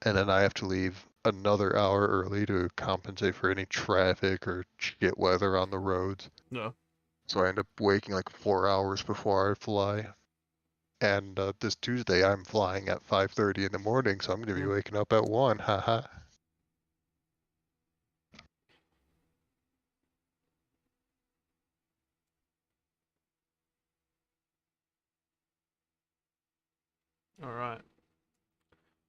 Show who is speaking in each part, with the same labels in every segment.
Speaker 1: and then I have to leave another hour early to compensate for any traffic or shit weather on the roads.
Speaker 2: No.
Speaker 1: So I end up waking like 4 hours before I fly. And this Tuesday I'm flying at 5:30 in the morning, so I'm gonna be waking up at 1. Haha.
Speaker 2: All right.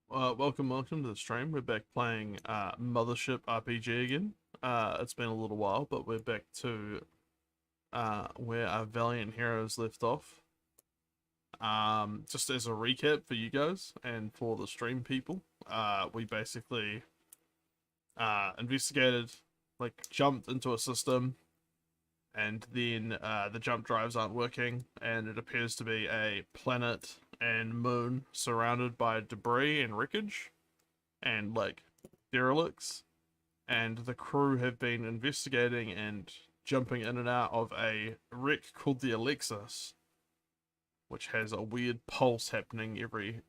Speaker 2: Welcome to the stream. We're back playing Mothership RPG again. It's been a little while, but we're back to where our valiant heroes left off. Just as a recap for you guys and for the stream people, we basically investigated, like jumped into a system, and then the jump drives aren't working, and it appears to be a planet and moon surrounded by debris and wreckage and like derelicts, and the crew have been investigating and jumping in and out of a wreck called the Alexis, which has a weird pulse happening every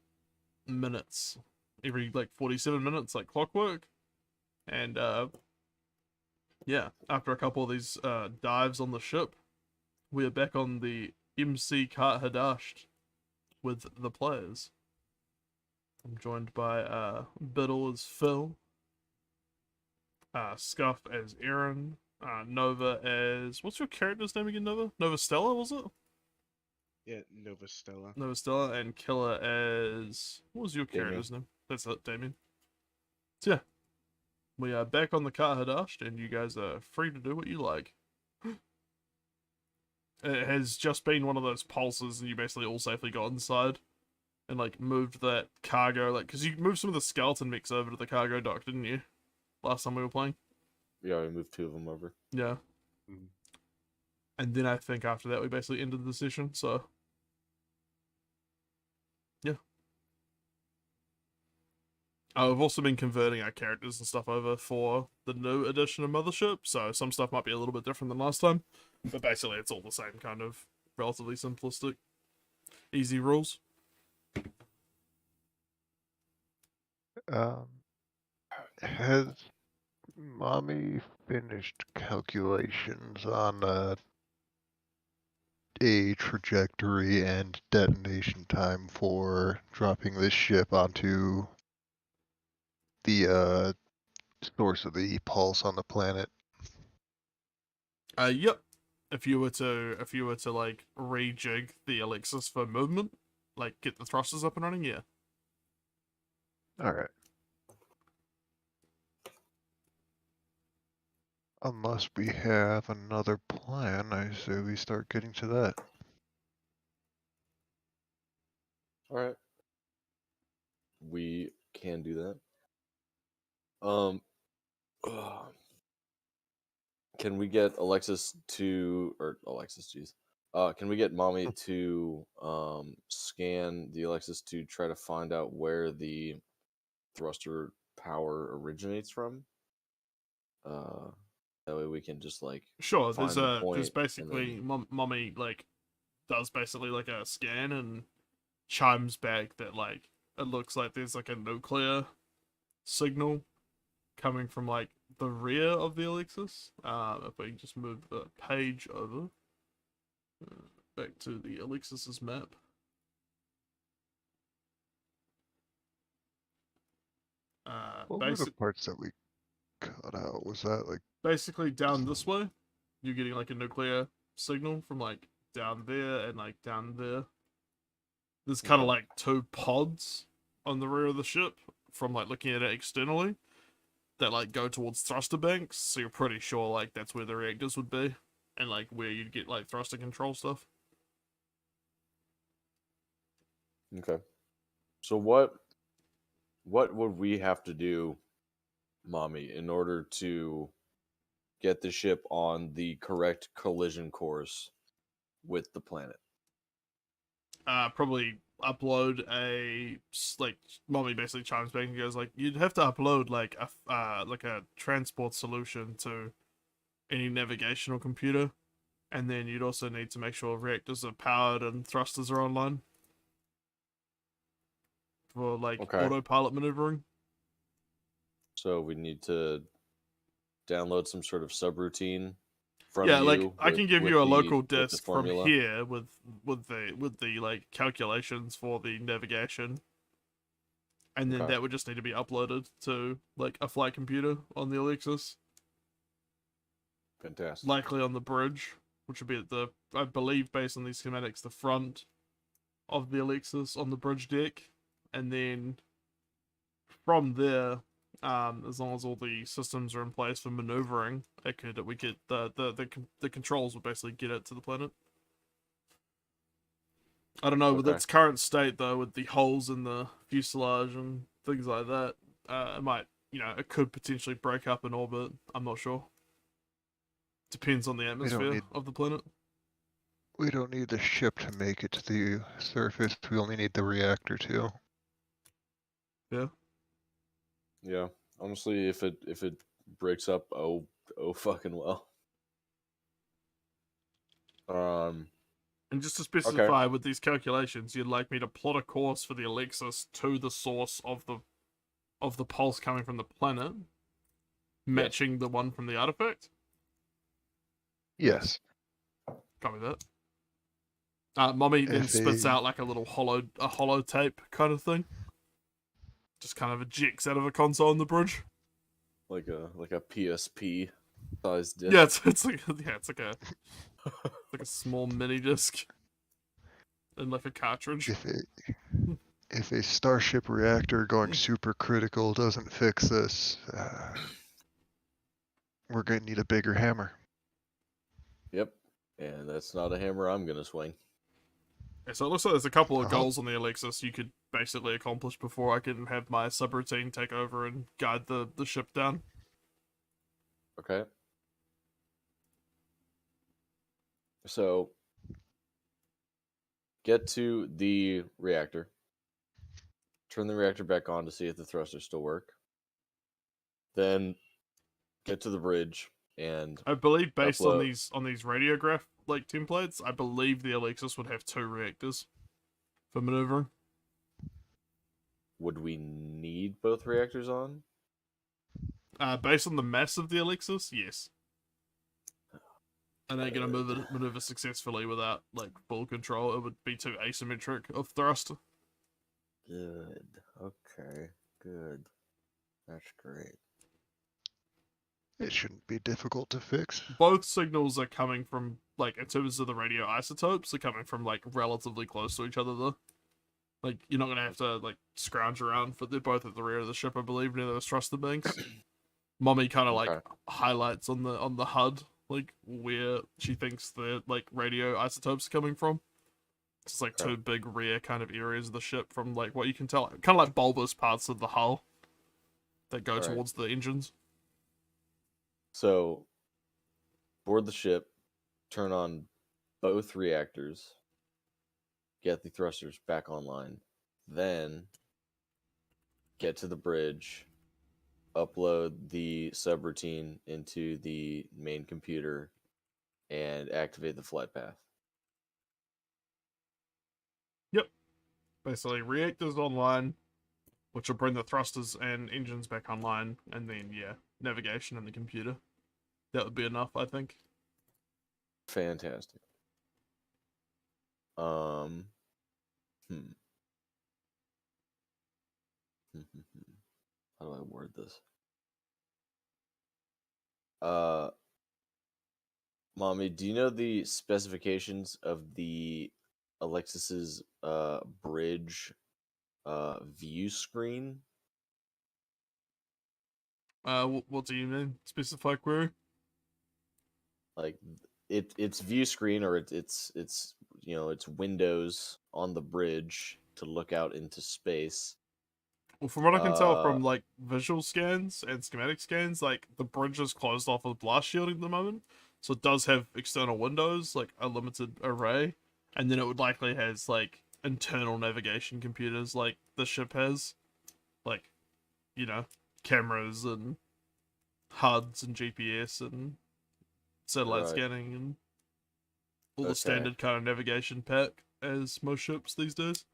Speaker 2: like 47 minutes, like clockwork. And yeah, after a couple of these dives on the ship, we are back on the MC Kart Hadasht with the players. I'm joined by Biddle as Phil, Scuff as Aaron, Nova as... What's your character's name again, Nova? Nova Stella, was it?
Speaker 3: Yeah, Nova Stella.
Speaker 2: Nova Stella, and Killer as... What was your character's name? That's it, Damien. So yeah, we are back on the Kart Hadasht, and you guys are free to do what you like. It has just been one of those pulses, and you basically all safely got inside and like moved that cargo, like, because you moved some of the skeleton mix over to the cargo dock, didn't you? Last time we were playing.
Speaker 4: Yeah, we moved 2 of them over.
Speaker 2: Yeah. And then I think after that we basically ended the session. So yeah. We've also been converting our characters and stuff over for the new edition of Mothership, so some stuff might be a little bit different than last time, but basically it's all the same kind of relatively simplistic, easy rules.
Speaker 1: Has Mommy finished calculations on a trajectory and detonation time for dropping this ship onto the source of the pulse on the planet?
Speaker 2: Yep. If you were to like rejig the Alexis for movement, like get the thrusters up and running, yeah.
Speaker 1: Alright. Unless we have another plan, I say we start getting to that.
Speaker 4: Alright. We can do that. Can we get Alexis to, can we get Mommy to scan the Alexis to try to find out where the thruster power originates from? That way we can just like
Speaker 2: sure.
Speaker 4: find
Speaker 2: There's basically Mommy like does basically like a scan and chimes back that like it looks like there's like a nuclear signal coming from like the rear of the Alexis. If we can just move the page over back to the Alexis's map.
Speaker 1: What were the parts that we cut out? Was that like
Speaker 2: basically down this way? You're getting like a nuclear signal from like down there and like down there. There's kind of like 2 pods on the rear of the ship from like looking at it externally that like go towards thruster banks, so you're pretty sure like that's where the reactors would be and like where you'd get like thruster control stuff.
Speaker 4: Okay. So what would we have to do, Mommy, in order to get the ship on the correct collision course with the planet?
Speaker 2: Probably upload like Mommy basically chimes back and goes like, you'd have to upload like a transport solution to any navigational computer, and then you'd also need to make sure reactors are powered and thrusters are online for like autopilot maneuvering.
Speaker 4: So we need to download some sort of subroutine from
Speaker 2: Yeah, like
Speaker 4: you.
Speaker 2: I can give
Speaker 4: with
Speaker 2: you a
Speaker 4: the-
Speaker 2: local
Speaker 4: with the
Speaker 2: disk from
Speaker 4: formula.
Speaker 2: here with the like calculations for the navigation, and then
Speaker 4: Okay.
Speaker 2: that would just need to be uploaded to like a flight computer on the Alexis,
Speaker 4: Fantastic.
Speaker 2: likely on the bridge, which would be at the, I believe, based on these schematics, the front of the Alexis on the bridge deck, and then from there, as long as all the systems are in place for maneuvering, we get the controls would basically get it to the planet. I don't know, with
Speaker 4: Okay.
Speaker 2: its current state though, with the holes in the fuselage and things like that, it might, it could potentially break up in orbit. I'm not sure. Depends on the atmosphere of the planet.
Speaker 1: We don't need the ship to make it to the surface. We only need the reactor to.
Speaker 4: Yeah. Honestly, if it breaks up, oh fucking well.
Speaker 2: And just to specify with these calculations, you'd like me to plot a course for the Alexis to the source of the pulse coming from the planet, matching the one from the artifact?
Speaker 1: Yes.
Speaker 2: Copy that. Mommy then
Speaker 1: If
Speaker 2: spits
Speaker 1: they-
Speaker 2: out like a hollow tape kind of thing. Just kind of ejects out of a console on the bridge.
Speaker 4: Like a PSP sized disc.
Speaker 2: Yeah, it's like a small mini disc. And like a cartridge.
Speaker 1: If a starship reactor going supercritical doesn't fix this, we're gonna need a bigger hammer.
Speaker 4: Yep. And that's not a hammer I'm gonna swing.
Speaker 2: Yeah, so it looks like there's a couple of goals on the Alexis you could basically accomplish before I can have my subroutine take over and guide the ship down.
Speaker 4: Okay. So get to the reactor. Turn the reactor back on to see if the thrusters still work. Then get to the bridge and
Speaker 2: I believe based on
Speaker 4: upload.
Speaker 2: these radiograph like templates, I believe the Alexis would have 2 reactors for maneuvering.
Speaker 4: Would we need both reactors on?
Speaker 2: Based on the mass of the Alexis, yes. And they're gonna maneuver successfully without like full control. It would be too asymmetric of thrust.
Speaker 4: Good. Okay. Good. That's great.
Speaker 1: It shouldn't be difficult to fix.
Speaker 2: Both signals are coming from, like, in terms of the radio isotopes, they're coming from like relatively close to each other though. Like, you're not gonna have to like scrounge around, for they're both at the rear of the ship, I believe, near those thruster banks. Mommy kind of like highlights on the HUD like where she thinks the like radio isotopes are coming from. It's like 2 big rear kind of areas of the ship from like what you can tell, kind of like bulbous parts of the hull that go towards the engines.
Speaker 4: So board the ship, turn on both reactors, get the thrusters back online, then get to the bridge, upload the subroutine into the main computer, and activate the flight path.
Speaker 2: Yep. Basically, reactors online, which will bring the thrusters and engines back online, and then, yeah, navigation in the computer. That would be enough, I think.
Speaker 4: Fantastic. How do I word this? Mommy, do you know the specifications of the Alexis's bridge view screen?
Speaker 2: What do you mean? Specify query?
Speaker 4: Like it's view screen, or it's it's windows on the bridge to look out into space.
Speaker 2: Well, from what I can tell from like visual scans and schematic scans, like the bridge is closed off with blast shielding at the moment, so it does have external windows, like a limited array, and then it would likely has like internal navigation computers, like the ship has, like cameras and HUDs and GPS and satellite scanning and all the standard kind of navigation pack as most ships these days.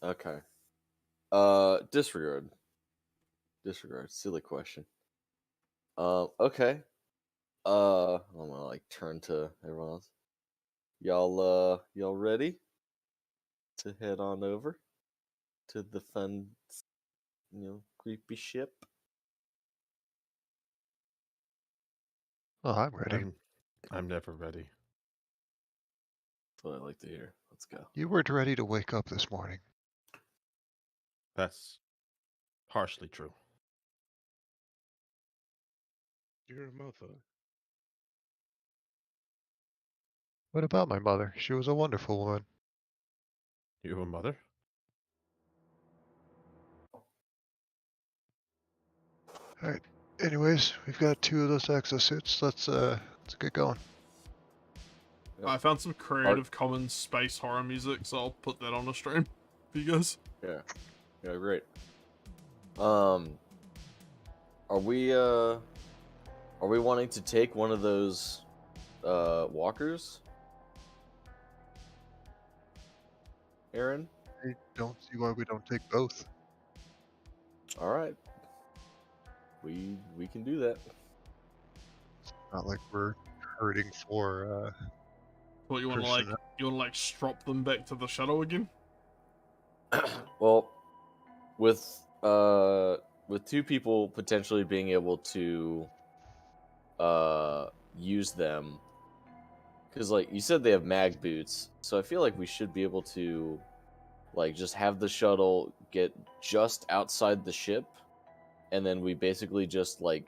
Speaker 4: Okay. Disregard. Disregard. Silly question. Okay. I'm gonna like turn to everyone else. Y'all ready to head on over to the fun, creepy ship?
Speaker 1: Oh, I'm ready.
Speaker 5: I'm never ready.
Speaker 4: That's what I like to hear. Let's go.
Speaker 1: You weren't ready to wake up this morning.
Speaker 5: That's partially true.
Speaker 3: Your mother.
Speaker 1: What about my mother? She was a wonderful woman.
Speaker 5: You have a mother?
Speaker 1: Alright. Anyways, we've got 2 of those exosuits. Let's get going.
Speaker 4: Yep.
Speaker 2: I found some Creative Commons space horror music, so I'll put that on a stream for you guys.
Speaker 4: Yeah. Yeah, great. Are we wanting to take one of those walkers? Aaron?
Speaker 1: I don't see why we don't take both.
Speaker 4: All right. We can do that.
Speaker 1: Not like we're hurting for
Speaker 2: What you want to like? You want to like strop them back to the shuttle again?
Speaker 4: Well, with 2 people potentially being able to use them, because like you said they have mag boots, so I feel like we should be able to like just have the shuttle get just outside the ship, and then we basically just like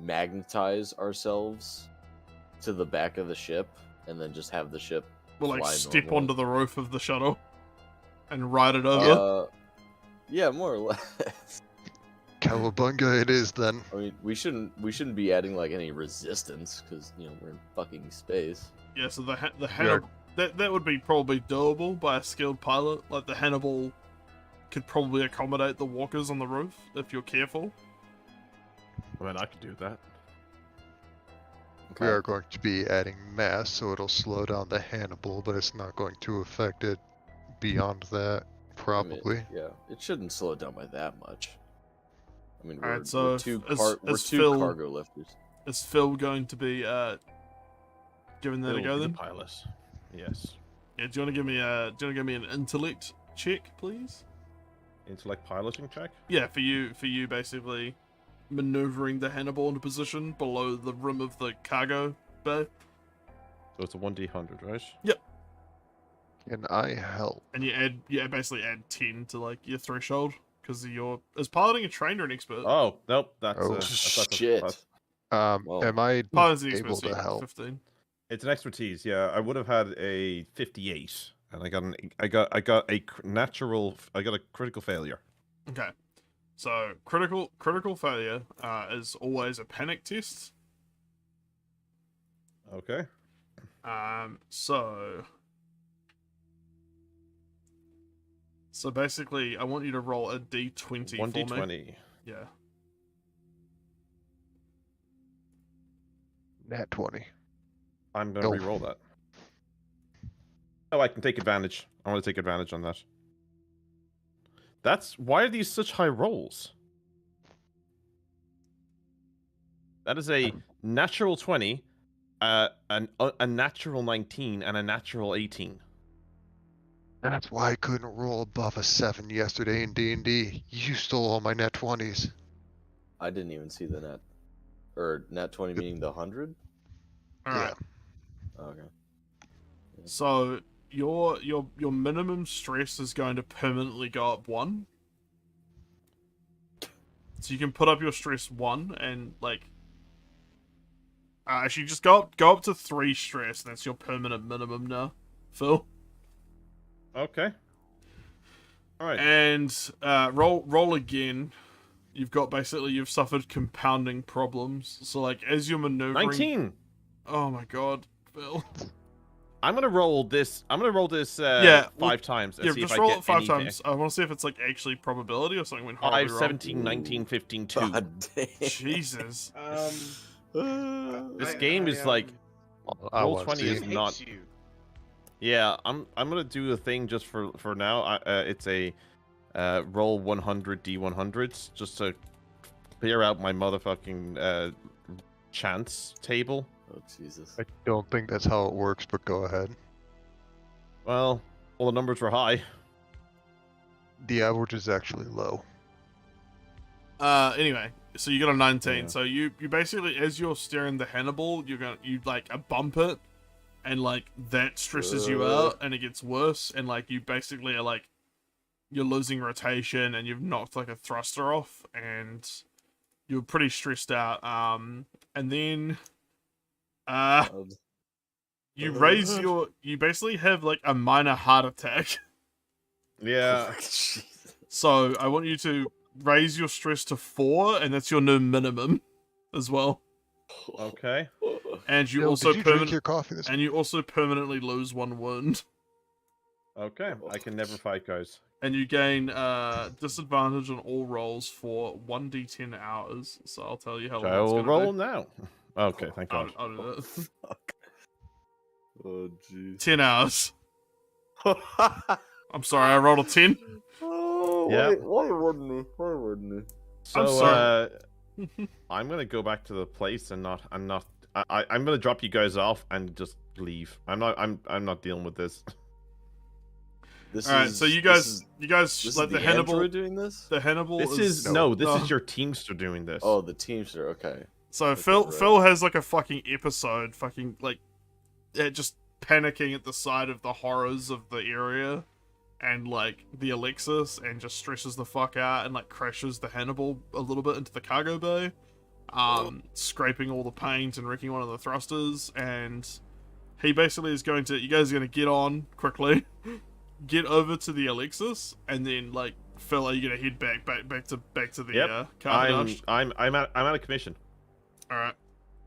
Speaker 4: magnetize ourselves to the back of the ship, and then just have the ship
Speaker 2: We'll like
Speaker 4: fly
Speaker 2: step
Speaker 4: normally.
Speaker 2: onto the roof of the shuttle and ride it over.
Speaker 4: Yeah, more or less.
Speaker 1: Cowabunga it is then.
Speaker 4: I mean, we shouldn't be adding like any resistance because we're in fucking space.
Speaker 2: Yeah, so the Hannibal that would be probably doable by a skilled pilot. Like the Hannibal could probably accommodate the walkers on the roof if you're careful.
Speaker 5: I mean, I could do that.
Speaker 1: We are going to be adding mass, so it'll slow down the Hannibal, but it's not going to affect it beyond that, probably.
Speaker 4: I mean, yeah, it shouldn't slow it down by that much. I mean,
Speaker 2: Alright,
Speaker 4: we're
Speaker 2: so
Speaker 4: two
Speaker 2: is
Speaker 4: two cargo lifters.
Speaker 2: Is Phil going to be giving that a
Speaker 5: Phil
Speaker 2: go
Speaker 5: be the
Speaker 2: then?
Speaker 5: pilot. Yes.
Speaker 2: Yeah, do you want to give me an intellect check, please?
Speaker 5: Intellect piloting check?
Speaker 2: Yeah, for you basically maneuvering the Hannibal into position below the rim of the cargo bay.
Speaker 5: So it's a 1d100, right?
Speaker 2: Yep.
Speaker 1: Can I help?
Speaker 2: And you basically add 10 to like your threshold because is piloting a trained or an expert?
Speaker 5: Oh, nope. That's
Speaker 1: Oh,
Speaker 4: shit.
Speaker 1: Am I
Speaker 2: Piloting's the expert,
Speaker 1: able
Speaker 2: so you
Speaker 1: to
Speaker 2: get
Speaker 1: help?
Speaker 2: 15.
Speaker 5: It's an expertise. Yeah, I would have had a 58, and I got a critical failure.
Speaker 2: Okay. So critical failure is always a panic test.
Speaker 5: Okay.
Speaker 2: So basically, I want you to roll a d20 for me.
Speaker 5: 1d20.
Speaker 2: Yeah.
Speaker 1: Nat 20.
Speaker 5: I'm gonna
Speaker 1: Go.
Speaker 5: re-roll that. Oh, I can take advantage. I want to take advantage on that. Why are these such high rolls? That is a natural 20, a natural 19, and a natural 18.
Speaker 1: That's why I couldn't roll above a 7 yesterday in D&D. You stole all my nat 20s.
Speaker 4: I didn't even see the net. Or nat 20 meaning the 100?
Speaker 2: Alright.
Speaker 4: Okay.
Speaker 2: So your minimum stress is going to permanently go up 1. So you can put up your stress 1 and like actually just go up to 3 stress. That's your permanent minimum now, Phil.
Speaker 5: Okay. All right.
Speaker 2: And roll again. You've suffered compounding problems. So like as you're maneuvering.
Speaker 5: 19.
Speaker 2: Oh my god, Phil.
Speaker 5: I'm gonna roll this. 5 times. And
Speaker 2: Yeah,
Speaker 5: see
Speaker 2: just
Speaker 5: if
Speaker 2: roll
Speaker 5: I
Speaker 2: it
Speaker 5: get
Speaker 2: 5
Speaker 5: anything.
Speaker 2: times. I want to see if it's like actually probability or something went horribly
Speaker 5: 5,
Speaker 2: wrong.
Speaker 5: 17, 19, 15, 2.
Speaker 4: God damn.
Speaker 2: Jesus.
Speaker 5: This game is like
Speaker 1: I
Speaker 5: roll
Speaker 1: want
Speaker 5: 20
Speaker 1: to
Speaker 5: is
Speaker 1: see.
Speaker 5: not.
Speaker 3: You.
Speaker 5: Yeah, I'm gonna do a thing just for now. It's a roll 100 d100s just to clear out my motherfucking chance table.
Speaker 4: Oh Jesus.
Speaker 1: I don't think that's how it works, but go ahead.
Speaker 5: Well, all the numbers were high.
Speaker 1: The average is actually low.
Speaker 2: Anyway, so you got a 19.
Speaker 5: Yeah.
Speaker 2: So you basically, as you're steering the Hannibal, you like bump it, and like that stresses you out, and it gets worse, and like you basically are like you're losing rotation, and you've knocked like a thruster off, and you're pretty stressed out. And then you basically have like a minor heart attack.
Speaker 5: Yeah.
Speaker 2: So I want you to raise your stress to 4, and that's your new minimum as well.
Speaker 5: Okay.
Speaker 2: And you
Speaker 1: Bill,
Speaker 2: also
Speaker 1: did you drink your coffee this
Speaker 2: and you also permanently lose 1 wound.
Speaker 5: Okay. I can never fight, guys.
Speaker 2: And you gain disadvantage on all rolls for 1d10 hours. So I'll tell you how long
Speaker 5: I
Speaker 2: it's
Speaker 5: will
Speaker 2: gonna
Speaker 5: roll
Speaker 2: be.
Speaker 5: now. Okay, thank God.
Speaker 2: I'll do that.
Speaker 4: Fuck. Oh jeez.
Speaker 2: 10 hours. I'm sorry, I rolled a 10.
Speaker 4: Oh,
Speaker 5: Yeah.
Speaker 4: why wouldn't he? Why wouldn't he?
Speaker 5: So,
Speaker 2: I'm sorry.
Speaker 5: I'm gonna go back to the place and I'm gonna drop you guys off and just leave. I'm not dealing with this.
Speaker 4: This
Speaker 2: Alright,
Speaker 4: is,
Speaker 2: so you
Speaker 4: this
Speaker 2: guys let
Speaker 4: is
Speaker 2: the Hannibal
Speaker 4: android doing this?
Speaker 2: the Hannibal
Speaker 5: This
Speaker 2: is
Speaker 5: is no, this
Speaker 2: Oh.
Speaker 5: is your Teamster doing this.
Speaker 4: Oh, the Teamster. Okay.
Speaker 2: So
Speaker 4: Okay,
Speaker 2: Phil
Speaker 4: right.
Speaker 2: Phil has like a fucking episode, fucking like, just panicking at the sight of the horrors of the area, and like the Alexis, and just stresses the fuck out and like crashes the Hannibal a little bit into the cargo bay, scraping all the paint and wrecking one of the thrusters. And he basically is going to, you guys are going to get on quickly, get over to the Alexis, and then like Phil, are you going to head back to the
Speaker 5: Yep.
Speaker 2: cargo?
Speaker 5: I'm out of commission.
Speaker 2: All right,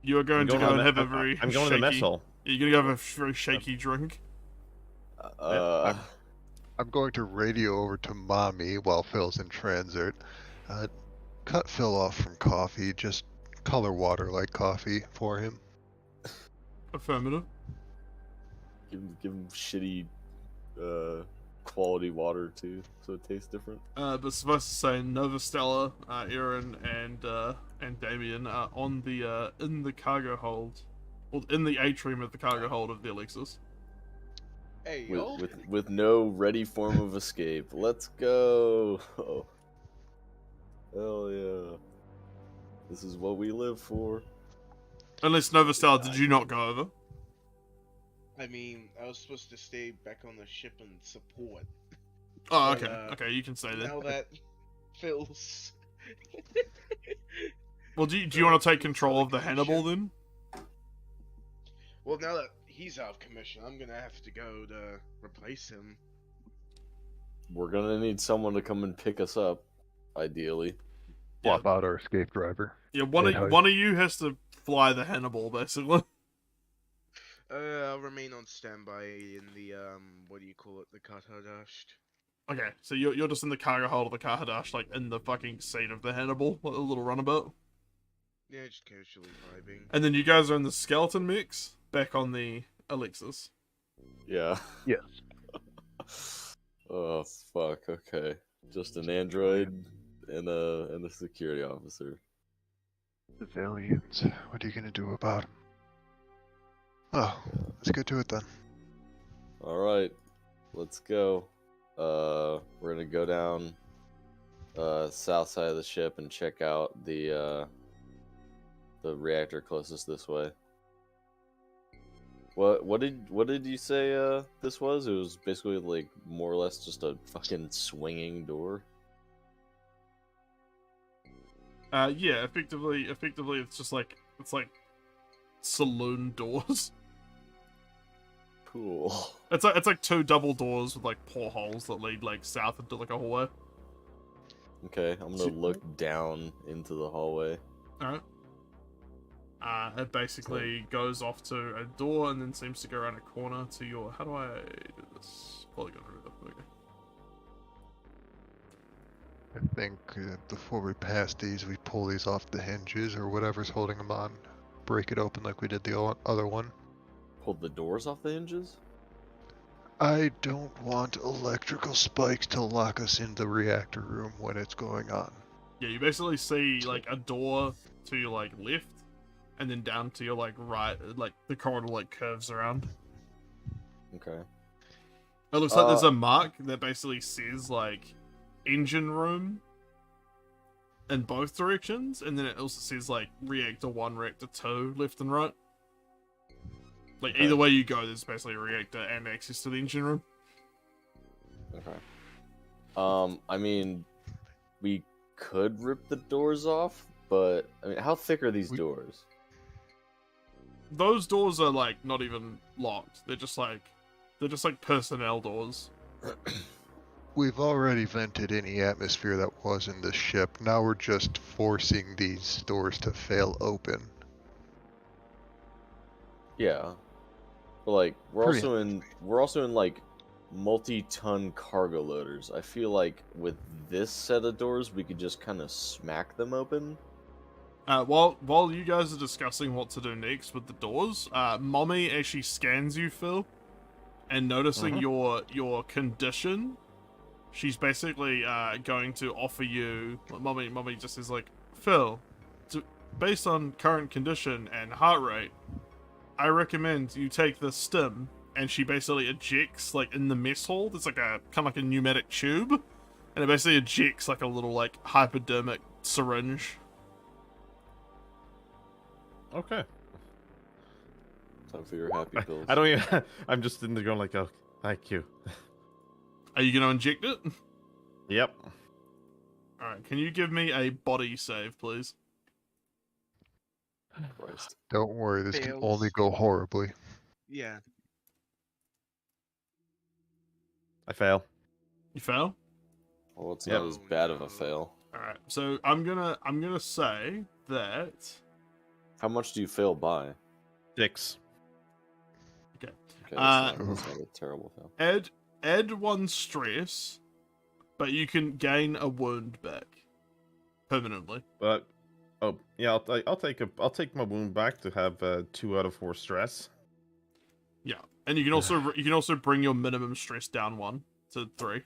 Speaker 2: you are going to go and have a very
Speaker 5: I'm going to the mess
Speaker 2: shaky-
Speaker 5: hall.
Speaker 2: You're gonna go have a very shaky drink.
Speaker 1: I'm going to radio over to Mommy while Phil's in transit. Cut Phil off from coffee. Just color water like coffee for him.
Speaker 2: Affirmative.
Speaker 4: give him shitty quality water too, so it tastes different.
Speaker 2: But suffice to say, Nova Stella, Aaron, and Damien are on the in the cargo hold, well, in the atrium of the cargo hold of the Alexis.
Speaker 3: Hey, yo.
Speaker 4: With no ready form of escape. Let's go. Oh. Hell yeah. This is what we live for.
Speaker 2: Unless Nova Stella, did you not go over?
Speaker 3: I mean, I was supposed to stay back on the ship and support.
Speaker 2: Oh,
Speaker 3: But,
Speaker 2: okay. Okay, you can stay there.
Speaker 3: Now that Phil's...
Speaker 2: Well, do you want to take control of the Hannibal then?
Speaker 3: Well, now that he's out of commission, I'm gonna have to go to replace him.
Speaker 4: We're gonna need someone to come and pick us up, ideally.
Speaker 1: Swap out our escape driver.
Speaker 2: Yeah, one of you has to fly the Hannibal, basically.
Speaker 3: I'll remain on standby in the, what do you call it, the Katadash.
Speaker 2: Okay, so you're just in the cargo hold of the Kahadash, like in the fucking seat of the Hannibal, like a little runabout.
Speaker 3: Yeah, just casually vibing.
Speaker 2: And then you guys are in the skeleton mix, back on the Alexis.
Speaker 4: Yeah.
Speaker 1: Yes.
Speaker 4: Oh fuck. Okay. Just an android and a security officer.
Speaker 1: Civilians. What are you gonna do about them? Oh, let's get to it then.
Speaker 4: All right. Let's go. We're gonna go down south side of the ship and check out the reactor closest this way. What did you say this was? It was basically like more or less just a fucking swinging door.
Speaker 2: Yeah, effectively it's like saloon doors.
Speaker 4: Cool.
Speaker 2: It's like 2 double doors with like portholes that lead like south into like a hallway.
Speaker 4: Okay, I'm gonna look down into the hallway.
Speaker 2: Alright. It basically goes off to a door and then seems to go around a corner to your... How do I do this? Polygon remover. Okay.
Speaker 1: I think before we pass these, we pull these off the hinges or whatever's holding them on. Break it open like we did the other one.
Speaker 4: Pulled the doors off the hinges?
Speaker 1: I don't want electrical spikes to lock us in the reactor room when it's going on.
Speaker 2: Yeah, you basically see like a door to your like left, and then down to your like right, like the corridor like curves around.
Speaker 4: Okay.
Speaker 2: It looks like there's a mark that basically says like engine room in both directions, and then it also says like reactor 1, reactor 2, left and right. Like
Speaker 4: Okay.
Speaker 2: either way you go, there's basically a reactor and access to the engine room.
Speaker 4: Okay. I mean, we could rip the doors off, but I mean, how thick are these doors?
Speaker 2: Those doors are like not even locked. They're just like personnel doors.
Speaker 1: We've already vented any atmosphere that was in the ship. Now we're just forcing these doors to fail open.
Speaker 4: Yeah. But like we're
Speaker 1: Pretty
Speaker 4: also in like multi-ton cargo loaders. I feel like with this set of doors we could just kind of smack them open.
Speaker 2: While you guys are discussing what to do next with the doors, Mommy actually scans you, Phil, and noticing your condition, she's basically going to offer you. Mommy just is like, Phil, based on current condition and heart rate, I recommend you take the stim. And she basically ejects like in the mess hall. There's like a kind of like a pneumatic tube, and it basically ejects like a little like hypodermic syringe.
Speaker 5: Okay.
Speaker 4: Time for your happy pills.
Speaker 5: I don't even. I'm just in there going like, oh, thank you.
Speaker 2: Are you gonna inject it?
Speaker 5: Yep.
Speaker 2: Alright, can you give me a body save, please?
Speaker 4: Christ.
Speaker 1: Don't worry, this can
Speaker 3: Fails.
Speaker 1: only go horribly.
Speaker 3: Yeah.
Speaker 5: I fail.
Speaker 2: You fail?
Speaker 4: Well, it's
Speaker 5: Yep.
Speaker 4: not as bad of a fail.
Speaker 2: Alright, so I'm gonna say that
Speaker 4: How much do you fail by?
Speaker 5: 6.
Speaker 4: Okay, that's
Speaker 1: Uh,
Speaker 4: not a terrible fail.
Speaker 2: add 1 stress, but you can gain a wound back permanently.
Speaker 5: But oh yeah, I'll take my wound back to have 2 out of 4 stress.
Speaker 2: Yeah, and you can also bring your minimum stress down 1 to 3.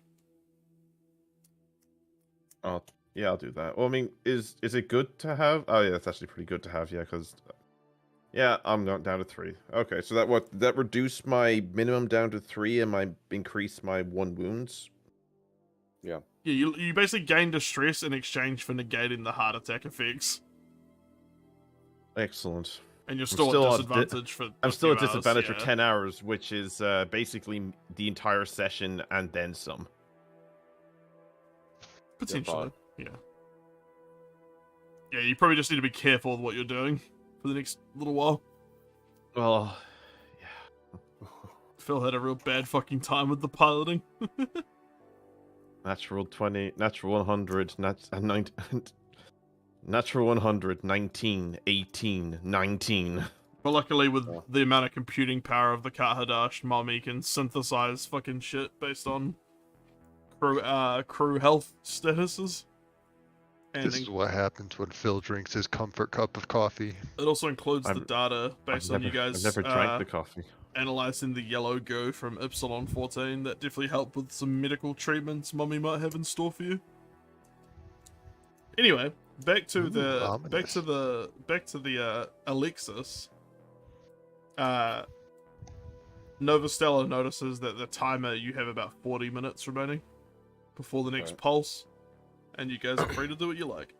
Speaker 5: Oh yeah, I'll do that. Well, I mean, is it good to have? Oh yeah, that's actually pretty good to have. Yeah, because yeah, I'm not down to 3. Okay, so that reduced my minimum down to 3, and my increased my 1 wounds.
Speaker 4: Yeah.
Speaker 2: Yeah, you basically gained a stress in exchange for negating the heart attack effects,
Speaker 5: Excellent.
Speaker 2: and you're
Speaker 5: I'm
Speaker 2: still
Speaker 5: still
Speaker 2: at
Speaker 5: at
Speaker 2: disadvantage for.
Speaker 5: I'm
Speaker 2: a
Speaker 5: still
Speaker 2: few
Speaker 5: at
Speaker 2: hours,
Speaker 5: disadvantage
Speaker 2: yeah.
Speaker 5: for 10 hours, which is basically the entire session and then some.
Speaker 2: Potentially, yeah. Yeah, you probably just need to be careful with what you're doing for the next little while.
Speaker 5: Well,
Speaker 2: Phil had a real bad fucking time with the piloting.
Speaker 5: natural 20, natural 100, natural 100, 19, 18, 19.
Speaker 2: But luckily, with
Speaker 4: Yeah.
Speaker 2: the amount of computing power of the Kahadash, Mommy can synthesize fucking shit based on crew health statuses. And
Speaker 1: This is what happens when Phil drinks his comfort cup of coffee.
Speaker 2: it also includes the
Speaker 5: I've-
Speaker 2: data based on you guys
Speaker 5: I've never drank the coffee.
Speaker 2: analyzing the yellow goo from Epsilon 14. That definitely helped with some medical treatments Mommy might have in store for you. Anyway, back to
Speaker 1: ominous.
Speaker 2: the Alexis. Nova Stella notices that the timer, you have about 40 minutes remaining before the next
Speaker 4: Right.
Speaker 2: pulse, and you guys are free to do what you like.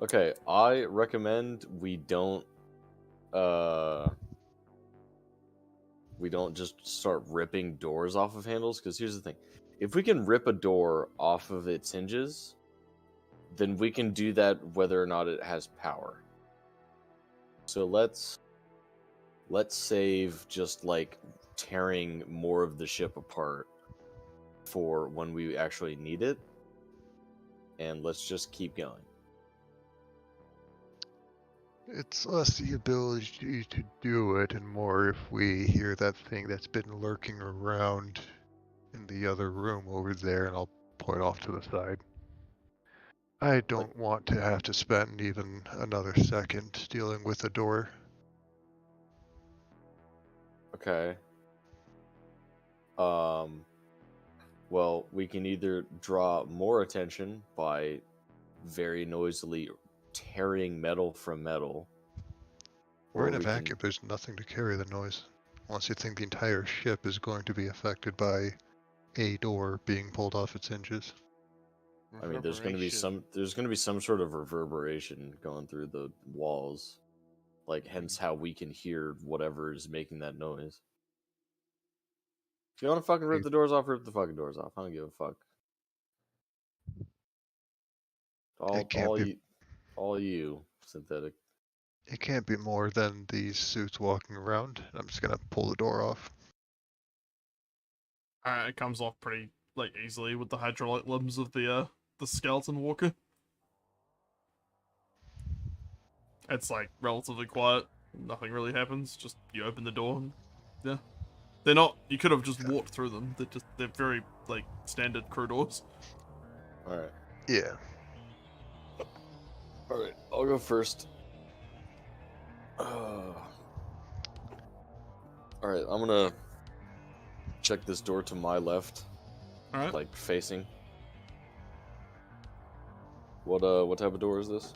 Speaker 4: Okay, I recommend we don't just start ripping doors off of handles, because here's the thing. If we can rip a door off of its hinges, then we can do that whether or not it has power. So let's save just like tearing more of the ship apart for when we actually need it, and let's just keep going.
Speaker 1: It's less the ability to do it and more if we hear that thing that's been lurking around in the other room over there, and I'll point off to the side. I don't want to have to spend even another second dealing with a door.
Speaker 4: Okay. Well, we can either draw more attention by very noisily tearing metal from metal.
Speaker 1: We're in a
Speaker 4: we can-
Speaker 1: vacuum. There's nothing to carry the noise. Unless you think the entire ship is going to be affected by a door being pulled off its hinges.
Speaker 4: I mean, there's going to be some sort of reverberation going through the walls, like hence how we can hear whatever is making that noise. If you want to fucking rip the doors off, rip the fucking doors off. I don't give a fuck. All you, synthetic.
Speaker 1: It can't be more than these suits walking around. I'm just gonna pull the door off.
Speaker 2: It comes off pretty easily with the hydraulic limbs of the skeleton walker. It's relatively quiet. Nothing really happens. Just you open the door and yeah. They're not you could have just walked through them. They're very standard crew doors.
Speaker 4: Alright.
Speaker 1: Yeah.
Speaker 4: Alright, I'll go first. Alright, I'm gonna check this door to my left.
Speaker 2: Alright.
Speaker 4: Facing. What type of door is this?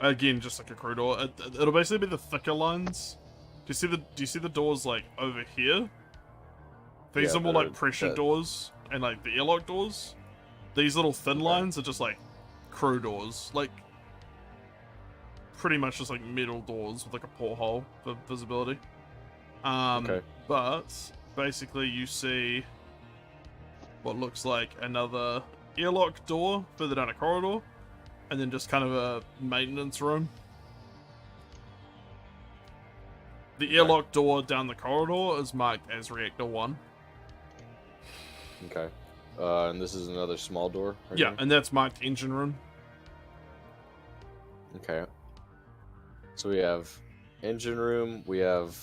Speaker 2: Again, just a crew door. It'll basically be the thicker lines. Do you see the doors over here? These
Speaker 4: Yeah,
Speaker 2: are more pressure
Speaker 4: that-
Speaker 2: doors and the airlock doors. These little thin lines are just crew doors. Pretty much just metal doors with a porthole for visibility.
Speaker 4: Okay.
Speaker 2: But basically you see what looks like another airlock door further down a corridor, and then just kind of a maintenance room. The airlock door down the corridor is marked as Reactor 1.
Speaker 4: Okay. And this is another small door? Right
Speaker 2: Yeah,
Speaker 4: here?
Speaker 2: and that's marked engine room.
Speaker 4: Okay. So we have engine room, we have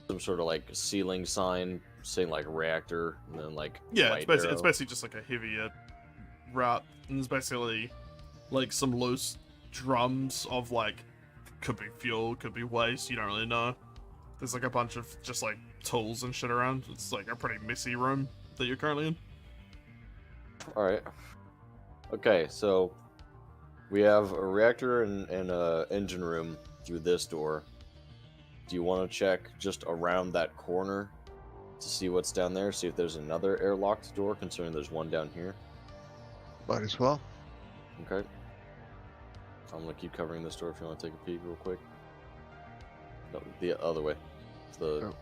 Speaker 4: some sort of ceiling sign saying reactor, and then
Speaker 2: Yeah,
Speaker 4: light
Speaker 2: it's
Speaker 4: arrow.
Speaker 2: basically just a heavier route, and there's basically some loose drums of could be fuel, could be waste, you don't really know. There's a bunch of just tools and shit around. It's a pretty messy room that you're currently in.
Speaker 4: Alright. Okay, so we have a reactor and a engine room through this door. Do you want to check just around that corner to see what's down there? See if there's another airlocked door, considering there's one down here?
Speaker 1: Might as well.
Speaker 4: Okay. I'm gonna keep covering this door if you want to take a peek real quick. No, the other way. The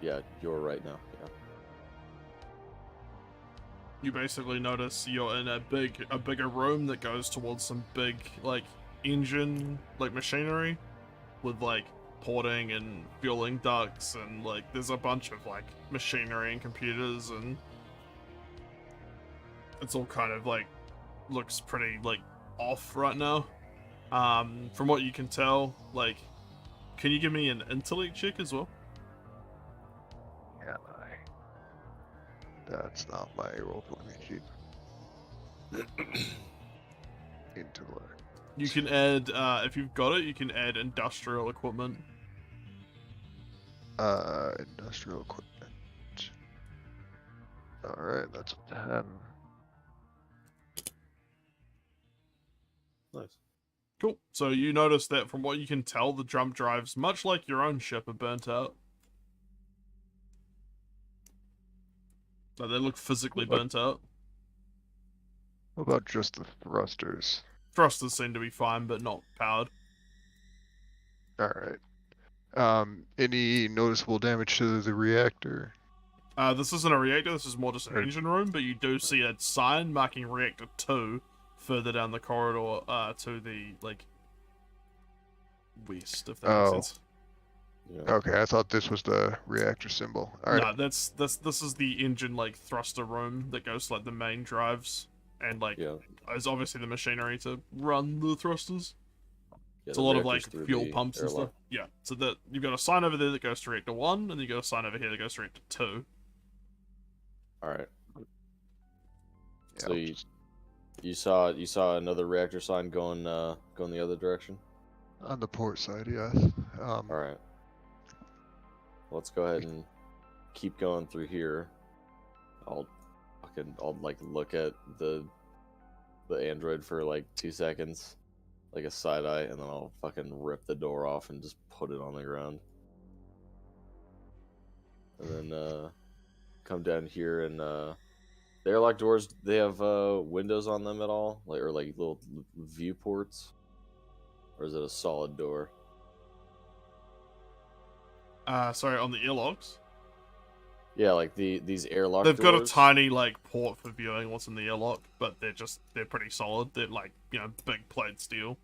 Speaker 4: yeah, you're right now. Yeah.
Speaker 2: You basically notice you're in a bigger room that goes towards some big engine machinery with porting and fueling ducts, and there's a bunch of machinery and computers, and it's all kind of looks pretty off right now. From what you can tell, can you give me an intellect check as well?
Speaker 1: Can I? That's not my roll-20 sheet. Intellect.
Speaker 2: You can add, if you've got it, you can add industrial equipment.
Speaker 1: Industrial equipment. Alright, that's 10.
Speaker 4: Nice.
Speaker 2: Cool. So you notice that from what you can tell, the jump drives, much like your own ship, are burnt out. So they look physically burnt out.
Speaker 1: What about just the thrusters?
Speaker 2: Thrusters seem to be fine, but not powered.
Speaker 1: Alright. Any noticeable damage to the reactor?
Speaker 2: This isn't a reactor, this is more just an
Speaker 1: Right.
Speaker 2: engine room, but you do see a sign marking Reactor 2 further down the corridor to the, west, if that makes
Speaker 1: Oh.
Speaker 2: sense.
Speaker 4: Yeah.
Speaker 1: Okay, I thought this was the reactor symbol. Alright.
Speaker 2: No, this is the engine, thruster room that goes to, the main drives, and,
Speaker 4: Yeah.
Speaker 2: is obviously the machinery to run the thrusters.
Speaker 4: Yeah,
Speaker 2: It's
Speaker 4: the
Speaker 2: a lot of
Speaker 4: reactor's through
Speaker 2: fuel
Speaker 4: the
Speaker 2: pumps and
Speaker 4: airlock.
Speaker 2: stuff. Yeah, so that you've got a sign over there that goes to Reactor 1, and you got a sign over here that goes to Reactor 2.
Speaker 4: All right.
Speaker 1: Yeah,
Speaker 4: So
Speaker 1: I'll
Speaker 4: you,
Speaker 1: just-
Speaker 4: you saw another reactor sign going the other direction.
Speaker 1: on the port side, yes.
Speaker 4: All right. Let's go ahead and keep going through here. I'll like look at the android for like 2 seconds, like a side eye, and then I'll fucking rip the door off and just put it on the ground. And then come down here and the airlock doors, they have windows on them at all, like, or like little viewports, or is it a solid door?
Speaker 2: Sorry, on the airlocks.
Speaker 4: Yeah, like these airlock
Speaker 2: They've
Speaker 4: doors.
Speaker 2: got a tiny like port for viewing what's in the airlock, but they're pretty solid. They're like, you know, big plate steel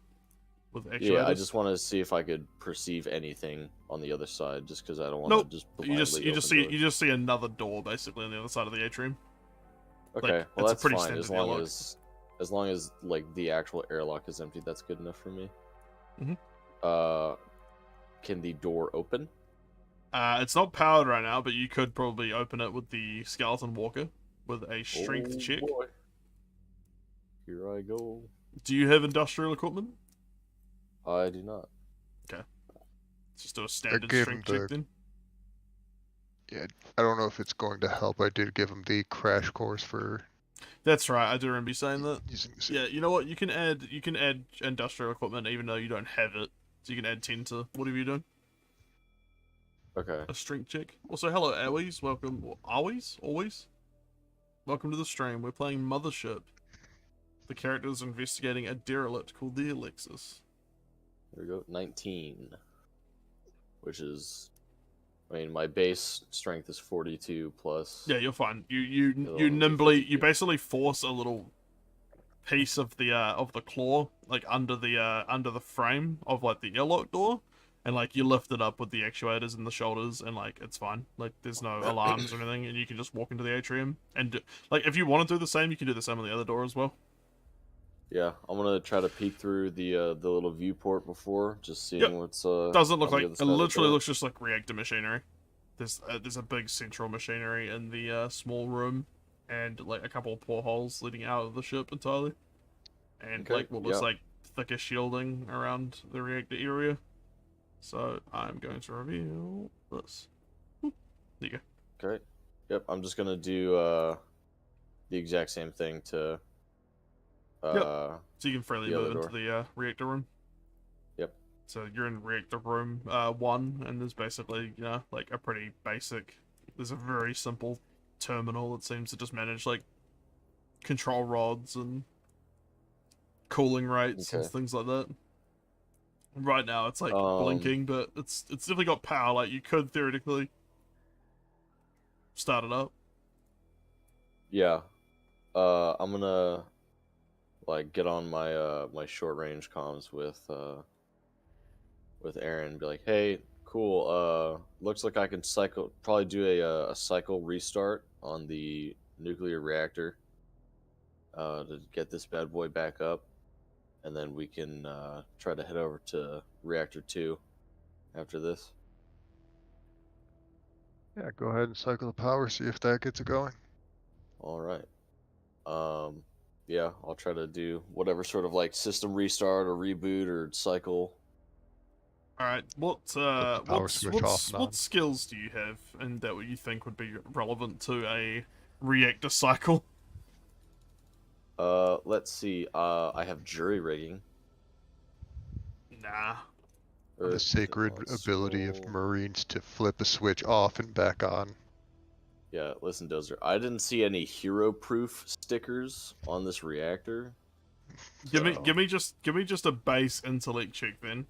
Speaker 2: with actuators.
Speaker 4: Yeah, I just want to see if I could perceive anything on the other side, just because I don't want to just blindly
Speaker 2: you just see
Speaker 4: doors.
Speaker 2: another door basically on the other side of the atrium.
Speaker 4: Okay,
Speaker 2: like,
Speaker 4: well
Speaker 2: it's a
Speaker 4: that's
Speaker 2: pretty
Speaker 4: fine
Speaker 2: standard
Speaker 4: as long as like the actual airlock is empty. That's good enough for me.
Speaker 2: Mhm.
Speaker 4: Can the door open?
Speaker 2: It's not powered right now, but you could probably open it with the skeleton walker with a strength check.
Speaker 4: Boy. Here I go.
Speaker 2: Do you have industrial equipment?
Speaker 4: I do not.
Speaker 2: Let's just do a standard
Speaker 1: gave
Speaker 2: strength
Speaker 1: him
Speaker 2: check then.
Speaker 1: Yeah, I don't know if it's going to help. I did give him the crash course for
Speaker 2: That's right, I do remember you saying that.
Speaker 1: using the suit.
Speaker 2: Yeah, you know what? You can add industrial equipment even though you don't have it. So you can add 10 to whatever you're doing.
Speaker 4: Okay.
Speaker 2: A strength check. Also, hello, Awies. Welcome. Awies? Always? Welcome to the stream. We're playing Mothership. The character's investigating a derelict called the Alexis.
Speaker 4: There we go. 19. Which is... I mean, my base strength is 42 plus...
Speaker 2: Yeah, you're fine. You nimbly... You basically force a little piece of the claw, like, under the frame of, like, the airlock door. And, like, you lift it up with the actuators and the shoulders, and, like, it's fine. Like, there's no alarms or anything, and you can just walk into the atrium. And, like, if you want to do the same, you can do the same on the other door as well.
Speaker 4: Yeah, I'm gonna try to peek through the little viewport before, just seeing what's...
Speaker 2: Doesn't look
Speaker 4: on
Speaker 2: like...
Speaker 4: the other
Speaker 2: It
Speaker 4: side of the
Speaker 2: literally
Speaker 4: door.
Speaker 2: looks just like reactor machinery. There's a big central machinery in the small room, and, like, a couple of portholes leading out of the ship entirely. And,
Speaker 4: Okay,
Speaker 2: like, what looks like thicker shielding around the reactor area. So, I'm going to reveal this. There you go.
Speaker 4: Okay. Yep, I'm just gonna do the exact same thing to...
Speaker 2: So you can freely
Speaker 4: the other
Speaker 2: move into
Speaker 4: door.
Speaker 2: the reactor room.
Speaker 4: Yep.
Speaker 2: So you're in reactor room 1, and there's basically, you know, like a pretty basic... There's a very simple terminal that seems to just manage, like, control rods and cooling rates and
Speaker 4: Okay.
Speaker 2: things like that. Right now it's, like, blinking, but it's definitely got power. Like, you could theoretically start it up.
Speaker 4: Yeah. I'm gonna like get on my my short range comms with Aaron and be like, hey, cool, looks like I can probably do a cycle restart on the nuclear reactor to get this bad boy back up, and then we can try to head over to reactor 2 after this.
Speaker 1: Yeah, go ahead and cycle the power, see if that gets it going.
Speaker 4: All right. Yeah, I'll try to do whatever sort of like system restart or reboot or cycle.
Speaker 2: All right, what skills do you have, and that what you think would be relevant to a reactor cycle?
Speaker 4: Let's see. I have jury rigging.
Speaker 2: Nah.
Speaker 1: The sacred ability of Marines to flip a switch off and back on.
Speaker 4: Yeah, listen, Dozer. I didn't see any hero-proof stickers on this reactor.
Speaker 2: Give me just a base intellect check then.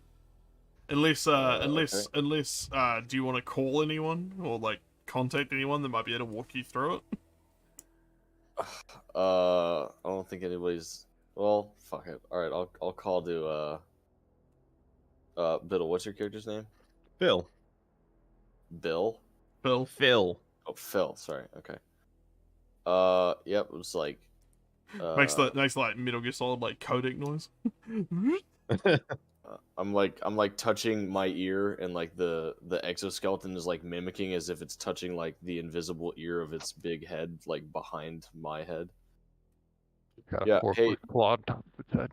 Speaker 2: Unless do you want to call anyone or like contact anyone that might be able to walk you through it?
Speaker 4: I don't think anybody's. Well, fuck it. All right, I'll call to Biddle. What's your character's name?
Speaker 5: Phil.
Speaker 4: Bill.
Speaker 5: Phil.
Speaker 4: Oh, Phil. Sorry. Okay. Yep. It was like.
Speaker 2: Makes like Metal Gear Solid like codec noise.
Speaker 4: I'm like touching my ear, and like the exoskeleton is like mimicking as if it's touching like the invisible ear of its big head, like behind my head.
Speaker 1: Got
Speaker 4: Yeah,
Speaker 1: a 4-foot claw on top of its head.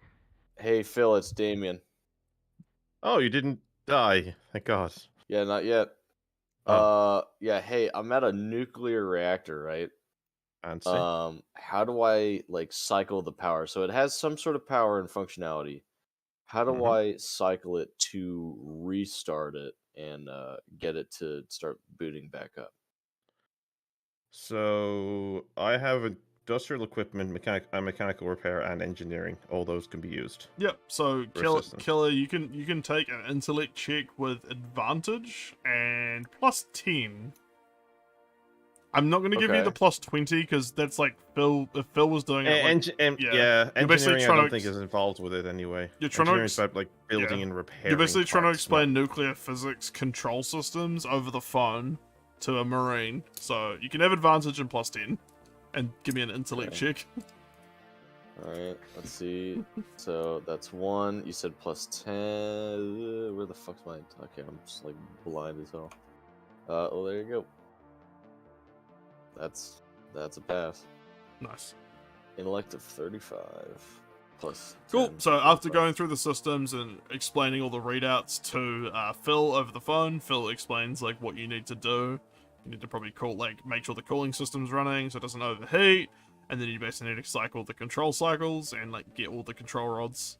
Speaker 4: Hey Phil, it's Damien.
Speaker 5: Oh, you didn't die. Thank God.
Speaker 4: Yeah, not yet.
Speaker 5: Oh.
Speaker 4: Yeah. Hey, I'm at a nuclear reactor, right?
Speaker 5: Fancy.
Speaker 4: How do I like cycle the power? So it has some sort of power and functionality. How do I cycle it to restart it and get it to start booting back up?
Speaker 5: So I have industrial equipment, mechanical repair, and engineering. All those can be used.
Speaker 2: Yep. So
Speaker 5: For assistance.
Speaker 2: Killer, you can take an intellect check with advantage and +10. I'm not going to give you
Speaker 4: Okay.
Speaker 2: the +20 because that's like Phil. If Phil was doing it, like,
Speaker 5: Yeah,
Speaker 2: You're basically
Speaker 5: engineering I
Speaker 2: trying
Speaker 5: don't
Speaker 2: to
Speaker 5: think is involved with it anyway.
Speaker 2: You're trying to
Speaker 5: Engineering's about like building and repairing.
Speaker 2: you're basically trying to
Speaker 5: parts,
Speaker 2: explain nuclear physics control systems over the phone to a marine. So you can have advantage and +10, and give me an intellect check.
Speaker 4: All right, let's see. So that's 1. You said +10. Where the fuck's my? Okay, I'm just like blind as hell. Oh, there you go. That's a pass.
Speaker 2: Nice.
Speaker 4: Intellect of 35 plus.
Speaker 2: Cool.
Speaker 4: 10,
Speaker 2: So after
Speaker 4: 45.
Speaker 2: going through the systems and explaining all the readouts to Phil over the phone, Phil explains like what you need to do. You need to probably make sure the cooling system's running so it doesn't overheat, and then you basically need to cycle the control cycles and like get all the control rods,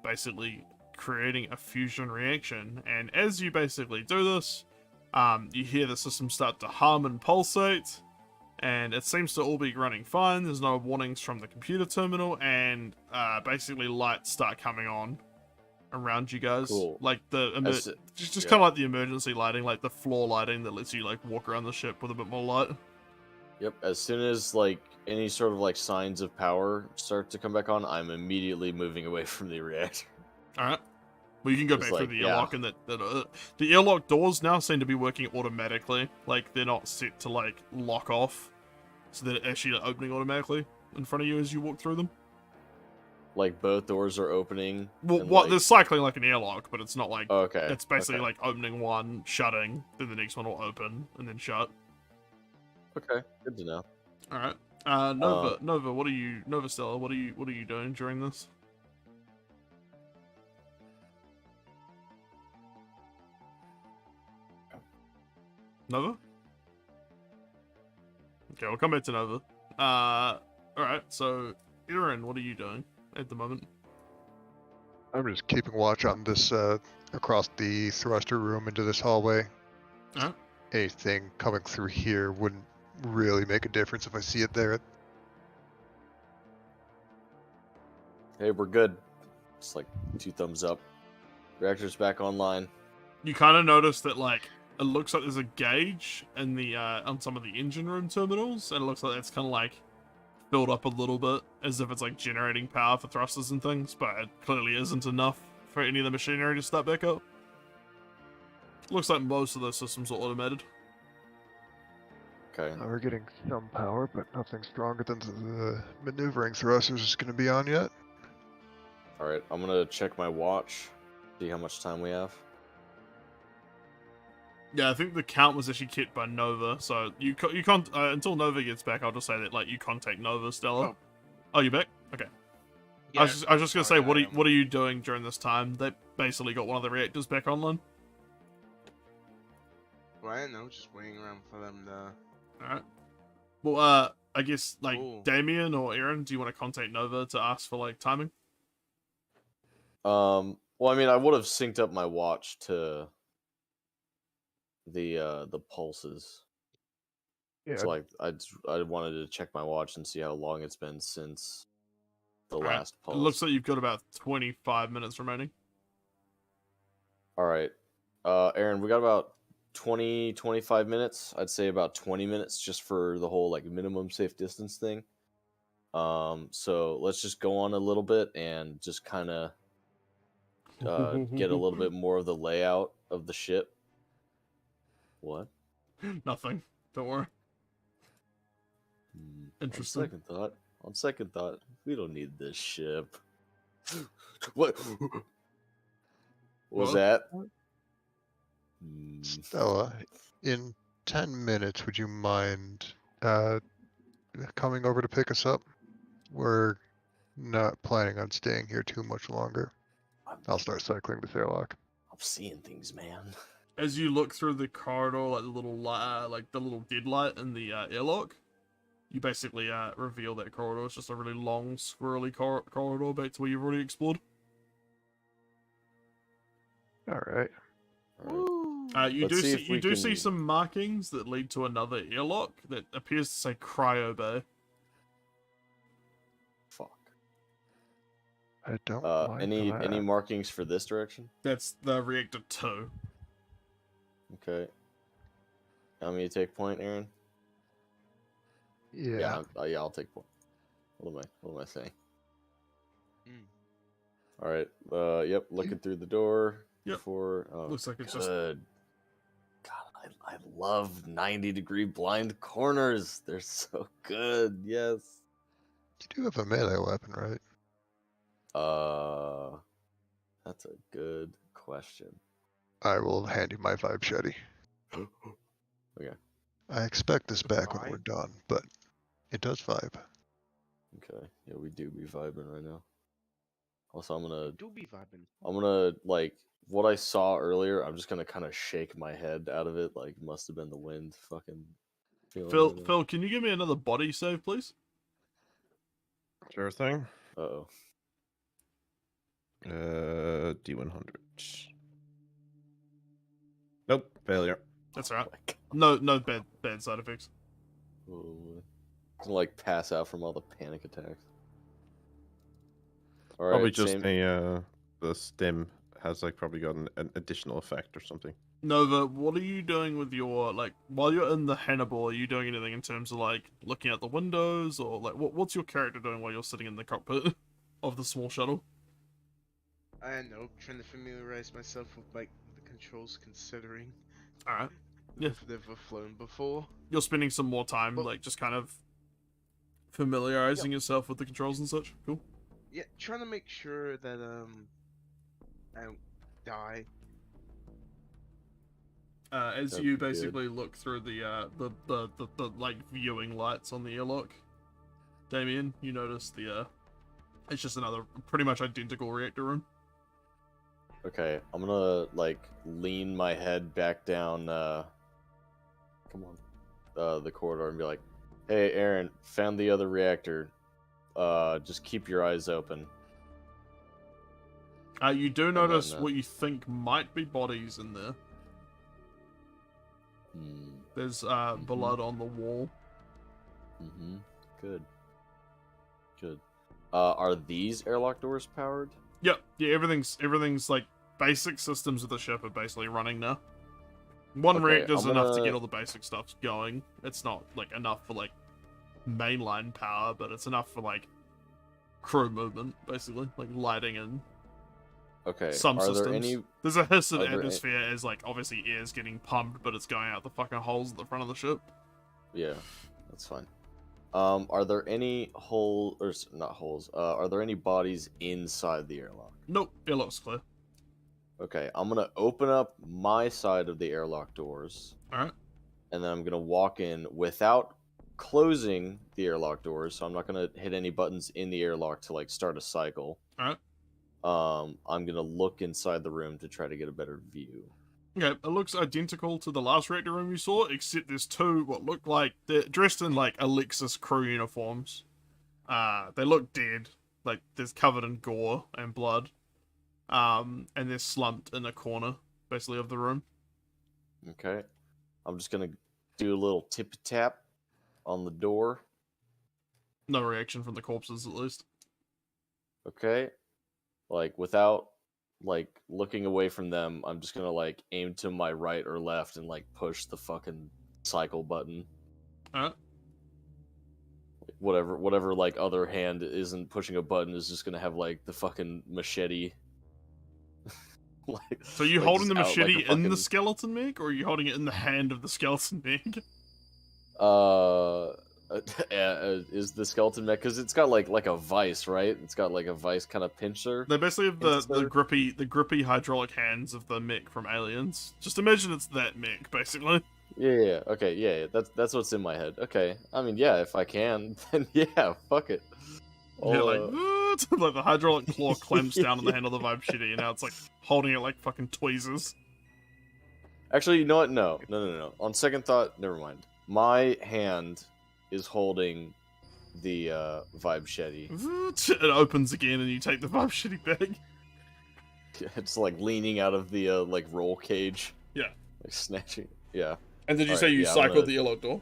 Speaker 2: basically creating a fusion reaction. And as you basically do this, you hear the system start to hum and pulsate, and it seems to all be running fine. There's no warnings from the computer terminal, and basically lights start coming on around you guys.
Speaker 4: Cool.
Speaker 2: Like just
Speaker 4: yeah.
Speaker 2: kind of like the emergency lighting, like the floor lighting that lets you like walk around the ship with a bit more light.
Speaker 4: Yep. As soon as like any sort of like signs of power start to come back on, I'm immediately moving away from the reactor.
Speaker 2: All right. Well, you can go
Speaker 4: It's
Speaker 2: back through
Speaker 4: like,
Speaker 2: the
Speaker 4: yeah.
Speaker 2: airlock, and the airlock doors now seem to be working automatically. Like they're not set to like lock off, so they're actually opening automatically in front of you as you walk through them.
Speaker 4: Like both doors are opening.
Speaker 2: Well,
Speaker 4: and,
Speaker 2: what
Speaker 4: like...
Speaker 2: they're cycling like an airlock, but it's not like
Speaker 4: Okay.
Speaker 2: it's basically
Speaker 4: okay.
Speaker 2: like opening one, shutting, then the next one will open and then shut.
Speaker 4: Okay. Good to know.
Speaker 2: All right. Nova, what are you, Nova Stella? What are you doing during this? Nova? Okay, we'll come back to Nova. Alright, so, Aaron, what are you doing at the moment?
Speaker 1: I'm just keeping watch on this, across the thruster room into this hallway.
Speaker 2: Alright.
Speaker 1: Anything coming through here wouldn't really make a difference if I see it there.
Speaker 4: Hey, we're good. It's like 2 thumbs up. Reactor's back online.
Speaker 2: You kind of notice that, like, it looks like there's a gauge in the, on some of the engine room terminals, and it looks like that's kind of, like, filled up a little bit, as if it's, like, generating power for thrusters and things, but it clearly isn't enough for any of the machinery to start back up. Looks like most of those systems are automated.
Speaker 4: Okay.
Speaker 1: We're getting some power, but nothing stronger than the maneuvering thrusters is going to be on yet.
Speaker 4: Alright, I'm gonna check my watch, see how much time we have.
Speaker 2: Yeah, I think the count was actually kept by Nova, so you can't until Nova gets back. I'll just say that like you contact Nova, Stella. Oh, you back? Okay.
Speaker 3: Yeah,
Speaker 2: I was just gonna say,
Speaker 3: sorry,
Speaker 2: what are you doing during this time? They basically got one of the reactors back online.
Speaker 3: Well, I don't know, just waiting around for them to...
Speaker 2: All right. Well, I guess like
Speaker 3: Cool.
Speaker 2: Damien or Aaron, do you want to contact Nova to ask for like timing?
Speaker 4: Well, I mean, I would have synced up my watch to the pulses.
Speaker 1: Yeah,
Speaker 4: So like, I wanted to check my watch and see how long it's been since the
Speaker 2: Alright.
Speaker 4: last pulse.
Speaker 2: It looks like you've got about 25 minutes remaining.
Speaker 4: All right, Aaron, we got about 25 minutes. I'd say about 20 minutes just for the whole like minimum safe distance thing. So let's just go on a little bit and just kind of get a little bit more of the layout of the ship. What?
Speaker 2: Nothing. Don't worry. Interesting.
Speaker 4: On second thought, we don't need this ship. What was
Speaker 2: Well?
Speaker 4: that?
Speaker 1: Stella, in 10 minutes, would you mind coming over to pick us up? We're not planning on staying here too much longer. I'll start cycling this airlock.
Speaker 4: I'm seeing things, man.
Speaker 2: As you look through the corridor, like the little dead light in the airlock, you basically reveal that corridor. It's just a really long, squirrely corridor back to where you've already explored.
Speaker 1: All right.
Speaker 2: You
Speaker 4: Let's
Speaker 2: do
Speaker 4: see if
Speaker 2: see
Speaker 4: we
Speaker 2: some markings that lead to another airlock that appears to say Cryo Bay.
Speaker 4: Fuck.
Speaker 1: I don't like
Speaker 4: any
Speaker 1: that.
Speaker 4: markings for this direction?
Speaker 2: That's the reactor 2.
Speaker 4: Okay. How many take point, Aaron?
Speaker 1: Yeah.
Speaker 4: Yeah, I'll take point. What am I saying?
Speaker 3: Mm.
Speaker 4: All right. Yep. Looking through the door.
Speaker 2: Yep.
Speaker 4: Before. Oh,
Speaker 2: Looks like it's just
Speaker 4: good. God, I love 90-degree blind corners. They're so good. Yes.
Speaker 1: You do have a melee weapon, right?
Speaker 4: That's a good question.
Speaker 1: I will hand you my vibe shetty.
Speaker 4: Okay.
Speaker 1: I expect this back when we're
Speaker 3: Vibe?
Speaker 1: done, but it does vibe.
Speaker 4: Okay. Yeah, we do be vibing right now. Also, I'm
Speaker 3: Do be vibing.
Speaker 4: gonna like what I saw earlier. I'm just gonna kind of shake my head out of it. Like, must have been the wind. Fucking.
Speaker 2: Phil, can you give me another body save, please?
Speaker 5: Sure thing.
Speaker 4: Uh-oh.
Speaker 5: D100. Nope, failure.
Speaker 2: That's alright.
Speaker 4: Oh my
Speaker 2: No bad side effects.
Speaker 4: God. Gonna like pass out from all the panic attacks. All right.
Speaker 5: Probably just
Speaker 4: same...
Speaker 5: the stim has like probably got an additional effect or something.
Speaker 2: Nova, what are you doing with your, like, while you're in the Hannibal, are you doing anything in terms of, like, looking out the windows, or, like, what's your character doing while you're sitting in the cockpit of the small shuttle?
Speaker 3: I don't know, trying to familiarize myself with, like, the controls, considering
Speaker 2: Alright. Yeah.
Speaker 3: I've never flown before.
Speaker 2: You're spending some more time,
Speaker 3: Well-
Speaker 2: like, just kind of familiarizing yourself with the controls and such. Cool.
Speaker 3: Yeah, trying to make sure that, I don't die.
Speaker 2: As
Speaker 4: That'd
Speaker 2: you
Speaker 4: be good.
Speaker 2: basically look through the like viewing lights on the airlock, Damien, you notice it's just another pretty much identical reactor room.
Speaker 4: Okay, I'm gonna like lean my head back down. Come on, the corridor and be like, "Hey, Aaron, found the other reactor. Just keep your eyes open."
Speaker 2: You do
Speaker 4: then,
Speaker 2: notice what you think might be bodies in there. There's blood on the wall.
Speaker 4: Mm-hmm. Good. Good. Are these airlock doors powered?
Speaker 2: Yep. Yeah, everything's like basic systems of the ship are basically running now. One
Speaker 4: Okay,
Speaker 2: reactor's
Speaker 4: I'm
Speaker 2: enough to
Speaker 4: gonna-
Speaker 2: get all the basic stuff going. It's not like enough for like mainline power, but it's enough for like crew movement, basically, like lighting and
Speaker 4: Okay.
Speaker 2: some
Speaker 4: are
Speaker 2: systems.
Speaker 4: there any?
Speaker 2: There's a hiss of
Speaker 4: are there a-
Speaker 2: atmosphere as like obviously air's getting pumped, but it's going out the fucking holes at the front of the ship.
Speaker 4: Yeah, that's fine. Are there any not holes? Are there any bodies inside the airlock?
Speaker 2: Nope, airlock's clear.
Speaker 4: Okay, I'm gonna open up my side of the airlock doors,
Speaker 2: Alright.
Speaker 4: and then I'm gonna walk in without closing the airlock doors. So I'm not gonna hit any buttons in the airlock to like start a cycle.
Speaker 2: Alright.
Speaker 4: I'm gonna look inside the room to try to get a better view.
Speaker 2: Okay, it looks identical to the last reactor room you saw, except there's two what look like they're dressed in like Alexis crew uniforms. They look dead, like they're covered in gore and blood. And they're slumped in a corner, basically, of the room.
Speaker 4: Okay, I'm just gonna do a little tip tap on the door.
Speaker 2: No reaction from the corpses, at least.
Speaker 4: Okay, like without like looking away from them, I'm just gonna like aim to my right or left and like push the fucking cycle button.
Speaker 2: Alright.
Speaker 4: Whatever like other hand isn't pushing a button is just gonna have like the fucking machete. like,
Speaker 2: So you
Speaker 4: like,
Speaker 2: holding the
Speaker 4: just out like a
Speaker 2: machete in the
Speaker 4: fucking-
Speaker 2: skeleton meg, or are you holding it in the hand of the skeleton meg?
Speaker 4: Is the skeleton mech because it's got like a vice, right? It's got like a vice kind of pincher.
Speaker 2: They basically have the
Speaker 4: Inside.
Speaker 2: grippy hydraulic hands of the mech from Aliens. Just imagine it's that mech, basically.
Speaker 4: Yeah. Okay. Yeah. That's what's in my head. Okay. I mean, yeah. If I can, then yeah. Fuck it.
Speaker 2: Yeah, like,
Speaker 4: I'll,
Speaker 2: like the hydraulic claw clamps down on the handle of the vibe shitty, and now it's like holding it like fucking tweezers.
Speaker 4: Actually, you know what? No. On second thought, never mind. My hand is holding the vibe shetty.
Speaker 2: It opens again, and you take the vibe shitty bag.
Speaker 4: It's like leaning out of the like roll cage.
Speaker 2: Yeah.
Speaker 4: Like snatching. Yeah.
Speaker 2: And did you
Speaker 4: All
Speaker 2: say
Speaker 4: right,
Speaker 2: you
Speaker 4: yeah, I'm
Speaker 2: cycled
Speaker 4: gonna-
Speaker 2: the yellow door?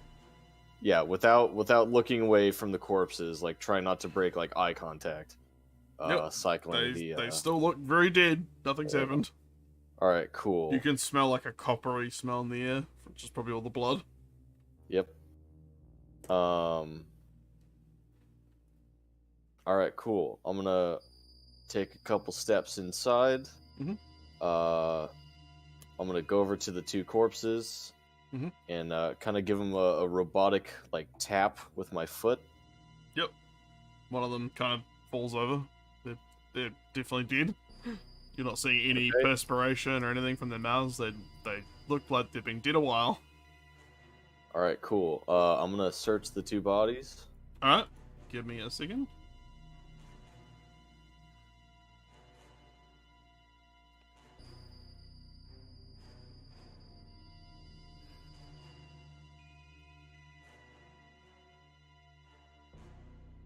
Speaker 4: Yeah, without looking away from the corpses, like try not to break like eye contact.
Speaker 2: Yep,
Speaker 4: Cycling
Speaker 2: They still look very dead. Nothing's happened.
Speaker 4: All right, cool.
Speaker 2: You can smell like a coppery smell in the air, which is probably all the blood.
Speaker 4: Yep. All right, cool. I'm gonna take a couple steps inside.
Speaker 2: Mhm.
Speaker 4: I'm gonna go over to the two corpses
Speaker 2: Mhm.
Speaker 4: and kind of give them a robotic like tap with my foot.
Speaker 2: Yep. One of them kind of falls over. They're definitely dead. You're not seeing any
Speaker 4: Okay.
Speaker 2: perspiration or anything from their mouths. They look like they've been dead a while.
Speaker 4: All right, cool. I'm gonna search the two bodies.
Speaker 2: Alright. Give me a second.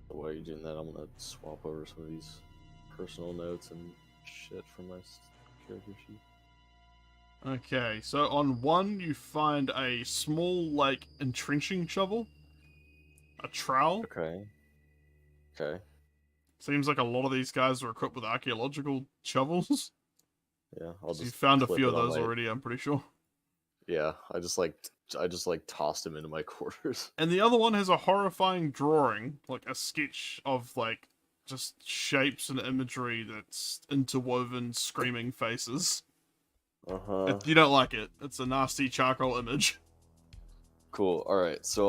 Speaker 4: While you're doing that, I'm gonna swap over some of these personal notes and shit from my character sheet.
Speaker 2: Okay, so on one you find a small, like, entrenching shovel. A trowel.
Speaker 4: Okay. Okay.
Speaker 2: Seems like a lot of these guys are equipped with archaeological shovels.
Speaker 4: Yeah, I'll
Speaker 2: So
Speaker 4: just.
Speaker 2: you found a
Speaker 4: clip
Speaker 2: few of
Speaker 4: it on
Speaker 2: those
Speaker 4: my-
Speaker 2: already, I'm pretty sure.
Speaker 4: Yeah, I just tossed him into my quarters.
Speaker 2: And the other one has a horrifying drawing, like a sketch of, like, just shapes and imagery that's interwoven screaming faces. You don't like it. It's a nasty charcoal image.
Speaker 4: Cool. All right. So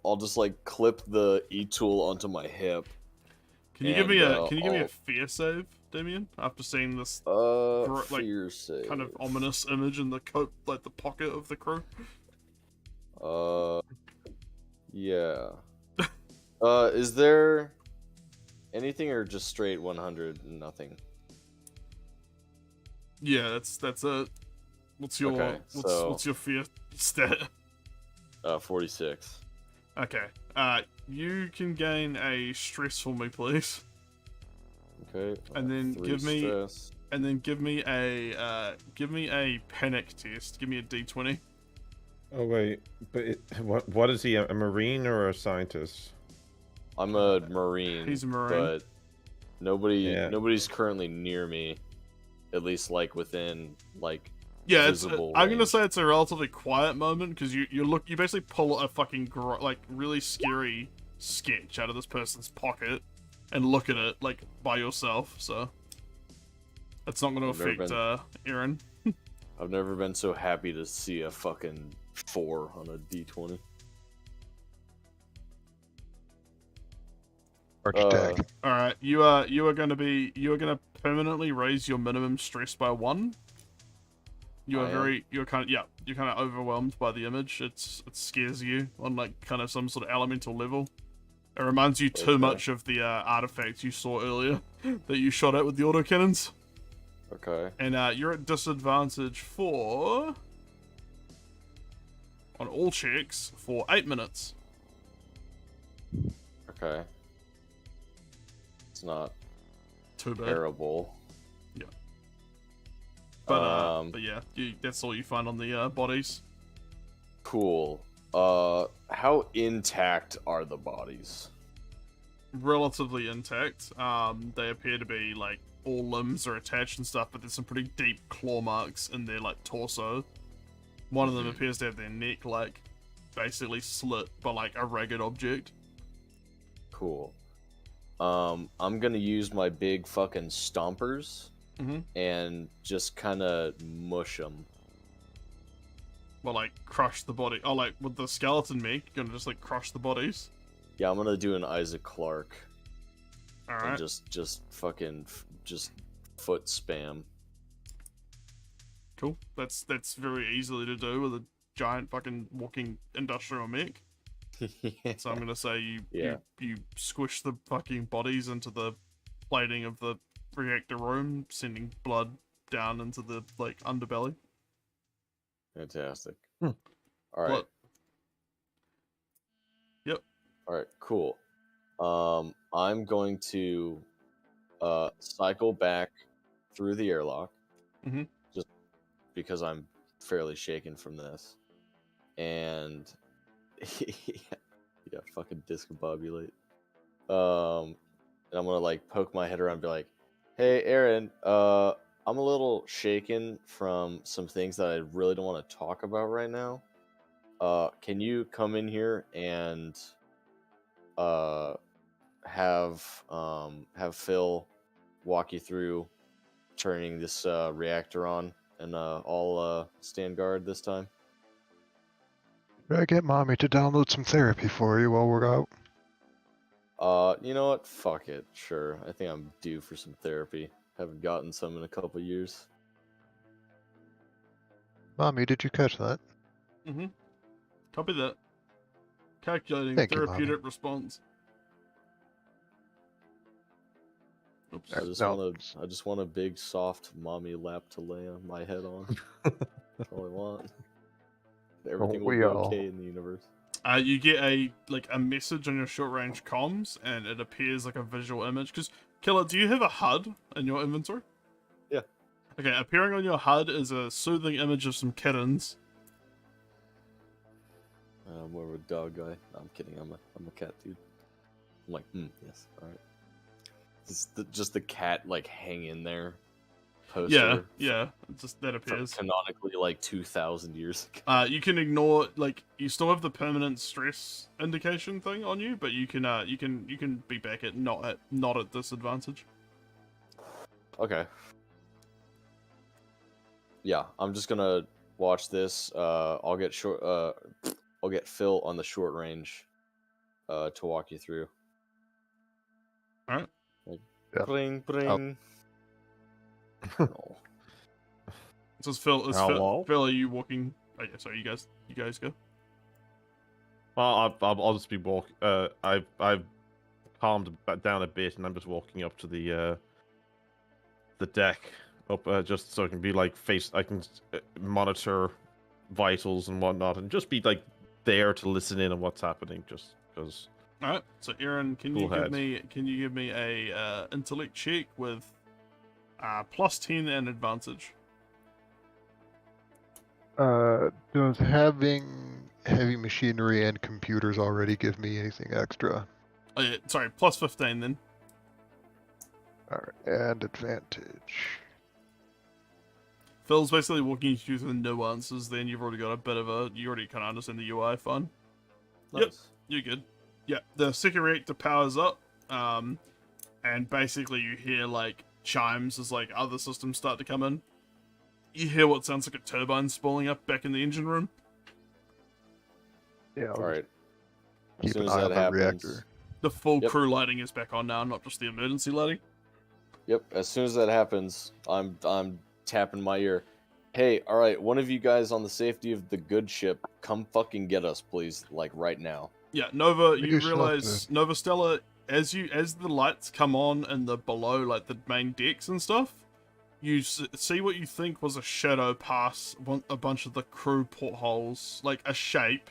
Speaker 4: I'll just like clip the e-tool onto my hip.
Speaker 2: Can you give me a
Speaker 4: I'll-
Speaker 2: fear save, Damien? After seeing this like,
Speaker 4: Fear save.
Speaker 2: kind of ominous image in the coat, like the pocket of the crew.
Speaker 4: Yeah. Is there anything or just straight 100 and nothing?
Speaker 2: Yeah, that's a. What's your
Speaker 4: Okay, so-
Speaker 2: what's your fear stat?
Speaker 4: 46.
Speaker 2: Okay. You can gain a stress for me, please,
Speaker 4: Okay.
Speaker 2: And then
Speaker 4: 3
Speaker 2: give me-
Speaker 4: stress.
Speaker 2: and then give me a panic test. Give me a D20.
Speaker 5: Oh wait, but what is he? A marine or a scientist?
Speaker 4: I'm a marine.
Speaker 2: He's a marine.
Speaker 4: But
Speaker 5: Yeah.
Speaker 4: nobody's currently near me. At least like within like.
Speaker 2: Yeah, it's.
Speaker 4: Visible
Speaker 2: I'm gonna
Speaker 4: range.
Speaker 2: say it's a relatively quiet moment because you basically pull a fucking like really scary sketch out of this person's pocket and look at it like by yourself. So it's not gonna
Speaker 4: I've never
Speaker 2: affect Aaron.
Speaker 4: I've never been so happy to see a fucking 4 on a D20.
Speaker 1: Architect.
Speaker 2: All right, you are gonna permanently raise your minimum stress by 1. You're kind of overwhelmed by the image. It scares you on like kind of some sort of elemental level. It reminds you too
Speaker 4: Okay.
Speaker 2: much of the artifacts you saw earlier that you shot at with the autocannons.
Speaker 4: Okay.
Speaker 2: And you're at disadvantage for on all checks for 8 minutes.
Speaker 4: Okay. It's not
Speaker 2: Too bad.
Speaker 4: terrible.
Speaker 2: But yeah, that's all you find on the bodies.
Speaker 4: Cool. How intact are the bodies?
Speaker 2: Relatively intact. They appear to be like all limbs are attached and stuff, but there's some pretty deep claw marks in their like torso. One of them appears to have their neck like basically slit by like a ragged object.
Speaker 4: Cool. I'm gonna use my big fucking stompers
Speaker 2: Mhm.
Speaker 4: and just kind of mush them.
Speaker 2: Well, like crush the body. Oh, like with the skeleton meat, you're gonna just like crush the bodies.
Speaker 4: Yeah, I'm gonna do an Isaac Clarke
Speaker 2: All
Speaker 4: and
Speaker 2: right.
Speaker 4: just fucking just foot spam.
Speaker 2: Cool. That's very easily to do with a giant fucking walking industrial mech. So I'm gonna say you squish the fucking bodies into the plating of the reactor room, sending blood down into the like underbelly.
Speaker 4: Fantastic.
Speaker 5: Hmm.
Speaker 4: All right.
Speaker 2: Yep.
Speaker 4: All right, cool. I'm going to cycle back through the airlock, just because I'm fairly shaken from this, and yeah, fucking discombobulate. And I'm gonna like poke my head around and be like, "Hey, Aaron, I'm a little shaken from some things that I really don't want to talk about right now. Can you come in here and have Phil walk you through turning this reactor on, and I'll stand guard this time."
Speaker 1: Should I get Mommy to download some therapy for you while we're out?
Speaker 4: You know what? Fuck it. Sure. I think I'm due for some therapy. Haven't gotten some in a couple years.
Speaker 1: Mommy, did you catch that?
Speaker 2: Copy that. Calculating
Speaker 1: Thank you,
Speaker 2: therapeutic
Speaker 1: Mommy.
Speaker 2: response. Oops.
Speaker 4: I just want a big soft mommy lap to lay on my head on. That's all I want. Everything will be okay in the universe.
Speaker 2: You get a message on your short range comms, and it appears like a visual image. Because Killer, do you have a HUD in your inventory?
Speaker 4: Yeah.
Speaker 2: Okay, appearing on your HUD is a soothing image of some kittens.
Speaker 4: I'm more of a dog guy. No, I'm kidding. I'm a cat dude. I'm like, yes, all right. Just the cat like hang in there. Poster.
Speaker 2: Yeah. Just that appears.
Speaker 4: Canonically, like 2,000 years ago.
Speaker 2: You can ignore you still have the permanent stress indication thing on you, but you can be back at not at disadvantage.
Speaker 4: Okay. Yeah, I'm just gonna watch this. I'll get Phil on the short range to walk you through.
Speaker 2: All right.
Speaker 1: Yeah.
Speaker 4: Bring. Oh.
Speaker 2: So Phil, are you walking? Oh, yeah, sorry, you guys go.
Speaker 5: Well, I'll just be walking. I've calmed down a bit, and I'm just walking up to the deck, up just so I can be like I can monitor vitals and whatnot, and just be like there to listen in on what's happening, just because.
Speaker 2: All right. So Aaron, can you give me a intellect check with +10 and advantage?
Speaker 1: Does having heavy machinery and computers already give me anything extra?
Speaker 2: Oh yeah, sorry, +15 then.
Speaker 1: Alright, and advantage.
Speaker 2: Phil's basically walking you through the nuances. Then you've already got you already kind of understand the UI fine.
Speaker 4: Nice.
Speaker 2: Yep, you're good. Yeah, the second reactor powers up, and basically you hear like chimes as like other systems start to come in. You hear what sounds like a turbine spooling up back in the engine room.
Speaker 1: Yeah,
Speaker 4: All right.
Speaker 1: Keep an eye on the reactor.
Speaker 2: The full crew lighting is back on now, not just the emergency lighting.
Speaker 4: Yep. As soon as that happens, I'm tapping my ear. Hey, all right, one of you guys on the safety of the good ship, come fucking get us, please, like right now.
Speaker 2: Yeah, Nova. You realize Nova Stella, as the lights come on in the below, like the main decks and stuff, you see what you think was a shadow pass a bunch of the crew portholes, like a shape,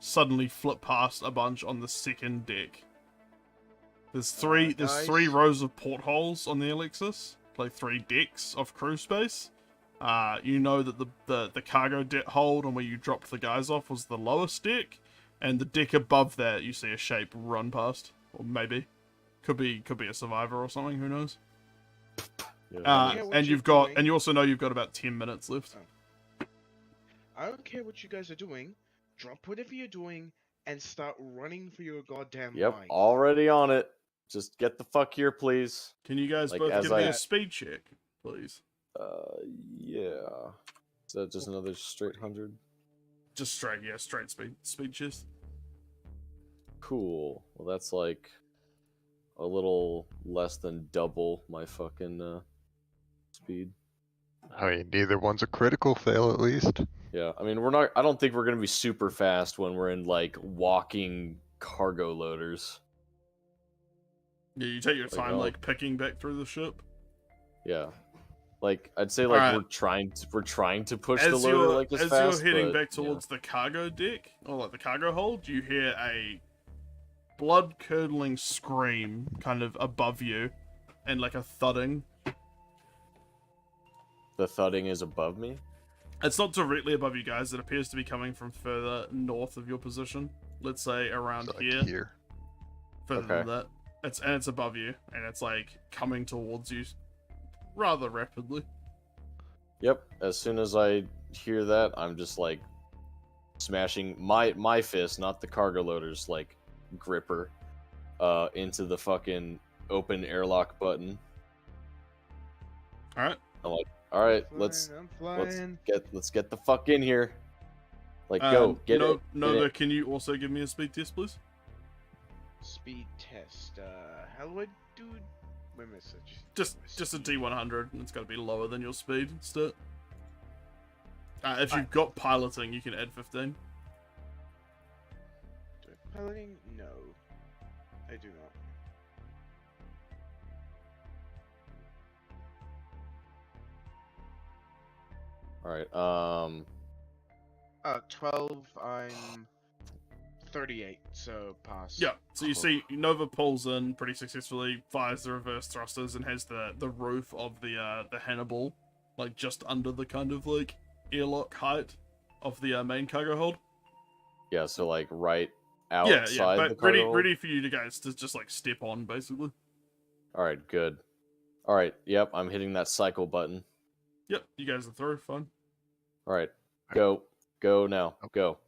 Speaker 2: suddenly flip past a bunch on the second deck. There's three rows of portholes on the Alexis, like 3 decks of crew space. You know that the cargo deck hold and where you dropped the guys off was the lowest deck, and the deck above that you see a shape run past, or maybe could be a survivor or something. Who knows?
Speaker 4: Yeah.
Speaker 2: And you also know you've got about 10 minutes left.
Speaker 3: I don't care what you guys are doing. Drop whatever you're doing and start running for your goddamn
Speaker 4: Yep,
Speaker 3: life.
Speaker 4: already on it. Just get the fuck here, please.
Speaker 2: Can you guys both give me a speed check, please?
Speaker 4: Yeah. Is that just another straight 100?
Speaker 2: Just straight speed chest.
Speaker 4: Cool. Well, that's like a little less than double my fucking speed.
Speaker 1: I mean, neither one's a critical fail, at least.
Speaker 4: Yeah, I mean, I don't think we're gonna be super fast when we're in like walking cargo loaders.
Speaker 2: Yeah, you take your time like picking back through the ship.
Speaker 4: Yeah, like I'd say like we're trying to push the loader like as fast.
Speaker 2: As you're heading back towards the cargo deck or like the cargo hold, you hear blood-curdling scream kind of above you, and like a thudding.
Speaker 4: The thudding is above me?
Speaker 2: It's not directly above you guys. It appears to be coming from further north of your position. Let's say around
Speaker 1: Like
Speaker 2: here.
Speaker 1: here.
Speaker 2: Further than that. It's above you, and it's like coming towards you rather rapidly.
Speaker 4: Yep. As soon as I hear that, I'm just like smashing my fist, not the cargo loader's like gripper, into the fucking open airlock button.
Speaker 2: All right.
Speaker 4: I'm like, all right,
Speaker 3: I'm
Speaker 4: let's
Speaker 3: flying.
Speaker 4: get the fuck in here. Like, go get it.
Speaker 2: Nova, can you also give me a speed test, please?
Speaker 3: Speed test. How do I do? Wait a minute.
Speaker 2: Just a D100, and it's got to be lower than your speed. Stat. If you've got piloting, you can add 15.
Speaker 3: Piloting? No, I do not.
Speaker 4: All right.
Speaker 3: 12. I'm 38, so pass.
Speaker 2: Yeah. So you see, Nova pulls in pretty successfully, fires the reverse thrusters, and has the roof of the Hannibal, like just under the kind of like airlock height of the main cargo hold.
Speaker 4: Yeah. So like right outside
Speaker 2: but
Speaker 4: the cargo hold?
Speaker 2: ready for you guys to just like step on, basically.
Speaker 4: All right. Good. All right. Yep. I'm hitting that cycle button.
Speaker 2: Yep. You guys are through. Fine.
Speaker 4: All right. Go. Go now. Go.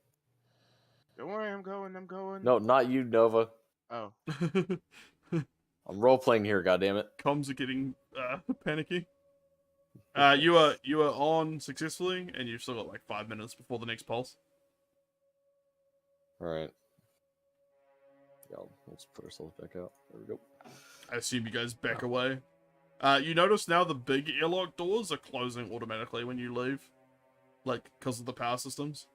Speaker 3: Don't worry, I'm going.
Speaker 4: No, not you, Nova.
Speaker 3: Oh.
Speaker 4: I'm role playing here. Goddammit.
Speaker 2: Comms are getting panicky. You are on successfully, and you've still got like 5 minutes before the next pulse.
Speaker 4: All right. Yeah, let's put ourselves back out. There we go.
Speaker 2: I assume you guys back away. You notice now the big airlock doors are closing automatically when you leave, like because of the power systems.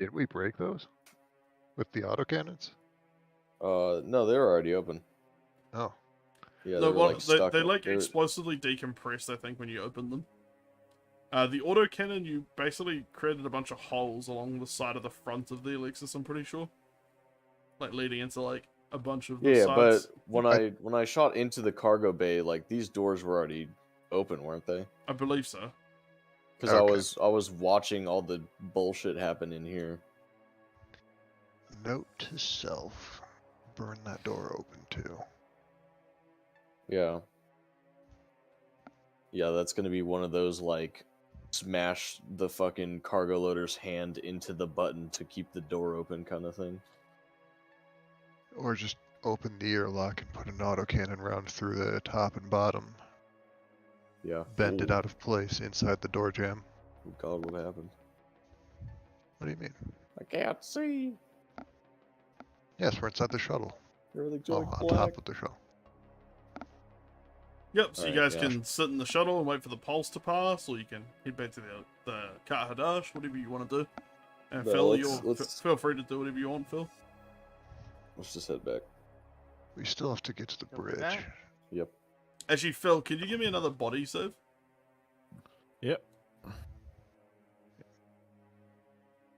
Speaker 1: Did we break those? With the autocannons?
Speaker 4: No, they're already open.
Speaker 1: Oh.
Speaker 4: Yeah,
Speaker 2: No,
Speaker 4: they were, like, stuck.
Speaker 2: they like
Speaker 4: They were-
Speaker 2: explosively decompressed, I think, when you open them. The autocannon, you basically created a bunch of holes along the side of the front of the Alexis, I'm pretty sure. Like leading into like a bunch of the
Speaker 4: Yeah,
Speaker 2: sides.
Speaker 4: but when I shot into the cargo bay, like these doors were already open, weren't they?
Speaker 2: I believe so.
Speaker 4: Because
Speaker 1: Okay.
Speaker 4: I was watching all the bullshit happen in here.
Speaker 1: Note to self. Burn that door open too.
Speaker 4: Yeah. Yeah, that's gonna be one of those like smash the fucking cargo loader's hand into the button to keep the door open kind of thing.
Speaker 1: Or just open the airlock and put an autocannon round through the top and bottom.
Speaker 4: Yeah.
Speaker 1: Bend it
Speaker 4: Ooh,
Speaker 1: out of place inside the door jam.
Speaker 4: God, what happened?
Speaker 1: What do you mean?
Speaker 4: I can't see.
Speaker 1: Yes, we're inside the shuttle.
Speaker 4: Everything's
Speaker 1: Well,
Speaker 4: going
Speaker 1: on
Speaker 4: black.
Speaker 1: top of the shuttle.
Speaker 2: Yep, so you
Speaker 4: Alright,
Speaker 2: guys
Speaker 4: yeah.
Speaker 2: can sit in the shuttle and wait for the pulse to pass, or you can head back to the Kat Hadash, whatever you want to do. And
Speaker 4: No,
Speaker 2: Phil,
Speaker 4: let's-
Speaker 2: feel free to do whatever you want, Phil.
Speaker 4: Let's just head back.
Speaker 1: We still have to get to the
Speaker 3: Go with
Speaker 1: bridge.
Speaker 3: that.
Speaker 4: Yep.
Speaker 2: Actually, Phil, can you give me another body save?
Speaker 5: Yep.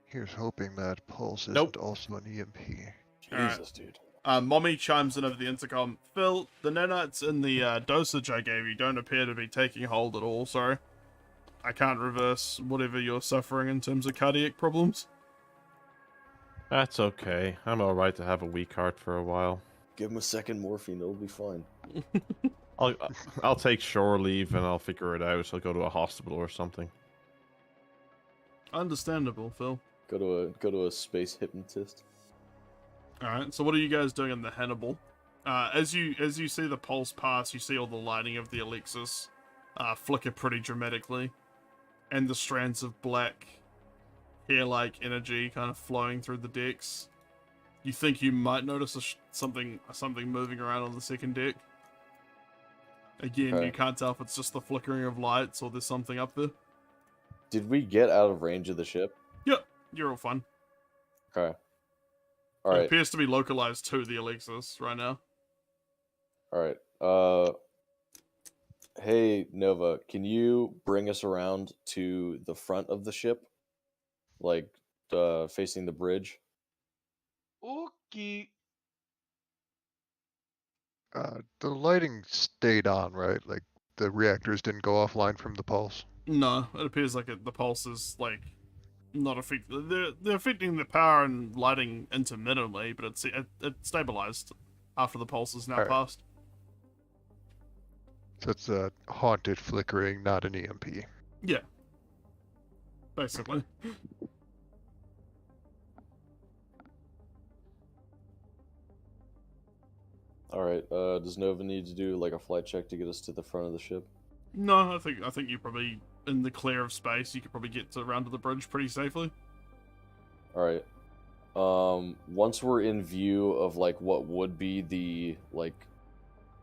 Speaker 1: Here's hoping that pulse isn't
Speaker 5: Nope.
Speaker 1: also an EMP.
Speaker 2: Alright.
Speaker 4: Jesus, dude.
Speaker 2: Mommy chimes in over the intercom. Phil, the nanites in the dosage I gave you don't appear to be taking hold at all, sorry. I can't reverse whatever you're suffering in terms of cardiac problems.
Speaker 5: That's okay. I'm alright to have a weak heart for a while.
Speaker 4: Give him a second morphine, it'll be fine.
Speaker 5: I'll take shore leave and I'll figure it out. I'll go to a hospital or something.
Speaker 2: Understandable, Phil.
Speaker 4: Go to a space hypnotist.
Speaker 2: Alright, so what are you guys doing in the Hannibal? As you see the pulse pass, you see all the lighting of the Alexis flicker pretty dramatically, and the strands of black hair-like energy kind of flowing through the decks. You think you might notice something moving around on the second deck. Again,
Speaker 4: Okay.
Speaker 2: you can't tell if it's just the flickering of lights or there's something up there.
Speaker 4: Did we get out of range of the ship?
Speaker 2: Yep, you're all fine.
Speaker 4: Okay.
Speaker 2: It
Speaker 4: Alright.
Speaker 2: appears to be localized to the Alexis right now.
Speaker 4: Alright. Hey, Nova, can you bring us around to the front of the ship? Like, facing the bridge?
Speaker 3: Okay.
Speaker 1: The lighting stayed on, right? Like the reactors didn't go offline from the pulse.
Speaker 2: No, it appears like the pulse is like not affecting. They're affecting the power and lighting intermittently, but it stabilized after the pulse is now
Speaker 1: Alright.
Speaker 2: passed.
Speaker 1: So it's a haunted flickering, not an EMP.
Speaker 2: Yeah, basically.
Speaker 4: All right. Does Nova need to do like a flight check to get us to the front of the ship?
Speaker 2: No, I think you're probably in the clear of space. You could probably get around to the bridge pretty safely.
Speaker 4: All right. Once we're in view of like what would be the like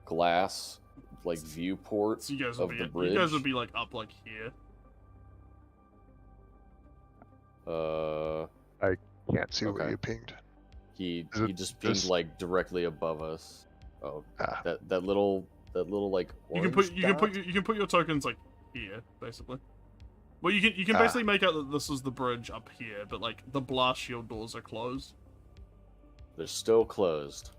Speaker 4: glass like viewport
Speaker 2: So you guys
Speaker 4: of
Speaker 2: would
Speaker 4: the
Speaker 2: be
Speaker 4: bridge.
Speaker 2: you guys would be like up like here.
Speaker 1: Can't see what
Speaker 4: Okay.
Speaker 1: you pinged.
Speaker 4: He
Speaker 1: Is it
Speaker 4: just pinged
Speaker 1: this-
Speaker 4: like directly above us. Oh,
Speaker 1: Ah,
Speaker 4: that little like
Speaker 2: You can put your tokens like here, basically. Well, you can
Speaker 1: Ah.
Speaker 2: basically make out that this is the bridge up here, but like the blast shield doors are closed.
Speaker 4: They're still closed.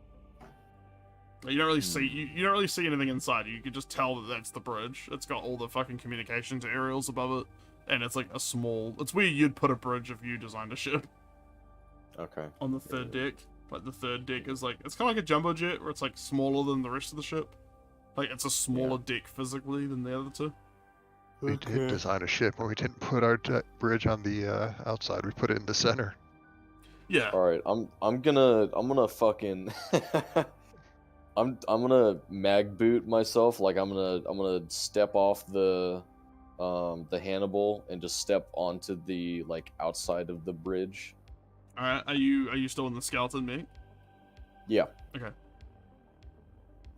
Speaker 2: You don't really see you don't really see anything inside. You can just tell that that's the bridge. It's got all the fucking communications aerials above it, and it's like a small. It's where you'd put a bridge if you designed a ship
Speaker 4: Okay.
Speaker 2: on the third deck. Like the third deck is like it's kind of like a jumbo jet where it's like smaller than the rest of the ship. Like it's a smaller deck physically than the other two.
Speaker 1: we did design a ship, and we didn't put our bridge on the outside. We put it in the center.
Speaker 2: Yeah.
Speaker 4: All right. I'm gonna fucking I'm gonna mag boot myself. Like I'm gonna step off the Hannibal and just step onto the like outside of the bridge.
Speaker 2: All right. Are you still in the skeleton, mate?
Speaker 4: Yeah.
Speaker 2: Okay.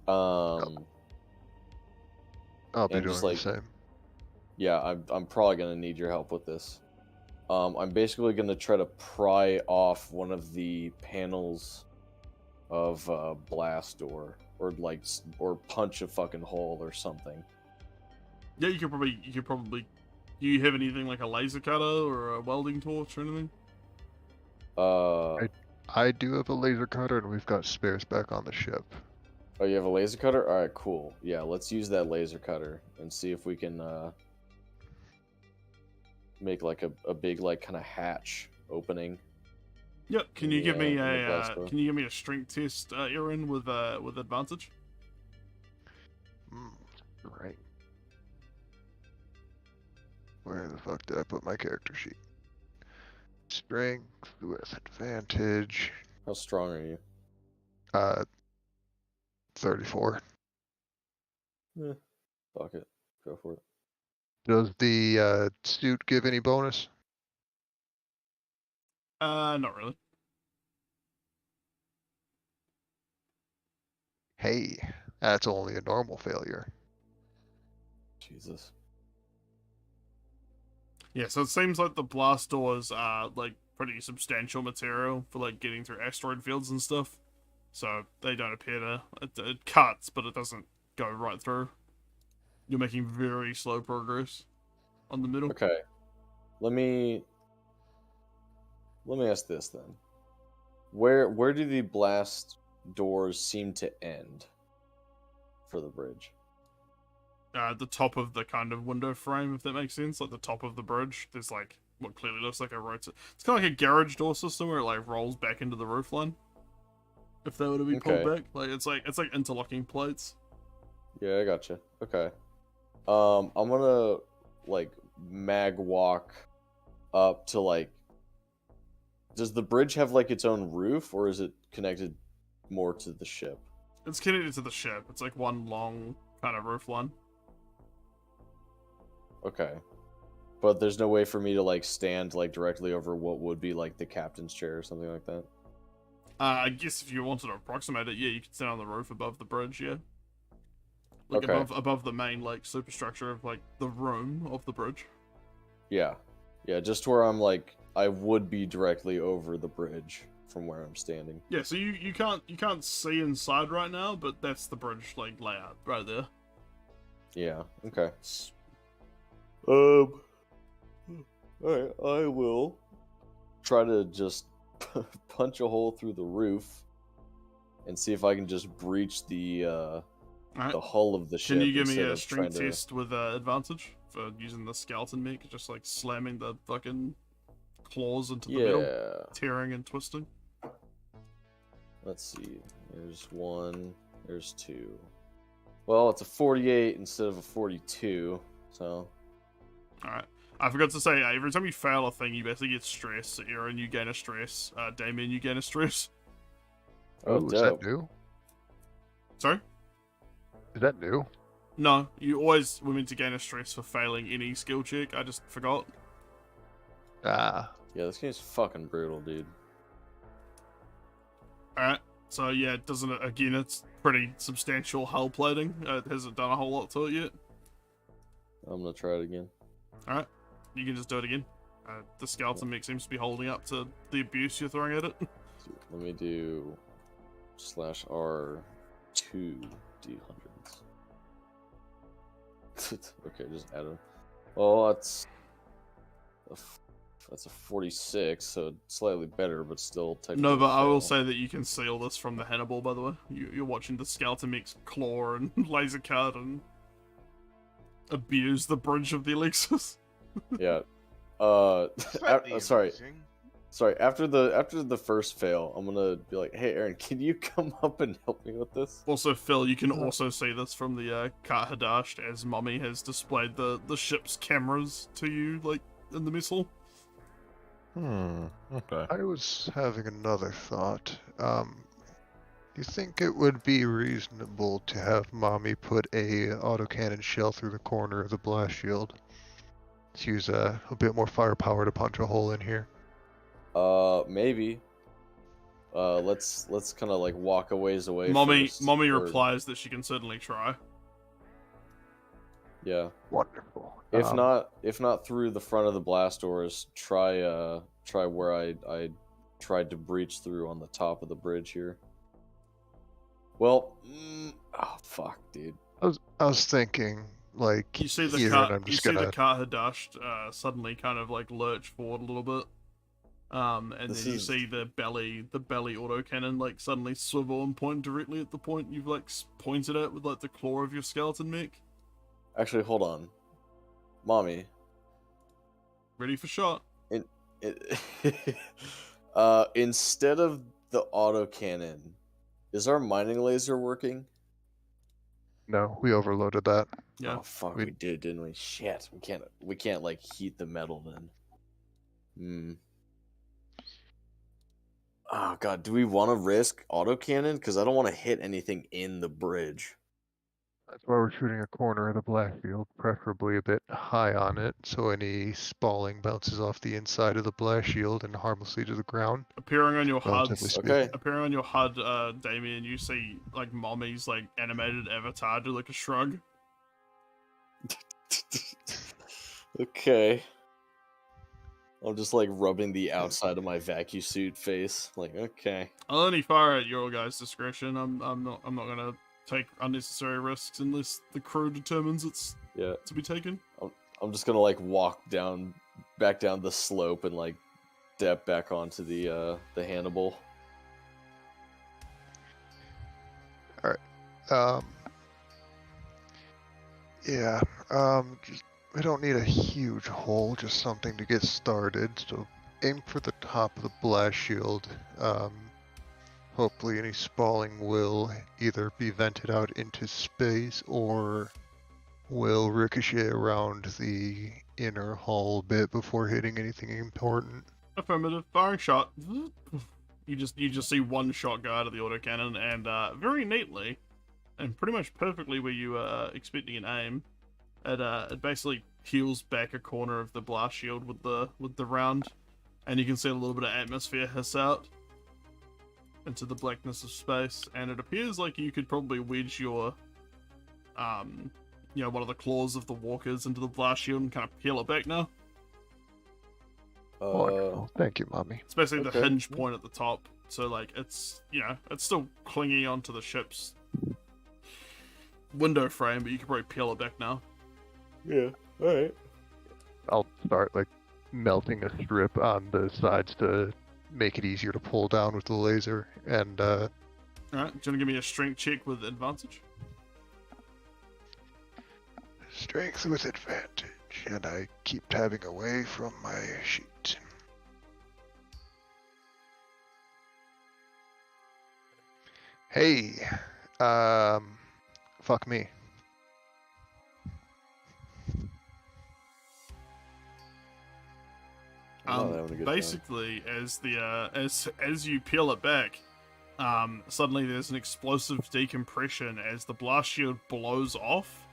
Speaker 1: I'll be
Speaker 4: And
Speaker 1: doing
Speaker 4: just, like,
Speaker 1: the same.
Speaker 4: Yeah, I'm probably gonna need your help with this. I'm basically gonna try to pry off one of the panels of blast door, or punch a fucking hole or something.
Speaker 2: Yeah, you could probably. Do you have anything like a laser cutter or a welding torch or anything?
Speaker 1: I do have a laser cutter, and we've got spares back on the ship.
Speaker 4: Oh, you have a laser cutter? All right, cool. Yeah, let's use that laser cutter and see if we can make like a big like kind of hatch opening.
Speaker 2: Yep. Can you give me
Speaker 4: in the glass
Speaker 2: a
Speaker 4: door.
Speaker 2: Can you give me a strength test, Aaron, with advantage?
Speaker 1: Right. Where the fuck did I put my character sheet? Strength with advantage.
Speaker 4: How strong are you?
Speaker 1: 34.
Speaker 4: Fuck it, go for it.
Speaker 1: Does the suit give any bonus?
Speaker 2: Not really.
Speaker 1: Hey, that's only a normal failure.
Speaker 4: Jesus.
Speaker 2: Yeah, so it seems like the blast doors are like pretty substantial material for like getting through asteroid fields and stuff. So they don't appear to it cuts, but it doesn't go right through. You're making very slow progress on the middle.
Speaker 4: Okay. Let me ask this then. Where do the blast doors seem to end for the bridge?
Speaker 2: The top of the kind of window frame, if that makes sense, like the top of the bridge, there's like what clearly looks like a rotor. It's kind of like a garage door system where it like rolls back into the roof line. If they were to be pulled
Speaker 4: Okay.
Speaker 2: back, like it's like interlocking plates.
Speaker 4: Yeah, I gotcha. Okay. I'm gonna like mag walk up to like. Does the bridge have like its own roof, or is it connected more to the ship?
Speaker 2: It's connected to the ship. It's like one long kind of roof line.
Speaker 4: Okay. But there's no way for me to like stand like directly over what would be like the captain's chair or something like that.
Speaker 2: I guess if you wanted to approximate it, yeah, you could stand on the roof above the bridge, yeah. Like
Speaker 4: Okay.
Speaker 2: above the main like superstructure of like the room of the bridge.
Speaker 4: Yeah. Yeah, just where I'm like I would be directly over the bridge from where I'm standing.
Speaker 2: Yeah, so you can't see inside right now, but that's the bridge like layout right there.
Speaker 4: Yeah, okay. Alright, I will try to just punch a hole through the roof and see if I can just breach the
Speaker 2: Alright.
Speaker 4: the hull of the ship.
Speaker 2: Can you give me
Speaker 4: instead
Speaker 2: a
Speaker 4: of trying
Speaker 2: strength test with advantage for using the skeleton mech, just like slamming the fucking claws into the metal, tearing and twisting?
Speaker 4: Let's see. There's 1. There's 2. Well, it's a 48 instead of a 42. So.
Speaker 2: Alright. I forgot to say, every time you fail a thing, you basically get stress. Aaron, you gain a stress. Damien, you gain a stress.
Speaker 1: Oh, is that new?
Speaker 2: Sorry?
Speaker 1: Is that new?
Speaker 2: No, you always were meant to gain a stress for failing any skill check. I just forgot.
Speaker 1: Ah.
Speaker 4: Yeah, this game's fucking brutal, dude.
Speaker 2: Alright, so yeah, doesn't it, again, it's pretty substantial hull plating. It hasn't done a whole lot to it yet.
Speaker 4: I'm gonna try it again.
Speaker 2: Alright, you can just do it again. The skeleton mech seems to be holding up to the abuse you're throwing at it.
Speaker 4: Let me do /R 2 D100s. Okay, just add them. Well, that's a 46, so slightly better, but still technically.
Speaker 2: No, but I will say that you can see all this from the Hannibal, by the way. You're watching the skeleton mech's claw and laser cut and abuse the bridge of the Alexis.
Speaker 4: Yeah.
Speaker 3: Slightly
Speaker 4: Sorry.
Speaker 3: amusing.
Speaker 4: Sorry, after the first fail, I'm gonna be like, hey Aaron, can you come up and help me with this?
Speaker 2: Also, Phil, you can also see this from the Kart Hadasht as Mommy has displayed the ship's cameras to you, like, in the missile.
Speaker 5: Okay.
Speaker 1: I was having another thought. You think it would be reasonable to have Mommy put a autocannon shell through the corner of the blast shield? Let's use a bit more firepower to punch a hole in here.
Speaker 4: Maybe. Let's kind of like walk a ways away.
Speaker 2: Mommy
Speaker 4: or-
Speaker 2: replies that she can certainly try.
Speaker 4: Yeah.
Speaker 1: Wonderful.
Speaker 4: If not through the front of the blast doors, try where I tried to breach through on the top of the bridge here. Well, oh fuck, dude.
Speaker 1: I was thinking, like,
Speaker 2: You see the
Speaker 1: here,
Speaker 2: Kart,
Speaker 1: and I'm
Speaker 2: you
Speaker 1: just
Speaker 2: see
Speaker 1: gonna.
Speaker 2: the Kart Hadasht suddenly kind of like lurch forward a little bit. And
Speaker 4: This
Speaker 2: then you
Speaker 4: is-
Speaker 2: see the belly autocannon like suddenly swivel and point directly at the point you've like pointed at with like the claw of your skeleton mech.
Speaker 4: Actually, hold on, Mommy.
Speaker 2: Ready for shot.
Speaker 4: Instead of the autocannon, is our mining laser working?
Speaker 1: No, we overloaded that.
Speaker 2: Yeah.
Speaker 4: Oh fuck,
Speaker 1: We-
Speaker 4: we did, didn't we? Shit, we can't like heat the metal then. Oh god, do we want to risk autocannon? Because I don't want to hit anything in the bridge.
Speaker 1: That's why we're shooting a corner of the blast shield, preferably a bit high on it, so any spalling bounces off the inside of the blast shield and harmlessly to the ground.
Speaker 2: Appearing on your
Speaker 1: Relatively
Speaker 2: HUD,
Speaker 1: speaking.
Speaker 4: Okay.
Speaker 2: appearing on your HUD, Damien, you see like Mommy's like animated avatar do like a shrug.
Speaker 4: Okay. I'm just like rubbing the outside of my vacuum suit face. Like, okay.
Speaker 2: I'll only fire at your guys' discretion. I'm not gonna take unnecessary risks unless the crew determines it's
Speaker 4: Yeah.
Speaker 2: to be taken.
Speaker 4: I'm just gonna like walk back down the slope and like step back onto the Hannibal.
Speaker 1: Yeah, we don't need a huge hole, just something to get started. So aim for the top of the blast shield. Hopefully any spalling will either be vented out into space or will ricochet around the inner hull bit before hitting anything important.
Speaker 2: Affirmative. Firing shot. You just see one shot go out of the autocannon, and very neatly, and pretty much perfectly where you were expecting an aim, it basically peels back a corner of the blast shield with the round, and you can see a little bit of atmosphere hiss out into the blackness of space, and it appears like you could probably wedge your one of the claws of the walkers into the blast shield and kind of peel it back now.
Speaker 1: Wonderful. Thank you, Mommy.
Speaker 2: It's basically the
Speaker 4: Okay.
Speaker 2: hinge point at the top, so like it's it's still clinging onto the ship's window frame, but you can probably peel it back now.
Speaker 4: Yeah. All right.
Speaker 1: I'll start like melting a strip on the sides to make it easier to pull down with the laser, and
Speaker 2: Alright, do you want to give me a strength check with advantage?
Speaker 1: Strength with advantage, and I keep tabbing away from my sheet. Hey, fuck me.
Speaker 4: I'm not having a good time.
Speaker 2: Basically, as the as you peel it back, suddenly there's an explosive decompression as the blast shield blows off,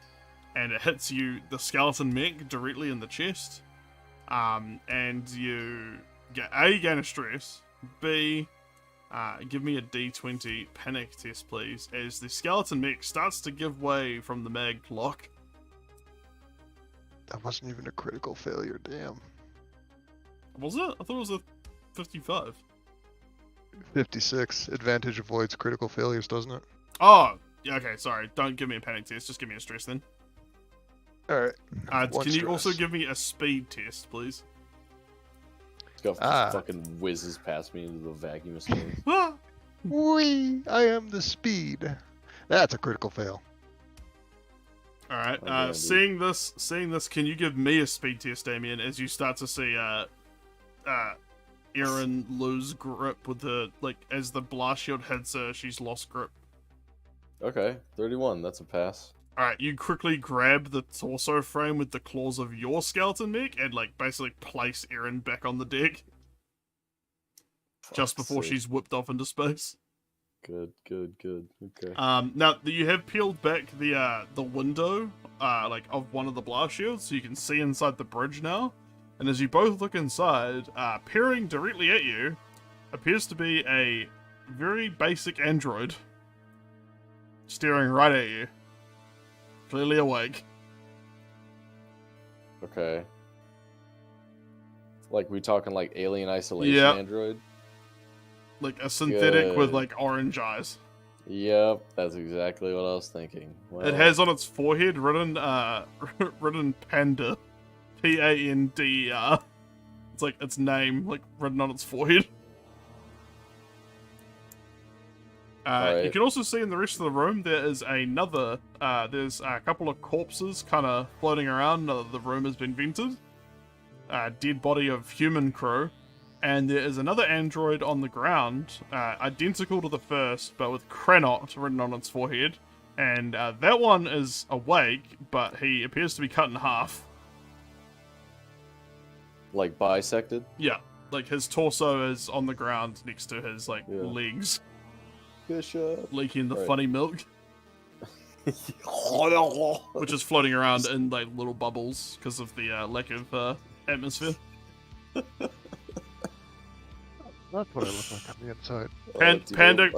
Speaker 2: and it hits you, the skeleton mech, directly in the chest. And you get A, gain a stress. B, give me a D20 panic test, please, as the skeleton mech starts to give way from the mag lock.
Speaker 1: That wasn't even a critical failure, damn.
Speaker 2: Was it? I thought it was a 55.
Speaker 1: 56. Advantage avoids critical failures, doesn't it?
Speaker 2: Oh, yeah, okay, sorry. Don't give me a panic test, just give me a stress then.
Speaker 1: Alright.
Speaker 2: Can you also give me a speed test, please?
Speaker 4: This guy fucking whizzes past me into the vacuum of space.
Speaker 2: Ah!
Speaker 1: Whee! I am the speed. That's a critical fail.
Speaker 2: Alright,
Speaker 4: Okay, dude.
Speaker 2: seeing this, can you give me a speed test, Damien, as you start to see, Erin lose grip with the, as the blast shield hits her, she's lost grip.
Speaker 4: Okay, 31. That's a pass.
Speaker 2: Alright, you quickly grab the torso frame with the claws of your skeleton mech and, basically place Erin back on the deck just
Speaker 4: Fuck's
Speaker 2: before
Speaker 4: sake.
Speaker 2: she's whipped off into space.
Speaker 4: Good. Okay.
Speaker 2: Now you have peeled back the window, of one of the blast shields, so you can see inside the bridge now. And as you both look inside, peering directly at you, appears to be a very basic android, staring right at you, clearly awake.
Speaker 4: Okay. We talking Alien Isolation
Speaker 2: Yep.
Speaker 4: android?
Speaker 2: Like a synthetic with
Speaker 4: Good.
Speaker 2: orange eyes.
Speaker 4: Yep, that's exactly what I was thinking. Well,
Speaker 2: It has on its forehead written Panda, P-A-N-D-E-R. It's its name written on its forehead. You
Speaker 4: Alright.
Speaker 2: can also see in the rest of the room there is another. There's a couple of corpses kind of floating around. The room has been vented. Dead body of human crew. And there is another android on the ground, identical to the first, but with Krenot written on its forehead. And that one is awake, but he appears to be cut in half.
Speaker 4: Bisected?
Speaker 2: Yeah, his torso is on the ground next to his legs,
Speaker 4: Bishop.
Speaker 2: leaking the
Speaker 4: Right.
Speaker 2: funny milk, which is floating around in little bubbles because of the lack of atmosphere.
Speaker 1: That's what I look like on the inside.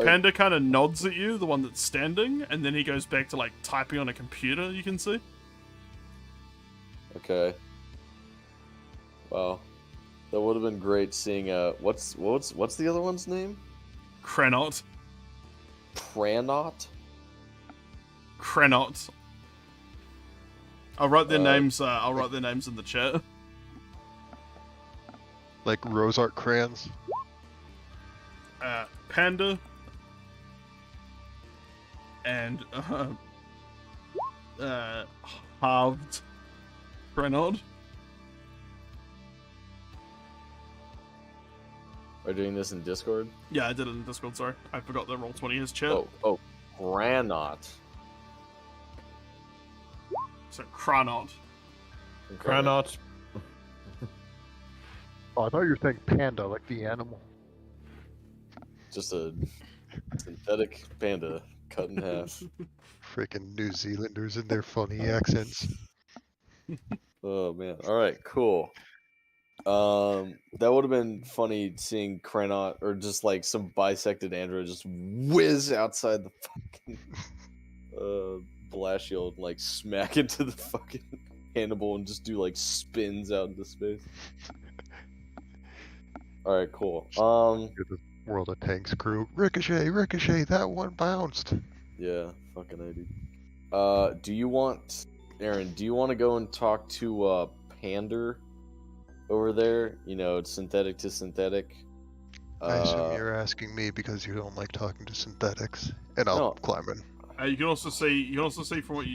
Speaker 2: Panda kind of nods at you, the one that's standing, and then he goes back to typing on a computer. You can see.
Speaker 4: Okay. Wow. That would have been great seeing what's the other one's name?
Speaker 2: Krenot.
Speaker 4: Pranot?
Speaker 2: Krenot. I'll write their names. I'll write their names in the chat.
Speaker 1: Like rose art crayons.
Speaker 2: Panda. And halved Krenot.
Speaker 4: Are you doing this in Discord?
Speaker 2: Yeah, I did it in Discord. Sorry, I forgot that Roll20 has chat.
Speaker 4: Oh, Pranot.
Speaker 2: So Kranot.
Speaker 4: Okay.
Speaker 5: Cranot.
Speaker 1: Oh, I thought you were saying panda, like the animal.
Speaker 4: Just a synthetic panda cut in half.
Speaker 1: Freaking New Zealanders and their funny accents.
Speaker 4: Oh man. Alright, cool. That would have been funny seeing Kranot or just some bisected android just whiz outside the fucking blast shield, smack into the fucking Hannibal and just do spins out into space. Alright, cool.
Speaker 1: You're the World of Tanks crew. Ricochet, ricochet, that one bounced.
Speaker 4: Yeah, fucking A, dude. Do you want, Aaron, do you want to go and talk to Pander over there? It's synthetic to synthetic.
Speaker 1: I assume you're asking me because you don't like talking to synthetics, and I'll
Speaker 4: No.
Speaker 1: climb in.
Speaker 2: You can also see from what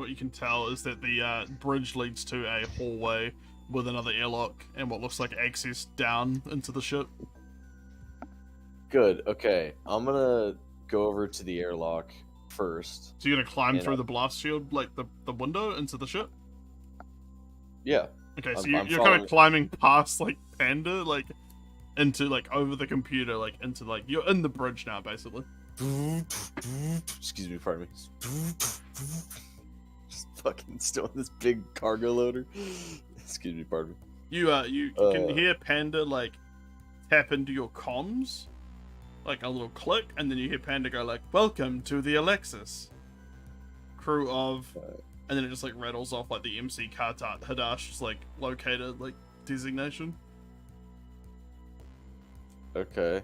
Speaker 2: you can tell is that the bridge leads to a hallway with another airlock and what looks like access down into the ship.
Speaker 4: Good. Okay, I'm gonna go over to the airlock first.
Speaker 2: So you're gonna climb
Speaker 4: And
Speaker 2: through the blast shield, like the window into the ship.
Speaker 4: Yeah.
Speaker 2: Okay, so
Speaker 4: I'm
Speaker 2: you're kind
Speaker 4: following.
Speaker 2: of climbing past like Panda, like into like over the computer, like into like you're in the bridge now, basically.
Speaker 4: Excuse me, pardon me. Just fucking still in this big cargo loader. Excuse me, pardon me.
Speaker 2: You can hear Panda like tap into your comms, like a little click, and then you hear Panda go like, "Welcome to the Alexis, crew of," and then it just like rattles off like the MC Kartat Hadash's like located like designation.
Speaker 4: Okay.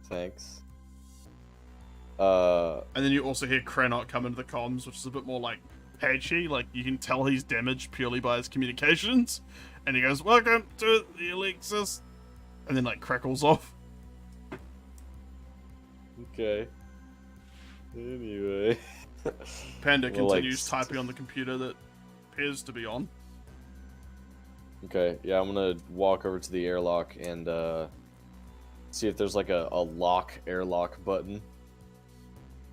Speaker 4: Thanks.
Speaker 2: And then you also hear Krenot come into the comms, which is a bit more like patchy. Like you can tell he's damaged purely by his communications. And he goes, "Welcome to the Alexis," and then like crackles off.
Speaker 4: Okay. Anyway.
Speaker 2: Panda
Speaker 4: Well, like,
Speaker 2: continues typing on the computer that appears to be on.
Speaker 4: Okay, yeah, I'm gonna walk over to the airlock and see if there's like a lock airlock button.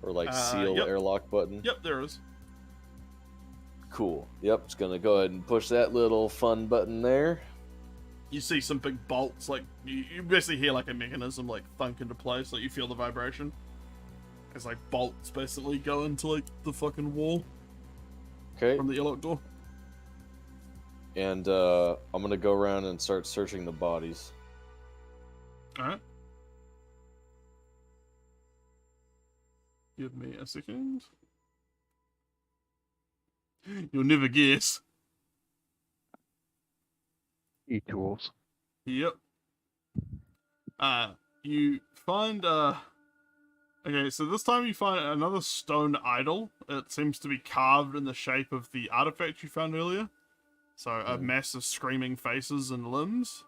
Speaker 4: Or like seal
Speaker 2: yep.
Speaker 4: airlock button.
Speaker 2: Yep, there is.
Speaker 4: Cool. Yep, just gonna go ahead and push that little fun button there.
Speaker 2: You see some big bolts, like you basically hear like a mechanism like thunk into place, like you feel the vibration. It's like bolts basically go into like the fucking wall
Speaker 4: Okay.
Speaker 2: from the airlock door.
Speaker 4: And I'm gonna go around and start searching the bodies.
Speaker 2: Alright. Give me a second. You'll never guess.
Speaker 1: E-tools.
Speaker 2: Yep. You find, okay, so this time you find another stone idol. It seems to be carved in the shape of the artifact you found earlier. So, a mass of screaming faces and limbs.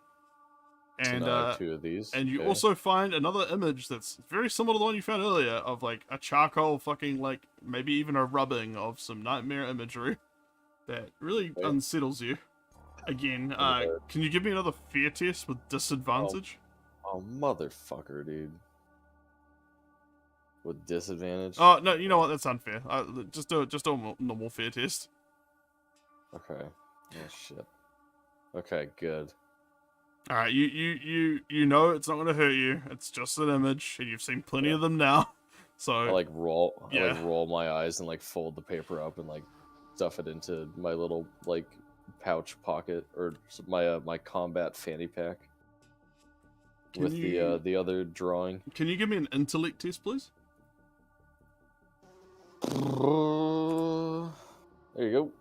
Speaker 2: And,
Speaker 4: So now I have two of these.
Speaker 2: and you
Speaker 4: Okay.
Speaker 2: also find another image that's very similar to the one you found earlier of, like, a charcoal fucking, like, maybe even a rubbing of some nightmare imagery that really
Speaker 4: Okay.
Speaker 2: unsettles you. Again, can you give me another fear test with disadvantage?
Speaker 4: Oh, motherfucker, dude. With disadvantage?
Speaker 2: Oh, no, you know what? That's unfair. Just do a normal fear test.
Speaker 4: Okay. Oh, shit. Okay, good.
Speaker 2: Alright, you know it's not going to hurt you. It's just an image, and you've seen plenty of them now. So,
Speaker 4: I like roll
Speaker 2: Yeah.
Speaker 4: roll my eyes and like fold the paper up and like stuff it into my little like pouch pocket or my combat fanny pack with the other drawing.
Speaker 2: can you give me an intellect test, please?
Speaker 4: There you go.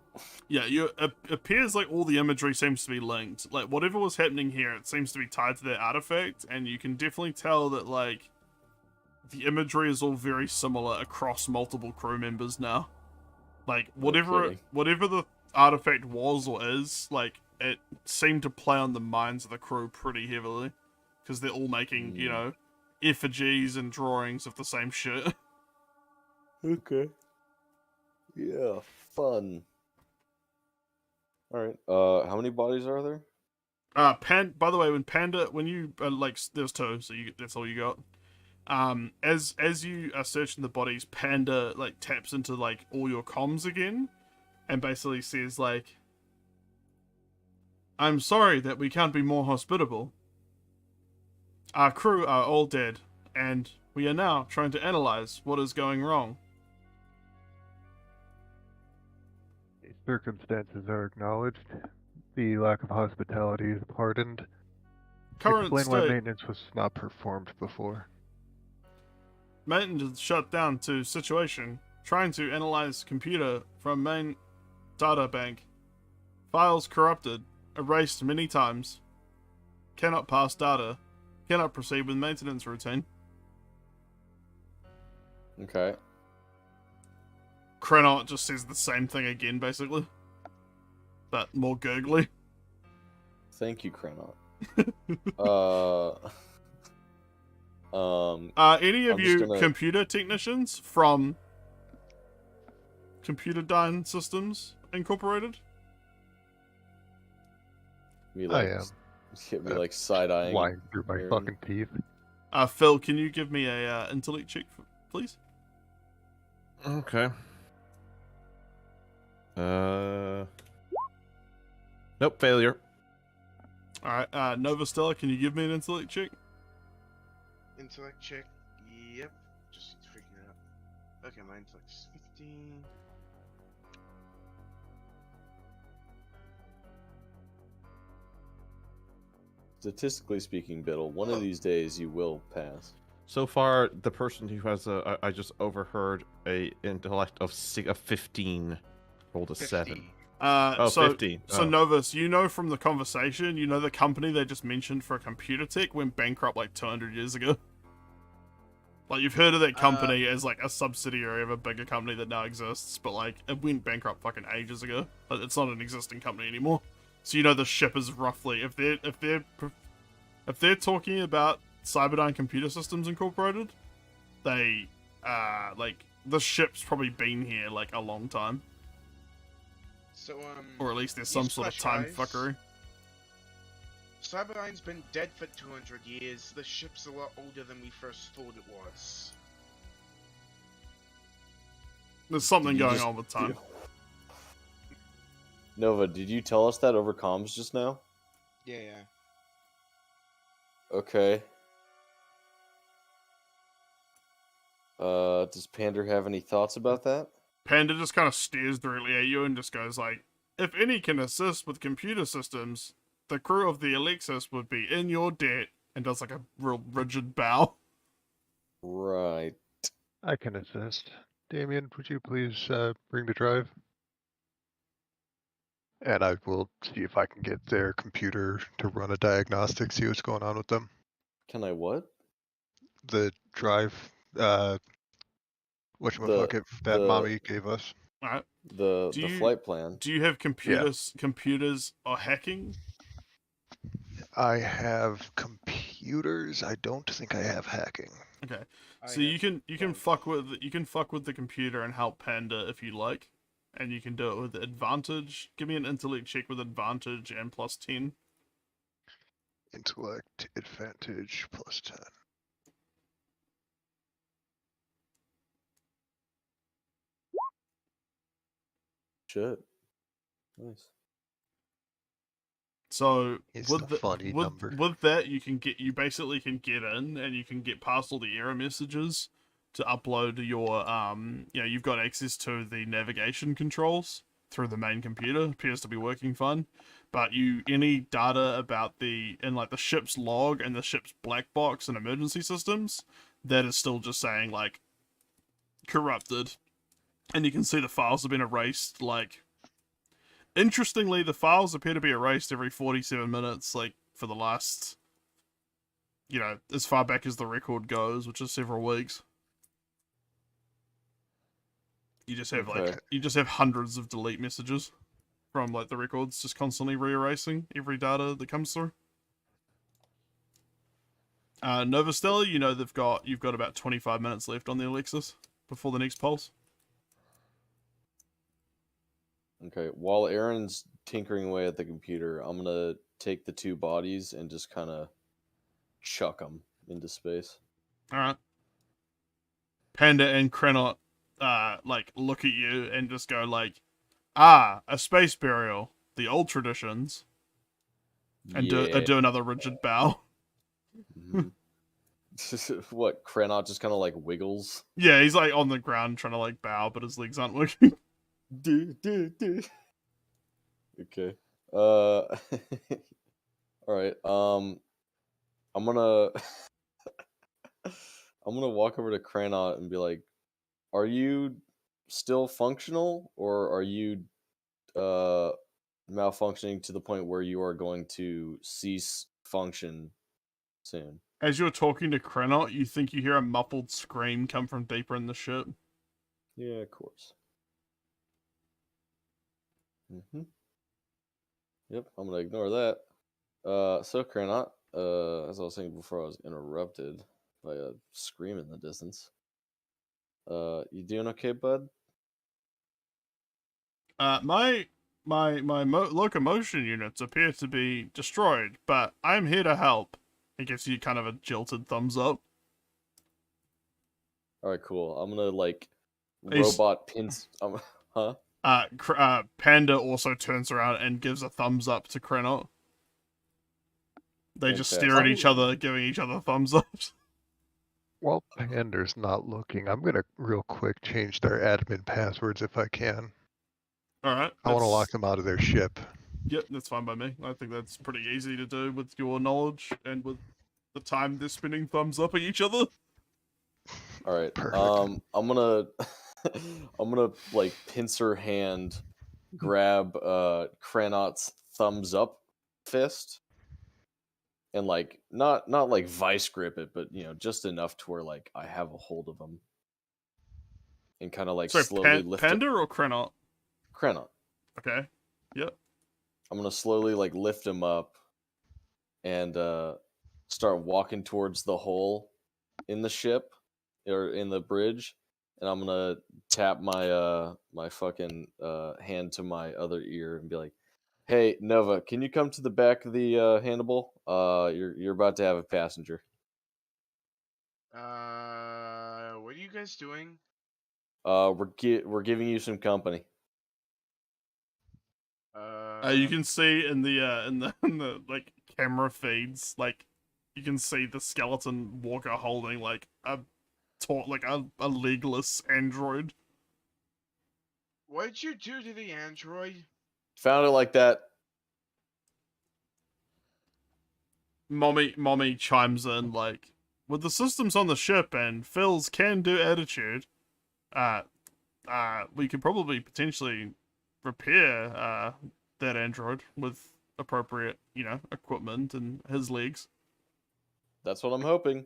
Speaker 2: Yeah, it appears like all the imagery seems to be linked. Like, whatever was happening here, it seems to be tied to that artifact, and you can definitely tell that, like, the imagery is all very similar across multiple crew members now. Like, whatever
Speaker 4: Okay.
Speaker 2: whatever the artifact was or is, like, it seemed to play on the minds of the crew pretty heavily. Because they're all making, you know, effigies and drawings of the same shit.
Speaker 4: Okay. Yeah, fun. All right. How many bodies are there?
Speaker 2: By the way, when you like, there's two, so that's all you got. As you are searching the bodies, Panda like taps into like all your comms again, and basically says like, "I'm sorry that we can't be more hospitable. Our crew are all dead, and we are now trying to analyze what is going wrong."
Speaker 1: Circumstances are acknowledged. The lack of hospitality is pardoned.
Speaker 2: Current
Speaker 1: Explain why
Speaker 2: state.
Speaker 1: maintenance was not performed before.
Speaker 2: Maintenance shut down to situation. Trying to analyze computer from main data bank. Files corrupted. Erased many times. Cannot pass data. Cannot proceed with maintenance routine.
Speaker 4: Okay.
Speaker 2: Krenot just says the same thing again, basically. But more gurgly.
Speaker 4: Thank you, Krenot.
Speaker 2: Any of
Speaker 4: I'm just
Speaker 2: you
Speaker 4: gonna-
Speaker 2: computer technicians from Computer Dyne Systems Incorporated?
Speaker 4: Me
Speaker 1: I
Speaker 4: like,
Speaker 1: am.
Speaker 4: hit me like side eyeing.
Speaker 1: Lying through my fucking teeth.
Speaker 2: Phil, can you give me a intellect check, please?
Speaker 5: Okay. Nope, failure.
Speaker 2: Alright, Nova Stella, can you give me an intellect check?
Speaker 3: Intellect check. Yep. Just need to figure it out. Okay, my intellect's 15.
Speaker 4: Statistically speaking, Biddle, one of these days you will pass.
Speaker 5: So far, the person who has I just overheard a intellect of 15 rolled a 7.
Speaker 3: 50.
Speaker 5: Oh,
Speaker 2: So
Speaker 5: 15.
Speaker 2: So
Speaker 5: Oh.
Speaker 2: Novus, you know from the conversation, you know the company they just mentioned for computer tech went bankrupt like 200 years ago. Like, you've heard of that company as like a subsidiary of a bigger company that now exists, but like it went bankrupt fucking ages ago. Like, it's not an existing company anymore. So you know the ship is roughly if they're talking about Cyberdyne Computer Systems Incorporated, they like the ship's probably been here like a long time,
Speaker 3: So,
Speaker 2: or at least there's some sort of time
Speaker 3: Newsflash, guys.
Speaker 2: fuckery.
Speaker 3: Cyberdyne's been dead for 200 years. The ship's a lot older than we first thought it was.
Speaker 2: There's something
Speaker 4: Did you
Speaker 2: going
Speaker 4: just-
Speaker 2: on with time.
Speaker 4: Nova, did you tell us that over comms just now?
Speaker 3: Yeah, yeah.
Speaker 4: Okay. Does Pander have any thoughts about that?
Speaker 2: Panda just kind of stares directly at you and just goes like, if any can assist with computer systems, the crew of the Alexis would be in your debt, and does like a real rigid bow.
Speaker 4: Right.
Speaker 1: I can assist. Damien, would you please bring the drive? And I will see if I can get their computer to run a diagnostic, see what's going on with them.
Speaker 4: Can I what?
Speaker 1: The drive, whatchamacallit, that
Speaker 4: the-
Speaker 1: mommy gave us.
Speaker 2: Alright.
Speaker 4: The
Speaker 2: Do
Speaker 4: the
Speaker 2: you-
Speaker 4: flight plan.
Speaker 2: Do you have computers or hacking?
Speaker 1: I have computers. I don't think I have hacking.
Speaker 2: Okay.
Speaker 3: I
Speaker 2: So
Speaker 3: have
Speaker 2: you can
Speaker 3: both.
Speaker 2: fuck with the computer and help Panda if you like. And you can do it with advantage. Give me an intellect check with advantage and plus 10.
Speaker 1: Intellect advantage plus 10.
Speaker 4: Shit. Nice.
Speaker 2: So
Speaker 1: It's
Speaker 2: with
Speaker 1: the funny number.
Speaker 2: with that you basically can get in and you can get past all the error messages to upload your you've got access to the navigation controls through the main computer. Appears to be working fine. But any data about the ship's log and the ship's black box and emergency systems, that is still just saying like corrupted. And you can see the files have been erased. Like, interestingly, the files appear to be erased every 47 minutes, like, for the last, as far back as the record goes, which is several weeks. You just have,
Speaker 4: Okay.
Speaker 2: you just have hundreds of delete messages from, like, the records just constantly re-erasing every data that comes through. Nova Stella, you've got about 25 minutes left on the Alexis before the next pulse.
Speaker 4: Okay. While Aaron's tinkering away at the computer, I'm gonna take the two bodies and just kind of chuck them into space.
Speaker 2: Alright. Panda and Krenot, look at you and just go like, a space burial. The old traditions. And do another rigid bow.
Speaker 4: Mhm. What? Krenot just kind of like wiggles.
Speaker 2: Yeah, he's like on the ground trying to like bow, but his legs aren't working.
Speaker 4: Okay. All right. I'm gonna I'm gonna walk over to Krenot and be like, "Are you still functional, or are you malfunctioning to the point where you are going to cease function soon?"
Speaker 2: As you're talking to Krenot, you think you hear a muffled scream come from deeper in the ship.
Speaker 4: Yeah, of course. Yep, I'm gonna ignore that. So Kranot, as I was saying before, I was interrupted by a scream in the distance. You doing okay, bud?
Speaker 2: My locomotion units appear to be destroyed, but I'm here to help. It gives you kind of a jilted thumbs up.
Speaker 4: All right, cool. I'm gonna like
Speaker 2: He's-
Speaker 4: robot pins. Huh?
Speaker 2: Panda also turns around and gives a thumbs up to Krenot. They just stare at each other, giving each other thumbs ups.
Speaker 1: While Pander's not looking, I'm gonna real quick change their admin passwords if I can.
Speaker 2: Alright.
Speaker 1: I want to lock them out of their ship.
Speaker 2: Yep, that's fine by me. I think that's pretty easy to do with your knowledge and with the time they're spinning thumbs up at each other.
Speaker 4: All right.
Speaker 1: Perfect.
Speaker 4: I'm gonna I'm gonna like pincer hand grab Kranot's thumbs up fist and like not like vice grip it, but just enough to where like I have a hold of him and kind of like
Speaker 2: Sorry,
Speaker 4: slowly lift
Speaker 2: Panda or Krenot?
Speaker 4: Kranot.
Speaker 2: Okay. Yep.
Speaker 4: I'm gonna slowly like lift him up and start walking towards the hole in the ship or in the bridge, and I'm gonna tap my my fucking hand to my other ear and be like, "Hey Nova, can you come to the back of the Hannibal? You're about to have a passenger."
Speaker 3: What are you guys doing?
Speaker 4: We're giving you some company.
Speaker 2: You can see in the like camera feeds, like you can see the skeleton walker holding like a legless android.
Speaker 3: What'd you do to the android?
Speaker 4: Found it like that.
Speaker 2: Mommy chimes in like, with the systems on the ship and Phil's can-do attitude, we could probably potentially repair that android with appropriate, equipment and his legs.
Speaker 4: That's what I'm hoping.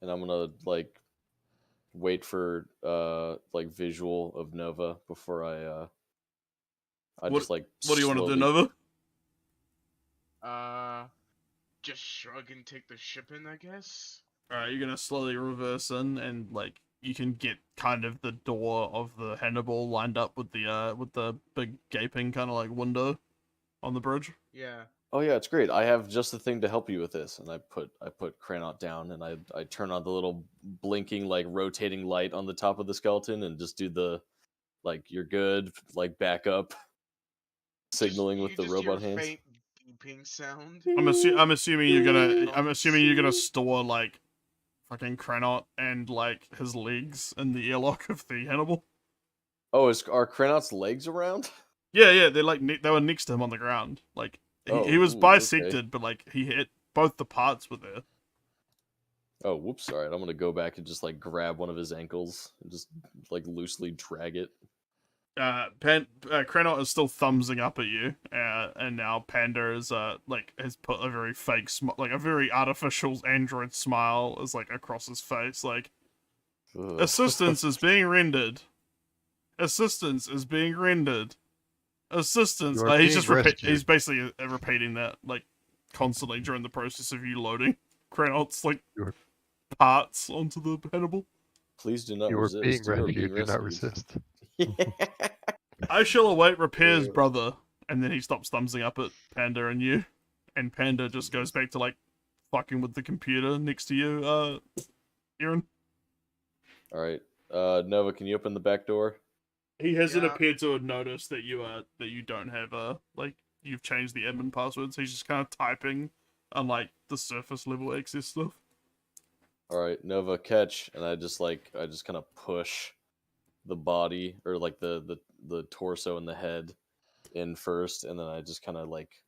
Speaker 4: And I'm gonna like wait for like visual of Nova before I just like
Speaker 2: What do you want to do,
Speaker 4: slowly-
Speaker 2: Nova?
Speaker 3: Just shrug and take the ship in, I guess.
Speaker 2: Alright, you're gonna slowly reverse in, and like you can get kind of the door of the Hannibal lined up with the big gaping kind of like window on the bridge.
Speaker 3: Yeah.
Speaker 4: Oh yeah, it's great. I have just the thing to help you with this. And I put Kranot down and I turn on the little blinking like rotating light on the top of the skeleton and just do the like you're good, like back up signaling with the robot hands.
Speaker 3: Faint beeping sound.
Speaker 2: I'm assuming you're gonna store like fucking Kranot and like his legs in the airlock of the Hannibal.
Speaker 4: Oh, are Kranot's legs around?
Speaker 2: Yeah, they're like they were next to him on the ground. Like he was bisected,
Speaker 4: okay.
Speaker 2: but like he hit both the parts were there.
Speaker 4: Oh, whoops! All right, I'm gonna go back and just like grab one of his ankles and just like loosely drag it.
Speaker 2: Kranot is still thumbsing up at you, and now Panda is like has put a very fake like a very artificial android smile is like across his face, like
Speaker 4: Ugh.
Speaker 2: assistance is being rendered. Assistance is being rendered. Assistance.
Speaker 1: You are
Speaker 2: He's
Speaker 1: being
Speaker 2: just
Speaker 1: rescued.
Speaker 2: he's basically repeating that like constantly during the process of you loading Kranot's like
Speaker 1: You're-
Speaker 2: parts onto the Hannibal.
Speaker 4: Please do not
Speaker 1: You are
Speaker 4: resist.
Speaker 1: being
Speaker 4: You are
Speaker 1: rescued.
Speaker 4: being
Speaker 1: Do not
Speaker 4: rescued.
Speaker 1: resist.
Speaker 2: I shall await repairs,
Speaker 4: Yeah.
Speaker 2: brother. And then he stops thumbsing up at Panda and you. And Panda just goes back to, like, fucking with the computer next to you, Aaron.
Speaker 4: All right, Nova, can you open the back door?
Speaker 2: He hasn't
Speaker 3: Yeah.
Speaker 2: appeared to have noticed that you don't have, like, you've changed the admin passwords. He's just kind of typing on, like, the surface level access stuff.
Speaker 4: All right, Nova, catch, and I just kind of push the body or like the torso and the head in first, and then I just kind of like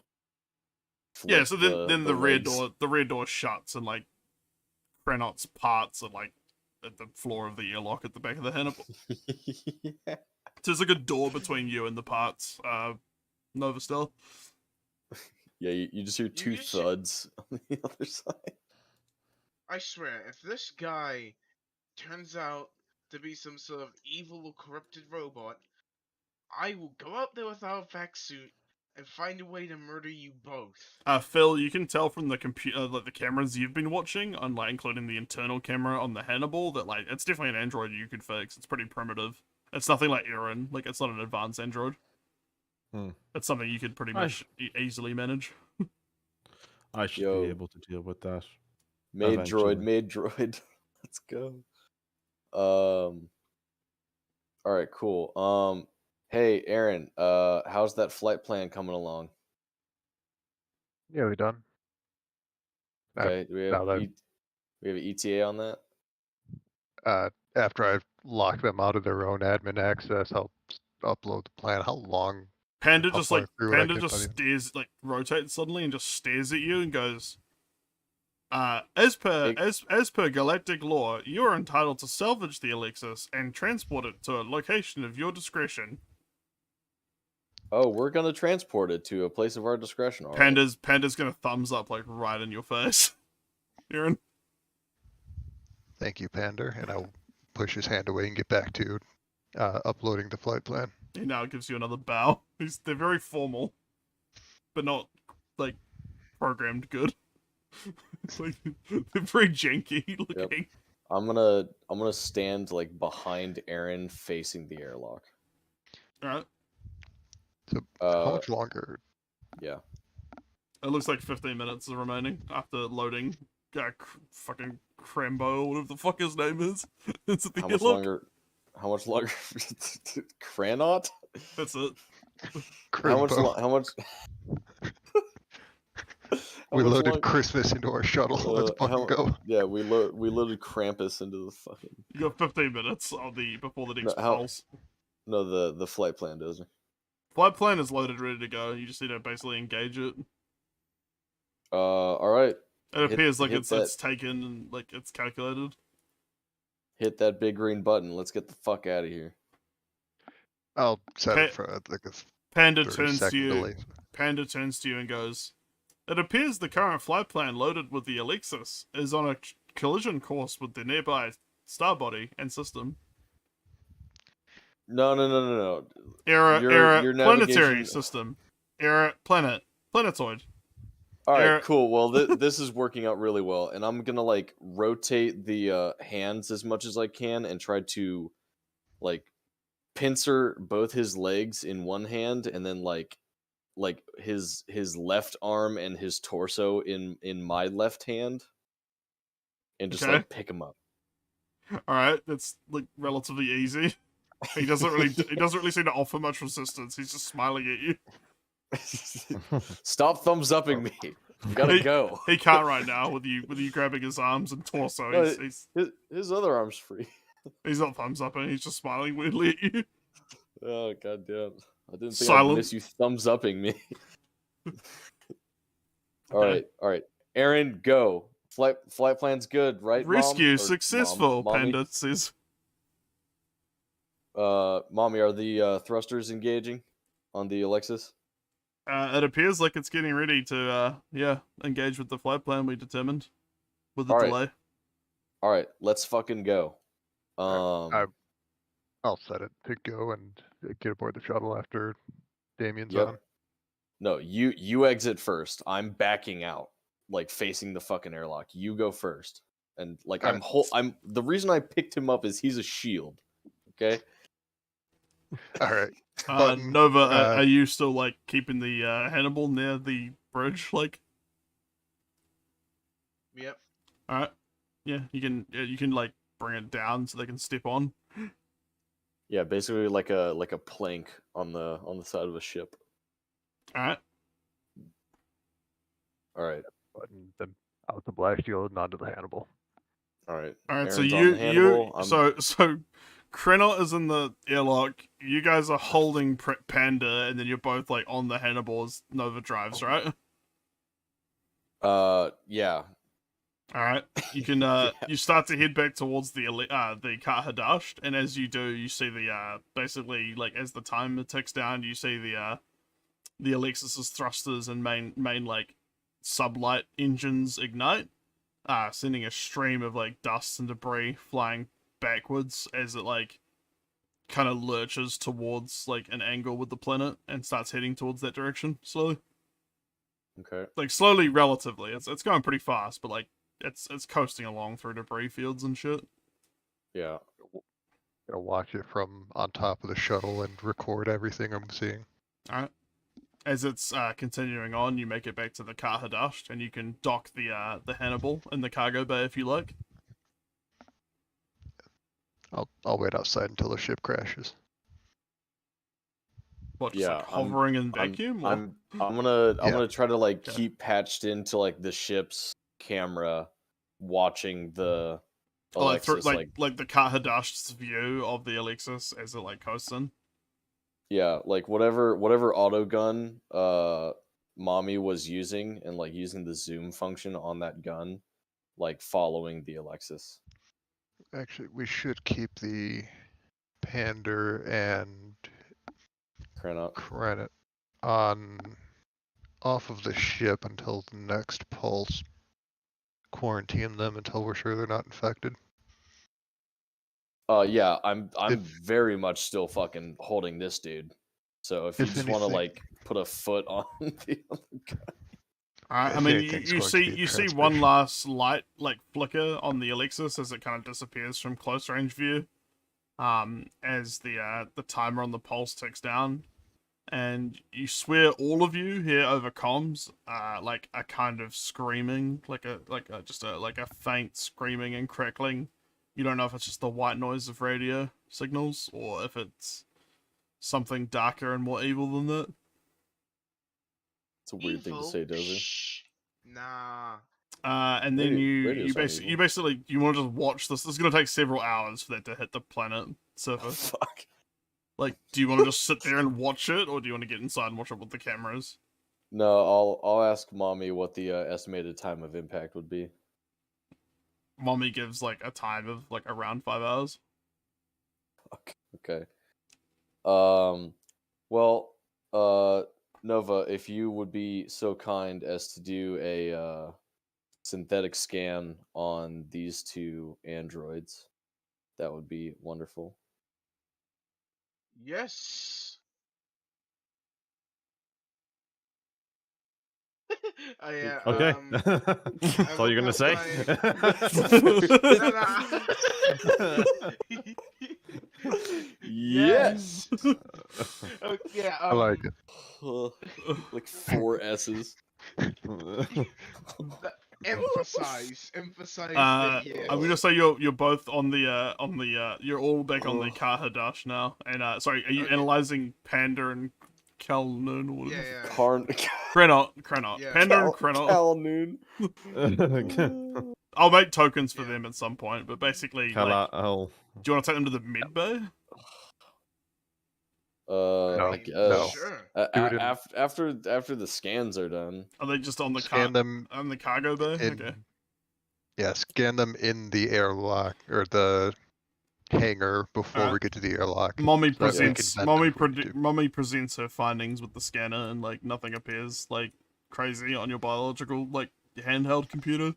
Speaker 2: Yeah,
Speaker 4: flip
Speaker 2: so then the rear
Speaker 4: legs.
Speaker 2: door shuts and, like, Kranot's parts are, like, at the floor of the airlock at the back of the Hannibal.
Speaker 4: Yeah.
Speaker 2: So there's like a door between you and the parts, Nova still.
Speaker 4: Yeah, you just hear two thuds on the other side.
Speaker 3: I swear, if this guy turns out to be some sort of evil or corrupted robot, I will go out there with our vac suit and find a way to murder you both.
Speaker 2: Phil, you can tell from the computer, like the cameras you've been watching, on like including the internal camera on the Hannibal, that like it's definitely an android you could fix. It's pretty primitive. It's nothing like Aaron. Like it's not an advanced android. It's something you could pretty much easily manage.
Speaker 5: I should be able to deal with that.
Speaker 4: Made
Speaker 5: eventually.
Speaker 4: droid. Let's go. All right, cool. Hey, Aaron. How's that flight plan coming along?
Speaker 1: Yeah, we done.
Speaker 4: Okay, do we have
Speaker 1: now that-
Speaker 4: we have an ETA on that?
Speaker 1: After I've locked them out of their own admin access, I'll upload the plan. How long?
Speaker 2: Panda
Speaker 1: How
Speaker 2: just
Speaker 1: far
Speaker 2: like
Speaker 1: through would I
Speaker 2: Panda
Speaker 1: get
Speaker 2: just
Speaker 1: by the-
Speaker 2: stares, like rotates suddenly and just stares at you and goes, as per galactic law, you are entitled to salvage the Alexis and transport it to a location of your discretion.
Speaker 4: Oh, we're gonna transport it to a place of our discretion. All right.
Speaker 2: Panda's gonna thumbs up like right in your face. Aaron.
Speaker 1: Thank you, Pander. And I'll push his hand away and get back to uploading the flight plan.
Speaker 2: He now gives you another bow. They're very formal, but not like programmed good. It's like they're very janky looking.
Speaker 4: I'm gonna stand like behind Aaron, facing the airlock.
Speaker 2: All right.
Speaker 1: So how much longer?
Speaker 4: Yeah.
Speaker 2: It looks like 15 minutes is remaining after loading. Fucking Crambo, whatever the fuck his name is. It's at the
Speaker 4: How much longer? How much longer? Cranot?
Speaker 2: That's it.
Speaker 1: Crimbo.
Speaker 4: How much?
Speaker 1: We loaded Christmas into our shuttle. Let's fucking go.
Speaker 4: Yeah, we loaded Krampus into the fucking.
Speaker 2: You got 15 minutes before the next patrols.
Speaker 4: No, the flight plan doesn't.
Speaker 2: Flight plan is loaded, ready to go. You just need to basically engage it.
Speaker 4: All right.
Speaker 2: It appears like it's taken and like it's calculated.
Speaker 4: Hit that big green button. Let's get the fuck out of here.
Speaker 1: I'll set it for like a
Speaker 2: Panda
Speaker 1: 30
Speaker 2: turns to
Speaker 1: second
Speaker 2: you.
Speaker 1: delay.
Speaker 2: Panda turns to you and goes, "It appears the current flight plan loaded with the Alexis is on a collision course with the nearby star body and system."
Speaker 4: No.
Speaker 2: Era
Speaker 4: your
Speaker 2: planetary
Speaker 4: navigation-
Speaker 2: system. Era planetoid.
Speaker 4: All right, cool. Well, this is working out really well, and I'm gonna like rotate the hands as much as I can and try to like pincer both his legs in one hand, and then like his left arm and his torso in my left hand, and just like pick him up.
Speaker 2: All right, that's like relatively easy. He doesn't really seem to offer much resistance. He's just smiling at you.
Speaker 4: Stop thumbs upping me. You gotta go.
Speaker 2: He can't right now with you grabbing his arms and torso.
Speaker 4: No, his other arm's free.
Speaker 2: He's not thumbs upping. He's just smiling weirdly at you.
Speaker 4: Oh goddamn! I didn't think I'd miss you thumbs upping me. All right. Aaron, go. Flight plan's good, right?
Speaker 2: Rescue
Speaker 4: Mom?
Speaker 2: successful.
Speaker 4: Mommy?
Speaker 2: Panda says.
Speaker 4: Mommy, are the thrusters engaging on the Alexis?
Speaker 2: It appears like it's getting ready to engage with the flight plan we determined with the delay.
Speaker 4: All right, let's fucking go.
Speaker 1: I'll set it to go and get aboard the shuttle after Damien's on.
Speaker 4: No, you exit first. I'm backing out, like facing the fucking airlock. You go first, and like I'm the reason I picked him up is he's a shield. Okay.
Speaker 1: All right.
Speaker 2: Nova, are you still like keeping the Hannibal near the bridge? Like.
Speaker 3: Yep.
Speaker 2: All right. Yeah, you can like bring it down so they can step on.
Speaker 4: Yeah, basically like a plank on the side of a ship.
Speaker 2: All right.
Speaker 4: All right.
Speaker 1: Button them out the blast shield and onto the Hannibal.
Speaker 4: All right.
Speaker 2: All right.
Speaker 4: Aaron's
Speaker 2: So Krenot is in the airlock. You guys are holding Panda, and then you're both like on the Hannibal as Nova drives, right?
Speaker 4: Yeah.
Speaker 2: All right. You can you start to head back towards the Kar Hadasht, and as you do, you see the basically like as the timer ticks down, you see the Alexis's thrusters and main like sublight engines ignite, sending a stream of like dust and debris flying backwards as it like kind of lurches towards like an angle with the planet and starts heading towards that direction slowly.
Speaker 4: Okay.
Speaker 2: Like slowly, relatively. It's going pretty fast, but like it's coasting along through debris fields and shit.
Speaker 4: Yeah.
Speaker 1: Gonna watch it from on top of the shuttle and record everything I'm seeing.
Speaker 2: All right. As it's continuing on, you make it back to the Kahadash, and you can dock the Hannibal in the cargo bay if you like.
Speaker 1: I'll wait outside until the ship crashes.
Speaker 2: What, just
Speaker 4: Yeah,
Speaker 2: like hovering in
Speaker 4: I'm
Speaker 2: vacuum? Or?
Speaker 4: I'm gonna try to like
Speaker 2: Okay.
Speaker 4: keep patched into like the ship's camera, watching the
Speaker 2: Oh, like,
Speaker 4: Alexis.
Speaker 2: like the Kahadash's view of the Alexis as it like coasts in.
Speaker 4: Yeah, like whatever auto gun mommy was using, and like using the zoom function on that gun, like following the Alexis.
Speaker 1: Actually, we should keep the Pander and
Speaker 4: Cranot.
Speaker 1: Krenit on off of the ship until the next pulse. Quarantine them until we're sure they're not infected.
Speaker 4: Yeah, I'm
Speaker 1: If-
Speaker 4: very much still fucking holding this dude. So if you
Speaker 1: If
Speaker 4: just want to
Speaker 1: anything-
Speaker 4: like put a foot on the other guy.
Speaker 2: Alright, I
Speaker 1: If
Speaker 2: mean,
Speaker 1: anything's
Speaker 2: you
Speaker 1: going to be
Speaker 2: see
Speaker 1: a
Speaker 2: one
Speaker 1: transmission.
Speaker 2: last light like flicker on the Alexis as it kind of disappears from close range view. As the timer on the pulse ticks down, and you swear all of you hear over comms, like a kind of screaming, like a faint screaming and crackling. You don't know if it's just the white noise of radio signals or if it's something darker and more evil than that.
Speaker 4: It's a weird thing to say, Dozer.
Speaker 3: Shh. Nah.
Speaker 2: And then
Speaker 4: Radio's
Speaker 2: you basically you want to just watch this. This is gonna take several hours for that to hit the planet
Speaker 4: Oh,
Speaker 2: surface.
Speaker 4: fuck.
Speaker 2: Like, do you want to just sit there and watch it, or do you want to get inside and watch it with the cameras?
Speaker 4: No, I'll ask mommy what the estimated time of impact would be.
Speaker 2: Mommy gives like a time of like around 5 hours.
Speaker 4: Fuck. Okay. Well, Nova, if you would be so kind as to do a synthetic scan on these two androids, that would be wonderful.
Speaker 3: Yes. Yeah.
Speaker 5: Okay. That's all you're gonna say.
Speaker 4: Yes.
Speaker 3: Yeah.
Speaker 1: I like it.
Speaker 4: Like 4 S's.
Speaker 3: Emphasize the yes.
Speaker 2: I'm gonna say you're both on the you're all back on the Kahadash now. And sorry, are you
Speaker 3: Okay.
Speaker 2: analyzing Panda and Kalnoon or whatever?
Speaker 3: Yeah.
Speaker 2: Krenot.
Speaker 3: Yeah.
Speaker 2: Panda and Krenot.
Speaker 4: Noon.
Speaker 2: I'll make tokens for
Speaker 3: Yeah.
Speaker 2: them at some point, but basically, like,
Speaker 5: Kal-El.
Speaker 2: do you want to take them to the mid bay?
Speaker 4: I guess.
Speaker 3: Sure.
Speaker 1: Do it in-
Speaker 4: After the scans are done.
Speaker 2: Are they just on the
Speaker 1: Scan them
Speaker 2: on the cargo bay?
Speaker 1: in.
Speaker 2: Okay.
Speaker 1: Yeah, scan them in the airlock or the hangar before
Speaker 2: Alright.
Speaker 1: we get to the airlock.
Speaker 2: Mommy
Speaker 1: So that we can
Speaker 2: presents
Speaker 1: vent if we need to.
Speaker 2: Mommy presents her findings with the scanner, and like nothing appears like crazy on your biological like handheld computer.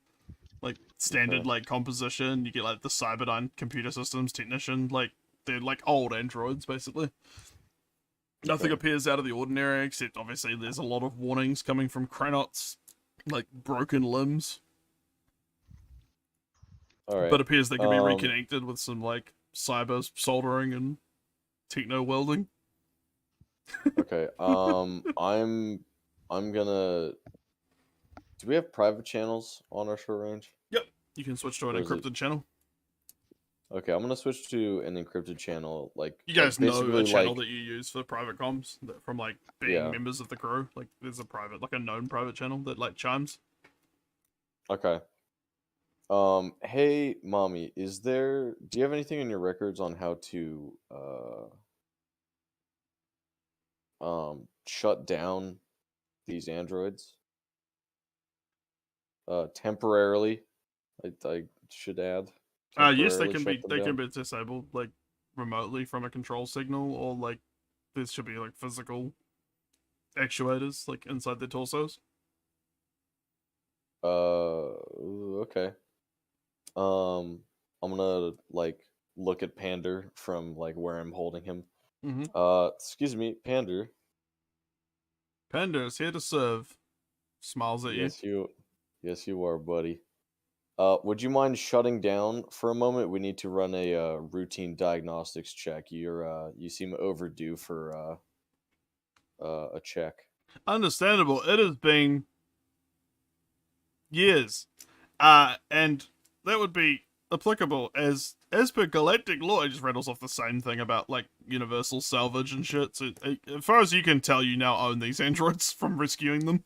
Speaker 2: Like standard
Speaker 4: Okay.
Speaker 2: like composition, you get like the Cyberdyne computer systems technician, like they're like old androids basically. Nothing
Speaker 4: Okay.
Speaker 2: appears out of the ordinary, except obviously there's a lot of warnings coming from Krenot's like broken limbs.
Speaker 4: All right.
Speaker 2: But appears they can be
Speaker 4: Um,
Speaker 2: reconnected with some like cyber soldering and techno welding.
Speaker 4: Okay. I'm gonna. Do we have private channels on our short range?
Speaker 2: You can switch to an
Speaker 4: Or is it-
Speaker 2: encrypted channel.
Speaker 4: Okay, I'm gonna switch to an encrypted channel. Like
Speaker 2: You guys
Speaker 4: like
Speaker 2: know a
Speaker 4: basically,
Speaker 2: channel
Speaker 4: like-
Speaker 2: that you use for private comms from like being
Speaker 4: Yeah.
Speaker 2: members of the crew. Like there's a private, like a known private channel that like chimes.
Speaker 4: Okay. Hey, mommy, do you have anything in your records on how to shut down these androids? Temporarily, I should add.
Speaker 2: Yes, they
Speaker 4: Temporarily
Speaker 2: can be
Speaker 4: shut them down?
Speaker 2: disabled like remotely from a control signal, or like there should be like physical actuators like inside their torsos.
Speaker 4: Okay. I'm gonna like look at Pander from like where I'm holding him.
Speaker 2: Mm-hmm.
Speaker 4: Excuse me, Pander.
Speaker 2: Panda's here to serve. Smiles at you.
Speaker 4: Yes, you are, buddy. Would you mind shutting down for a moment? We need to run a routine diagnostics check. You seem overdue for a check.
Speaker 2: Understandable. It has been years, and that would be applicable as per galactic law. It just rattles off the same thing about like universal salvage and shit. So, as far as you can tell, you now own these androids from rescuing them.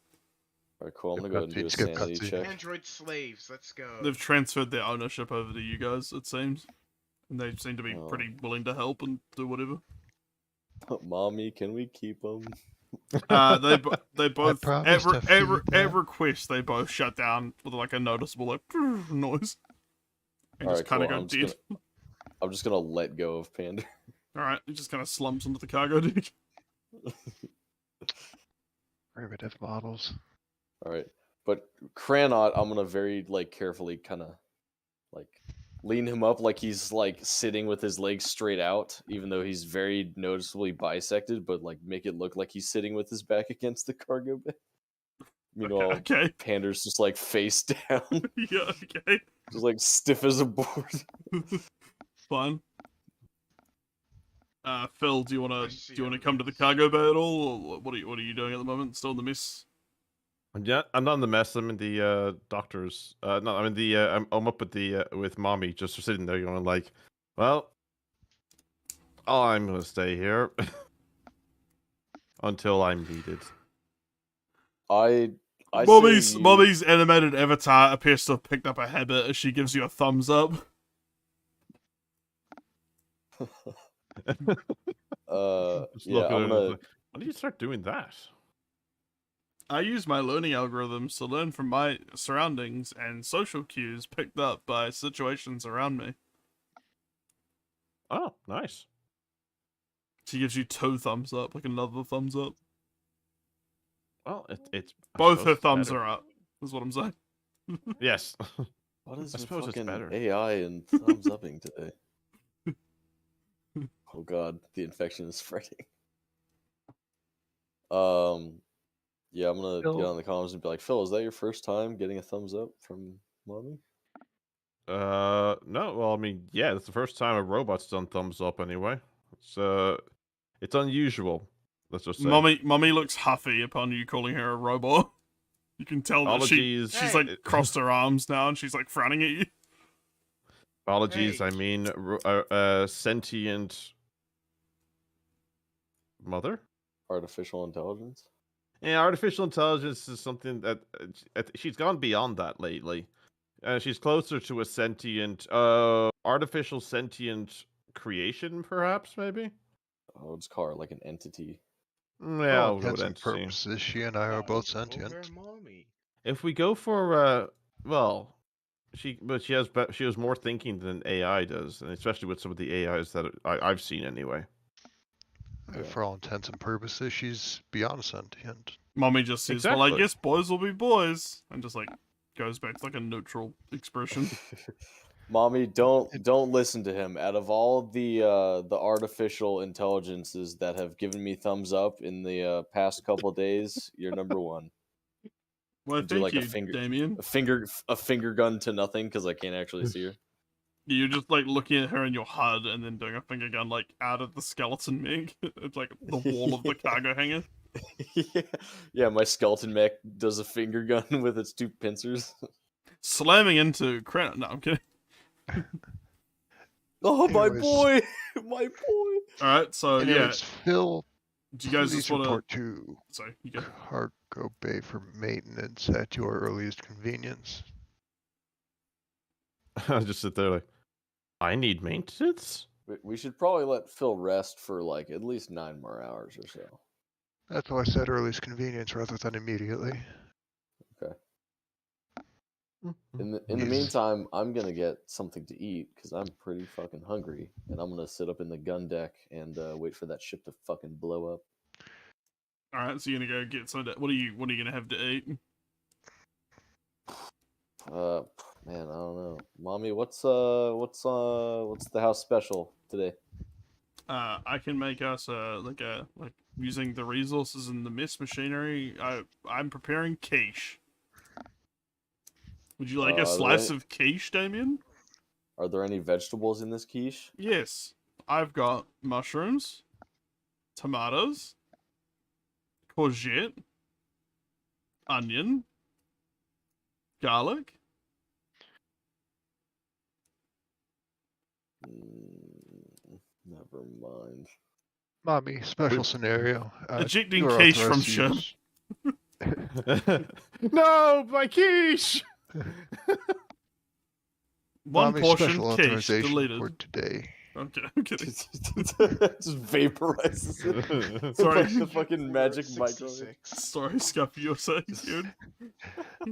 Speaker 4: Alright, cool. I'm
Speaker 1: Skip
Speaker 4: gonna go ahead and do a
Speaker 1: cutscene, skip
Speaker 4: sanity
Speaker 1: cutscene.
Speaker 4: check.
Speaker 3: Android slaves, let's go.
Speaker 2: They've transferred their ownership over to you guys, it seems, and they seem to be
Speaker 4: Oh.
Speaker 2: pretty willing to help and do whatever.
Speaker 4: Mommy, can we keep them?
Speaker 2: They both
Speaker 1: promise to feed them.
Speaker 2: at request they both shut down with like a noticeable like noise and just kind of go dead.
Speaker 4: I'm just gonna let go of Panda.
Speaker 2: All right, he just kind of slumps into the cargo deck.
Speaker 1: Primitive models.
Speaker 4: All right, but Cranot, I'm gonna very like carefully kind of like lean him up like he's like sitting with his legs straight out, even though he's very noticeably bisected, but like make it look like he's sitting with his back against the cargo bay. Meanwhile,
Speaker 2: Okay.
Speaker 4: Pander's just like face down,
Speaker 2: Yeah. Okay.
Speaker 4: just like stiff as a board.
Speaker 2: Fine. Phil, do you want to come to the cargo bay at all, or what are you doing at the moment? Still in the mess?
Speaker 5: Yeah, I'm not in the mess. I'm in the doctor's. No, I'm in the. I'm up with the with mommy, just sitting there, going like, well, I'm gonna stay here until I'm needed.
Speaker 2: Mommy's animated avatar appears to have picked up a habit as she gives you a thumbs up.
Speaker 4: Yeah, I'm gonna.
Speaker 5: When did you start doing that?
Speaker 2: I use my learning algorithms to learn from my surroundings and social cues picked up by situations around me.
Speaker 5: Oh, nice.
Speaker 2: She gives you 2 thumbs up, like another thumbs up.
Speaker 5: Well, it's
Speaker 2: both her thumbs are up. Is what I'm saying.
Speaker 5: Yes.
Speaker 4: What is
Speaker 5: I
Speaker 4: with
Speaker 5: suppose it's
Speaker 4: fucking
Speaker 5: better.
Speaker 4: AI and thumbs upping today? Oh god, the infection is spreading. Yeah, I'm gonna
Speaker 1: Phil.
Speaker 4: get on the comments and be like, Phil, is that your first time getting a thumbs up from mommy?
Speaker 5: No. Well, I mean, yeah, it's the first time a robot's done thumbs up anyway. It's unusual. Let's just say.
Speaker 2: Mommy looks huffy upon you calling her a robot. You can tell that she's like crossed her arms now and she's like frowning at you.
Speaker 5: Apologies,
Speaker 3: Hey.
Speaker 5: I mean, sentient mother?
Speaker 4: Artificial intelligence?
Speaker 5: Yeah, artificial intelligence is something that she's gone beyond that lately. She's closer to a sentient, artificial sentient creation, perhaps, maybe?
Speaker 4: Oh, let's call her like an entity.
Speaker 5: Yeah,
Speaker 1: For all
Speaker 5: I'll go
Speaker 1: intents
Speaker 5: with
Speaker 1: and
Speaker 5: entity.
Speaker 1: purposes, she and I are both sentient.
Speaker 3: Over mommy.
Speaker 5: If we go for, well, she has more thinking than AI does, and especially with some of the AIs that I've seen anyway.
Speaker 4: Yeah.
Speaker 1: For all intents and purposes, she's beyond sentient.
Speaker 2: Mommy just says, well, I
Speaker 5: Exactly.
Speaker 2: guess boys will be boys. And just like goes back to like a neutral expression.
Speaker 4: Mommy, don't listen to him. Out of all the artificial intelligences that have given me thumbs up in the past couple days, you're number one.
Speaker 2: Well,
Speaker 4: Do
Speaker 2: thank
Speaker 4: like
Speaker 2: you,
Speaker 4: a finger-
Speaker 2: Damien.
Speaker 4: A finger gun to nothing because I can't actually see her.
Speaker 2: You're just like looking at her in your HUD and then doing a finger gun like out of the skeleton meg. It's like the wall of the cargo hangar.
Speaker 4: Yeah, my skeleton mech does a finger gun with its 2 pincers.
Speaker 2: Slamming into No, I'm kidding.
Speaker 4: Oh, my
Speaker 1: Anyways.
Speaker 4: boy! My boy!
Speaker 2: Alright, so
Speaker 1: Anyways, Phil,
Speaker 2: do you guys
Speaker 1: please
Speaker 2: just want to...
Speaker 1: report to
Speaker 2: Sorry, you go.
Speaker 1: cargo bay for maintenance at your earliest convenience.
Speaker 5: I just sit there like, I need maintenance?
Speaker 4: We should probably let Phil rest for like at least 9 more hours or so.
Speaker 1: That's why I said earliest convenience rather than immediately.
Speaker 4: In the meantime, I'm gonna get something to eat because I'm pretty fucking hungry, and I'm gonna sit up in the gun deck and wait for that ship to fucking blow up.
Speaker 2: Alright, so you're gonna go get some of that. What are you gonna have to eat?
Speaker 4: Man, I don't know. Mommy, what's the house special today?
Speaker 2: I can make us like using the resources in the mist machinery. I'm preparing quiche. Would you like a slice of quiche, Damien?
Speaker 4: Are there any vegetables in this quiche?
Speaker 2: Yes, I've got mushrooms, tomatoes, courgette, onion, garlic.
Speaker 4: Never mind.
Speaker 1: Mommy, special scenario.
Speaker 2: Ejecting
Speaker 1: you are
Speaker 2: quiche from
Speaker 1: authorized to
Speaker 2: ship.
Speaker 1: use-
Speaker 5: No, my quiche.
Speaker 2: One
Speaker 1: Mommy,
Speaker 2: portion
Speaker 1: special
Speaker 2: quiche
Speaker 1: authorization
Speaker 2: deleted.
Speaker 1: for today.
Speaker 2: Okay, I'm kidding.
Speaker 4: Just vaporizes it.
Speaker 2: Sorry.
Speaker 4: Like the fucking magic microwave.
Speaker 3: 66.
Speaker 2: Sorry, Scuffy, you're saying, dude.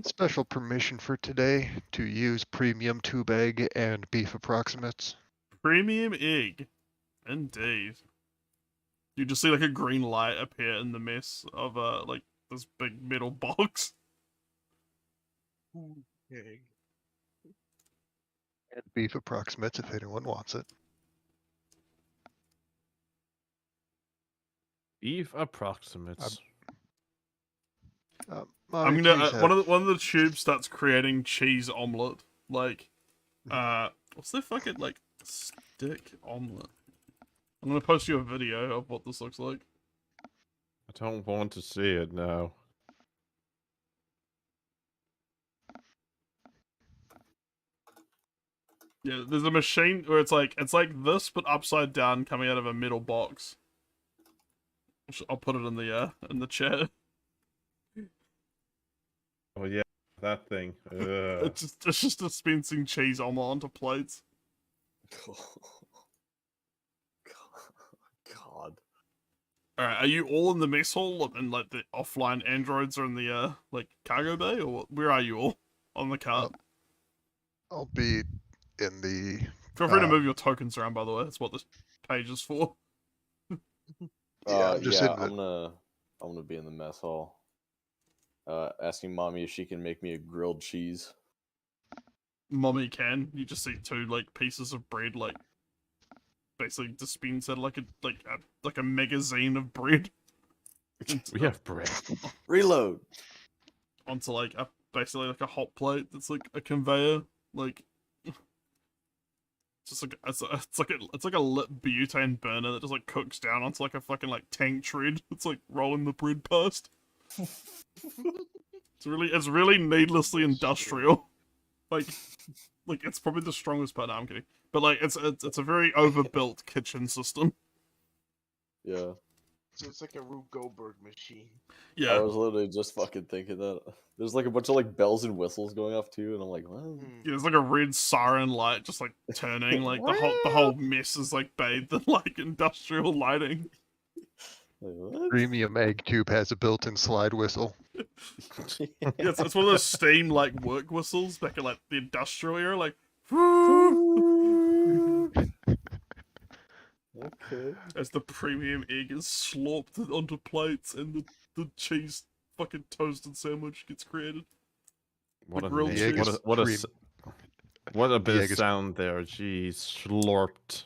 Speaker 1: Special permission for today to use premium tube egg and beef approximates.
Speaker 2: Premium egg. Indeed. You just see like a green light appear in the mess of like this big metal box.
Speaker 3: Okay.
Speaker 1: And beef approximates if anyone wants it.
Speaker 5: Beef approximates.
Speaker 1: Mommy,
Speaker 2: I'm gonna
Speaker 1: please
Speaker 2: one
Speaker 1: have-
Speaker 2: of the tubes starts creating cheese omelet. Like, what's the fucking like stick omelet? I'm gonna post you a video of what this looks like.
Speaker 5: I don't want to see it now.
Speaker 2: Yeah, there's a machine where it's like this but upside down, coming out of a metal box. I'll put it in the chat.
Speaker 5: Oh yeah, that thing. Ugh.
Speaker 2: It's just dispensing cheese omelet onto plates.
Speaker 4: God.
Speaker 2: Alright, are you all in the mess hall and like the offline androids are in the like cargo bay, or where are you all on the cart?
Speaker 1: I'll be in the.
Speaker 2: Feel free to move your tokens around, by the way. That's what this page is for.
Speaker 1: Yeah, I'm just in the-
Speaker 4: I'm gonna be in the mess hall. Asking mommy if she can make me a grilled cheese.
Speaker 2: Mommy can. You just see two like pieces of bread, like basically dispensed out like a magazine of bread.
Speaker 5: We have bread.
Speaker 4: Reload.
Speaker 2: Onto like basically like a hot plate that's like a conveyor, like just like it's like a lit butane burner that just like cooks down onto like a fucking like tank tread. It's like rolling the bread past. It's really needlessly industrial. Like it's probably the strongest part. No, I'm kidding. But like it's a very overbuilt kitchen system.
Speaker 4: Yeah.
Speaker 3: So it's like a Rube Goldberg machine.
Speaker 2: Yeah.
Speaker 4: I was literally just fucking thinking that. There's like a bunch of like bells and whistles going off too, and I'm like, what?
Speaker 2: Yeah, there's like a red siren light just like turning, like the whole mess is like bathed in like industrial lighting.
Speaker 4: Like, what?
Speaker 1: Premium egg tube has a built-in slide whistle.
Speaker 2: Yeah, it's one of those steam like work whistles back in like the industrial era, like
Speaker 4: Okay.
Speaker 2: as the premium egg is slopped onto plates and the cheese fucking toasted sandwich gets created.
Speaker 5: What a
Speaker 2: grilled
Speaker 5: name.
Speaker 2: cheese.
Speaker 5: What a bit
Speaker 1: egg
Speaker 5: of
Speaker 1: is-
Speaker 5: sound there. Jeez, slorped.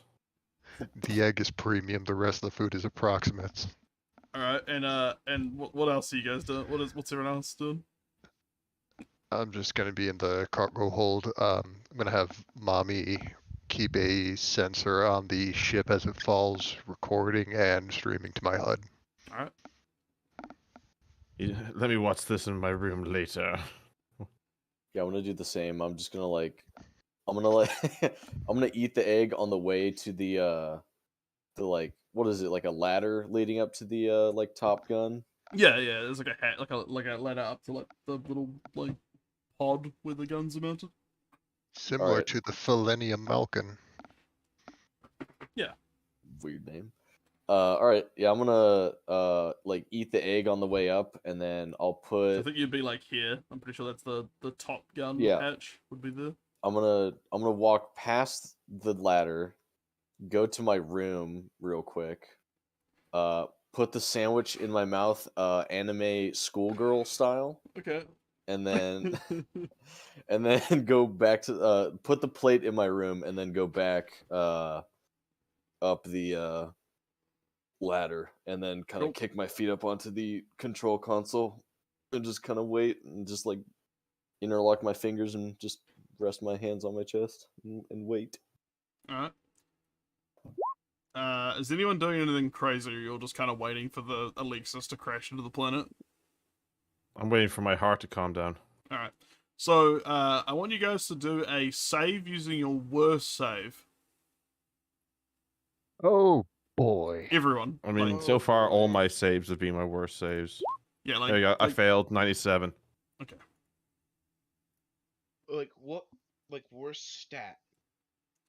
Speaker 1: The egg is premium. The rest of the food is approximates.
Speaker 2: All right, and what else are you guys doing? What's everyone else doing?
Speaker 1: I'm just gonna be in the cargo hold. I'm gonna have mommy keep a sensor on the ship as it falls, recording and streaming to my HUD.
Speaker 2: All right.
Speaker 5: Let me watch this in my room later.
Speaker 4: Yeah, I'm gonna do the same. I'm just gonna like, I'm gonna eat the egg on the way to the like, what is it, like a ladder leading up to the like Top Gun.
Speaker 2: Yeah. There's like a hat, like a ladder up to like the little like pod where the guns are mounted.
Speaker 1: Similar
Speaker 4: Alright.
Speaker 1: to the Philenium Malkin.
Speaker 4: Weird name. All right, yeah, I'm gonna like eat the egg on the way up, and then I'll
Speaker 2: I
Speaker 4: put.
Speaker 2: think you'd be like here. I'm pretty sure that's the Top Gun
Speaker 4: Yeah.
Speaker 2: hatch would be there.
Speaker 4: I'm gonna walk past the ladder, go to my room real quick, put the sandwich in my mouth, anime schoolgirl style,
Speaker 2: Okay.
Speaker 4: and then and then go back to put the plate in my room, and then go back up the ladder, and then kind of kick my feet up onto the control console, and just kind of wait, and just like interlock my fingers, and just rest my hands on my chest and wait.
Speaker 2: Alright. Is anyone doing anything crazy, or you're just kind of waiting for the Alexis to crash into the planet?
Speaker 5: I'm waiting for my heart to calm down.
Speaker 2: Alright. So, I want you guys to do a save using your worst save.
Speaker 1: Oh boy.
Speaker 2: Everyone.
Speaker 5: I mean,
Speaker 2: Like,
Speaker 5: so far, all my saves have been my worst saves.
Speaker 2: yeah, like...
Speaker 5: There you go. I
Speaker 2: like-
Speaker 5: failed. 97.
Speaker 2: Okay.
Speaker 3: Like what? Like worst stat?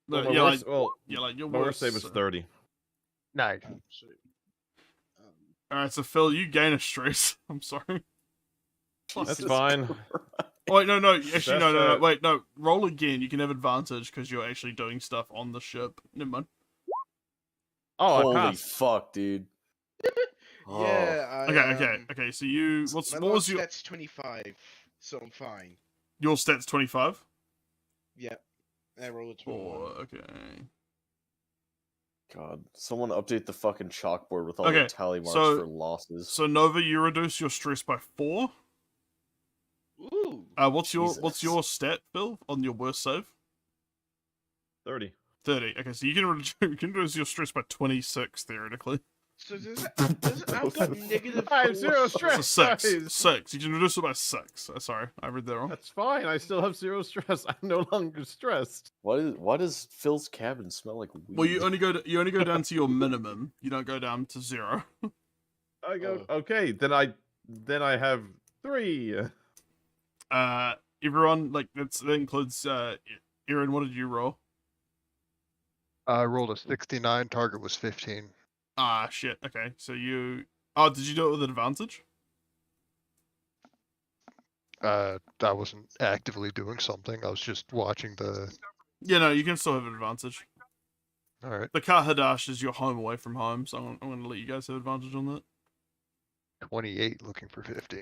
Speaker 2: No,
Speaker 5: my
Speaker 2: yeah,
Speaker 5: worst,
Speaker 2: like,
Speaker 5: well,
Speaker 2: yeah, like your
Speaker 5: my worst save was
Speaker 2: uh,
Speaker 5: 30.
Speaker 1: Nice.
Speaker 3: So,
Speaker 2: Alright, so Phil, you gain a stress. I'm sorry.
Speaker 5: That's
Speaker 4: Jesus
Speaker 5: fine.
Speaker 4: Christ.
Speaker 2: Oh, wait, no. Actually, no.
Speaker 5: That's,
Speaker 2: Wait, no. Roll again. You can have advantage because you're actually doing stuff on the ship. Never mind.
Speaker 5: Oh, I
Speaker 4: Holy
Speaker 5: passed.
Speaker 4: fuck, dude. Oh.
Speaker 3: yeah.
Speaker 2: Okay. So you,
Speaker 3: My
Speaker 2: what was
Speaker 3: lowest
Speaker 2: your
Speaker 3: stat's 25, so I'm fine.
Speaker 2: your stats? 25.
Speaker 3: Yeah. I rolled a 21.
Speaker 2: Oh, okay.
Speaker 4: God, someone update the fucking chalkboard with all
Speaker 2: Okay,
Speaker 4: the tally marks
Speaker 2: so-
Speaker 4: for losses.
Speaker 2: So Nova, you reduce your stress by 4.
Speaker 3: Ooh.
Speaker 2: What's your
Speaker 4: Jesus.
Speaker 2: stat, Phil, on your worst save?
Speaker 5: 30.
Speaker 2: 30. Okay, so you can reduce your stress by 26 theoretically.
Speaker 3: So I've got negative
Speaker 5: I have
Speaker 3: 4
Speaker 5: zero
Speaker 3: stress.
Speaker 2: So
Speaker 5: stress.
Speaker 2: 6.
Speaker 5: Guys.
Speaker 2: 6. You can reduce it by 6. Sorry, I read that wrong.
Speaker 5: That's fine. I still have 0 stress. I'm no longer stressed.
Speaker 4: Why does Phil's cabin smell like weed?
Speaker 2: Well, you only go down to your minimum. You don't go down to 0.
Speaker 5: I go,
Speaker 3: Oh.
Speaker 5: okay, then I have 3.
Speaker 2: Everyone, like that includes Aaron. What did you roll?
Speaker 1: I rolled a 69. Target was 15.
Speaker 2: Ah, shit. Okay, so you. Oh, did you do it with advantage?
Speaker 1: I wasn't actively doing something. I was just watching the.
Speaker 2: Yeah, no, you can still have advantage.
Speaker 1: All right.
Speaker 2: The Kahadash is your home away from home, so I'm going to let you guys have advantage on that.
Speaker 1: 28. Looking for 15.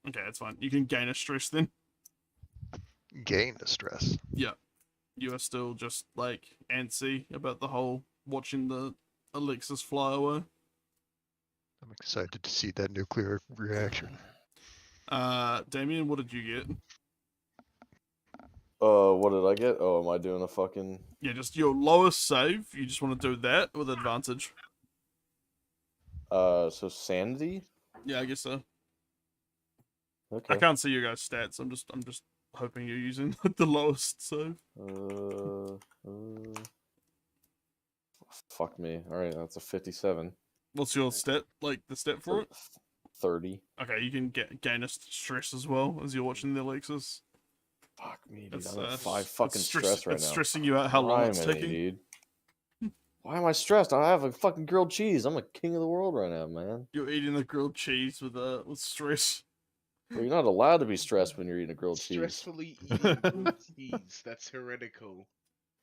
Speaker 2: Okay, that's fine. You can gain a stress then.
Speaker 1: Gain the stress.
Speaker 2: You are still just like antsy about the whole watching the Alexis fly away.
Speaker 1: I'm excited to see that nuclear reaction.
Speaker 2: Damien, what did you get?
Speaker 4: What did I get? Oh, am I doing a fucking...
Speaker 2: Yeah, just your lowest save. You just want to do that with advantage.
Speaker 4: So sanity?
Speaker 2: Yeah, I guess so.
Speaker 4: Okay.
Speaker 2: I can't see your guys' stats. I'm just hoping you're using the lowest save.
Speaker 4: Fuck me. Alright, that's a 57.
Speaker 2: What's your stat? Like the stat for it?
Speaker 4: 30.
Speaker 2: Okay, you can gain a stress as well as you're watching the Alexis.
Speaker 4: Fuck me, dude.
Speaker 2: It's,
Speaker 4: I'm at
Speaker 2: uh,
Speaker 4: 5 fucking stress right
Speaker 2: it's
Speaker 4: now.
Speaker 2: stressing you out how long it's
Speaker 4: Criminy,
Speaker 2: taking.
Speaker 4: dude. Why am I stressed? I have a fucking grilled cheese. I'm a king of the world right now, man.
Speaker 2: You're eating the grilled cheese with stress.
Speaker 4: Well, you're not allowed to be stressed when you're eating a grilled cheese.
Speaker 3: Stressfully eating grilled cheese. That's heretical.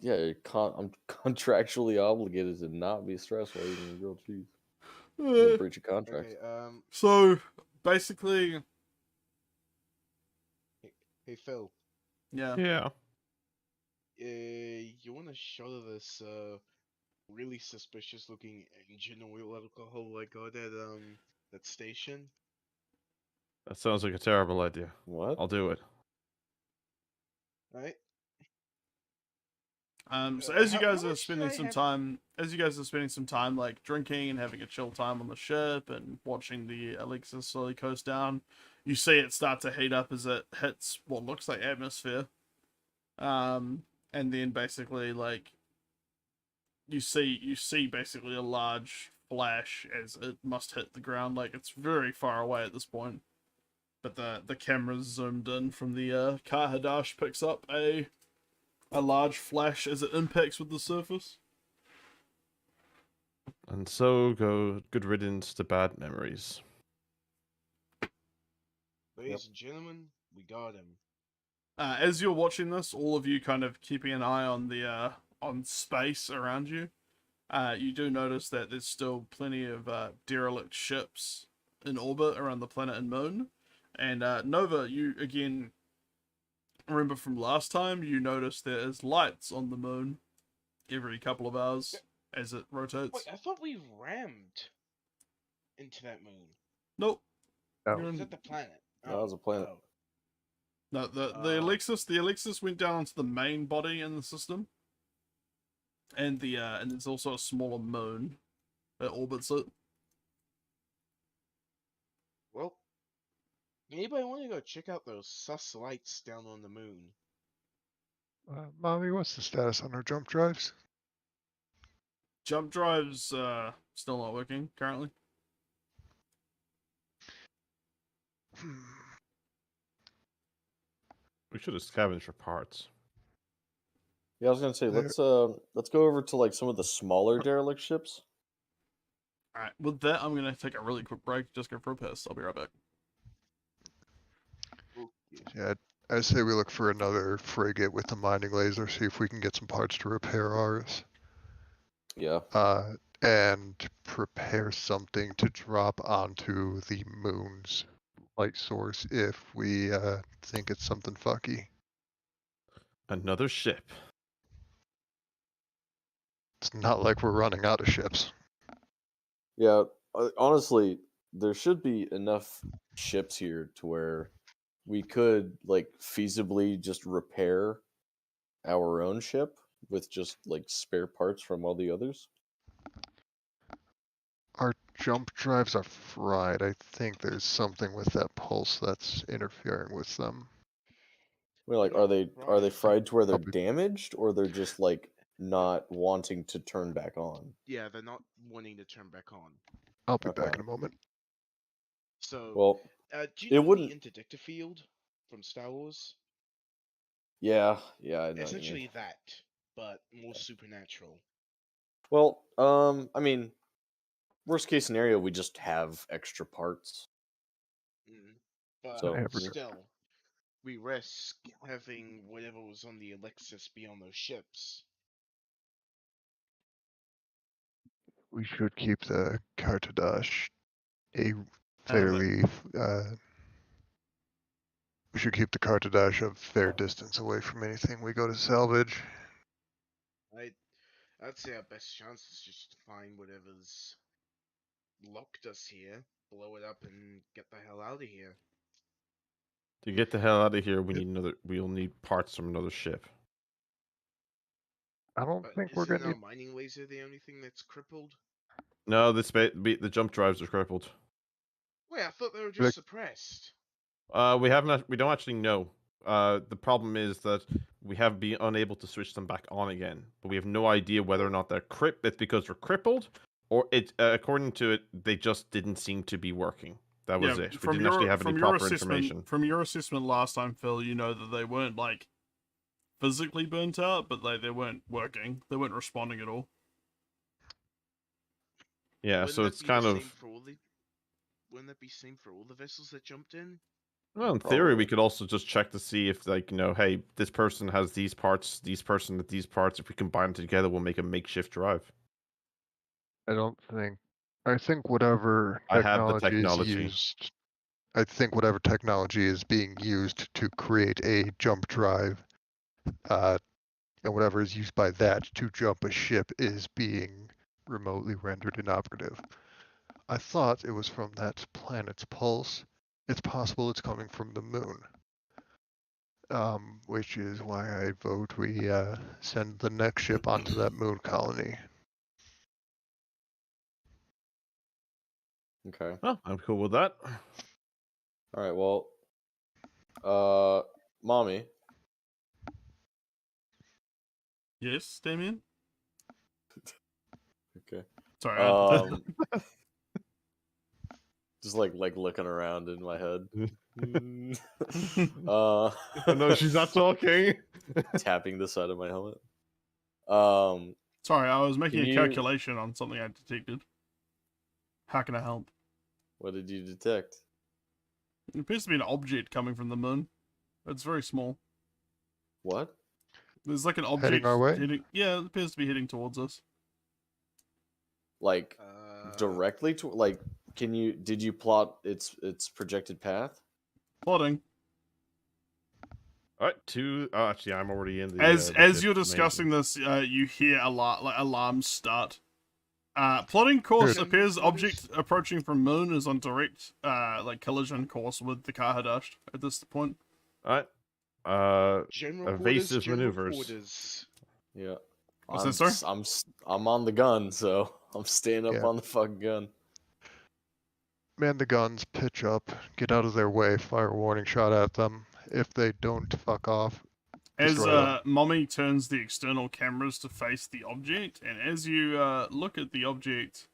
Speaker 4: Yeah, I'm contractually obligated to not be stressed while eating a grilled cheese. You breach a contract.
Speaker 3: Okay,
Speaker 2: So basically,
Speaker 3: hey Phil,
Speaker 2: yeah.
Speaker 5: Yeah.
Speaker 3: you want to show this really suspicious looking engine oil alcohol I got at that station?
Speaker 5: That sounds like a terrible idea.
Speaker 4: What?
Speaker 5: I'll do it.
Speaker 3: Right?
Speaker 2: So as you
Speaker 3: How
Speaker 2: guys are
Speaker 3: much
Speaker 2: spending
Speaker 3: did I
Speaker 2: some time, like drinking and having a chill time on the ship and watching the Alexis slowly coast down, you see it start to heat up as it hits what looks like atmosphere. And then basically like you see basically a large flash as it must hit the ground. Like it's very far away at this point, but the camera's zoomed in from the Kahadash picks up a large flash as it impacts with the surface.
Speaker 5: And so good riddance to bad memories.
Speaker 3: Ladies and gentlemen, we got him.
Speaker 2: As you're watching this, all of you kind of keeping an eye on the on space around you, you do notice that there's still plenty of derelict ships in orbit around the planet and moon, And Nova, you again remember from last time, you noticed there's lights on the moon every couple of hours as it rotates.
Speaker 3: Wait, I thought we rammed into that moon.
Speaker 2: Nope.
Speaker 1: No.
Speaker 2: You're
Speaker 3: Is
Speaker 2: in-
Speaker 3: that the planet?
Speaker 4: That was a planet.
Speaker 3: Oh.
Speaker 2: No, the Alexis went down onto the main body in the system, and and there's also a smaller moon that orbits it.
Speaker 3: Well, anybody want to go check out those sus lights down on the moon?
Speaker 1: Mommy, what's the status on our jump drives?
Speaker 2: Jump drives still not working currently.
Speaker 5: We should have scavenged for parts.
Speaker 4: Yeah, I was gonna say
Speaker 1: There-
Speaker 4: let's go over to like some of the smaller derelict ships.
Speaker 2: All right, with that, I'm gonna take a really quick break, just go for a piss. I'll be right back.
Speaker 1: Yeah, I say we look for another frigate with a mining laser, see if we can get some parts to repair ours.
Speaker 4: Yeah.
Speaker 1: And prepare something to drop onto the moon's light source if we think it's something fucky.
Speaker 5: Another ship.
Speaker 1: It's not like we're running out of ships.
Speaker 4: Yeah, honestly, there should be enough ships here to where we could like feasibly just repair our own ship with just like spare parts from all the others.
Speaker 1: Our jump drives are fried. I think there's something with that pulse that's interfering with them.
Speaker 4: We're like,
Speaker 3: Not
Speaker 4: are they
Speaker 3: fried.
Speaker 4: fried to where they're
Speaker 1: Probably.
Speaker 4: damaged, or they're just like not wanting to turn back on?
Speaker 3: Yeah, they're not wanting to turn back on.
Speaker 1: I'll be back
Speaker 4: Okay.
Speaker 1: in a moment.
Speaker 3: So,
Speaker 4: Well,
Speaker 3: do you
Speaker 4: it
Speaker 3: know
Speaker 4: wouldn't-
Speaker 3: the interdictor field from Star Wars?
Speaker 4: yeah, I know what you mean.
Speaker 3: Essentially that, but more supernatural.
Speaker 4: Well, I mean, worst case scenario, we just have extra parts.
Speaker 3: But
Speaker 4: So,
Speaker 1: I have a-
Speaker 3: still, we risk having whatever was on the Alexis be on those ships.
Speaker 1: We should keep the Kartadash a
Speaker 2: but-
Speaker 1: fairly we should keep the Kartadash a fair distance away from anything we go to salvage.
Speaker 3: I'd say our best chance is just to find whatever's locked us here, blow it up, and get the hell out of here.
Speaker 5: To get the hell out of here, we'll need parts from another ship.
Speaker 1: I don't
Speaker 3: But
Speaker 1: think we're
Speaker 3: isn't
Speaker 1: gonna
Speaker 3: our mining laser the only thing that's crippled?
Speaker 5: No, the jump drives are crippled.
Speaker 3: Wait, I thought they were just
Speaker 1: Like-
Speaker 3: suppressed.
Speaker 5: We don't actually know. The problem is that we have been unable to switch them back on again, but we have no idea whether or not it's because they're crippled, or according to it, they just didn't seem to be working. That was it. We didn't actually have any proper information.
Speaker 2: From your assessment last time, Phil, you know that they weren't like physically burnt out, but they weren't working. They weren't responding at all.
Speaker 5: Yeah,
Speaker 3: Wouldn't
Speaker 5: so
Speaker 3: that
Speaker 5: it's
Speaker 3: be
Speaker 5: kind
Speaker 3: the
Speaker 5: of.
Speaker 3: same for all the... Wouldn't that be same for all the vessels that jumped in?
Speaker 5: Well, in theory, we
Speaker 4: Probably.
Speaker 5: could also just check to see if, like, hey, this person has these parts, these person has these parts. If we combine them together, we'll make a makeshift drive.
Speaker 1: I think whatever
Speaker 5: I have the
Speaker 1: technology is
Speaker 5: technology.
Speaker 1: used, I think whatever technology is being used to create a jump drive, and whatever is used by that to jump a ship is being remotely rendered inoperative. I thought it was from that planet's pulse. It's possible it's coming from the moon. Which is why I vote we send the next ship onto that moon colony.
Speaker 4: Okay.
Speaker 5: Well, I'm cool with that.
Speaker 4: All right. Well, mommy,
Speaker 2: Yes, Damien.
Speaker 4: okay.
Speaker 2: Sorry.
Speaker 4: Just like looking around in my head.
Speaker 5: Oh, no, she's not talking.
Speaker 4: Tapping the side of my helmet.
Speaker 2: Sorry, I was making
Speaker 4: Can
Speaker 2: a
Speaker 4: you-
Speaker 2: calculation on something I detected. How can I help?
Speaker 4: What did you detect?
Speaker 2: It appears to be an object coming from the moon. It's very small.
Speaker 4: What?
Speaker 2: There's like an object
Speaker 1: Heading our way?
Speaker 2: Yeah, it appears to be heading towards us.
Speaker 4: Like directly to like? Did you plot its projected path?
Speaker 2: Plotting.
Speaker 5: All right, two. Oh, actually, I'm already in the.
Speaker 2: As
Speaker 5: the ship
Speaker 2: you're discussing this, you hear alarms start. Plotting course
Speaker 1: Good.
Speaker 2: appears object approaching from moon is on direct collision course with the Kahadash at this point.
Speaker 5: All right.
Speaker 3: General
Speaker 5: Evasive
Speaker 3: quarters, general
Speaker 5: maneuvers.
Speaker 3: quarters.
Speaker 4: Yeah.
Speaker 2: What's that, sir?
Speaker 4: I'm on the gun, so I'm staying up
Speaker 1: Yeah.
Speaker 4: on the fucking gun.
Speaker 1: Man the guns, pitch up, get out of their way, fire a warning shot at them. If they don't fuck off,
Speaker 2: As
Speaker 1: destroy them.
Speaker 2: Mommy turns the external cameras to face the object, and as you look at the object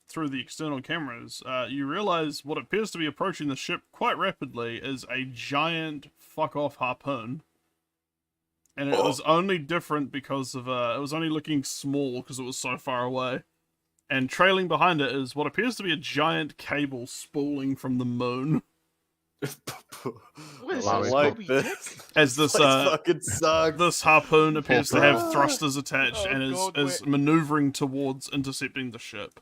Speaker 2: through the external cameras, you realize what appears to be approaching the ship quite rapidly is a giant fuck-off harpoon. And it was only different because of, it was only looking small because it was so far away. And trailing behind it is what appears to be a giant cable spooling from the moon.
Speaker 3: What is
Speaker 4: I
Speaker 3: this,
Speaker 4: like
Speaker 3: Moby
Speaker 4: this.
Speaker 3: Dick?
Speaker 2: As this,
Speaker 4: fucking sucks.
Speaker 2: this harpoon appears to have
Speaker 3: Ah.
Speaker 2: thrusters attached
Speaker 3: Oh
Speaker 2: and
Speaker 3: God,
Speaker 2: is maneuvering towards intercepting the ship.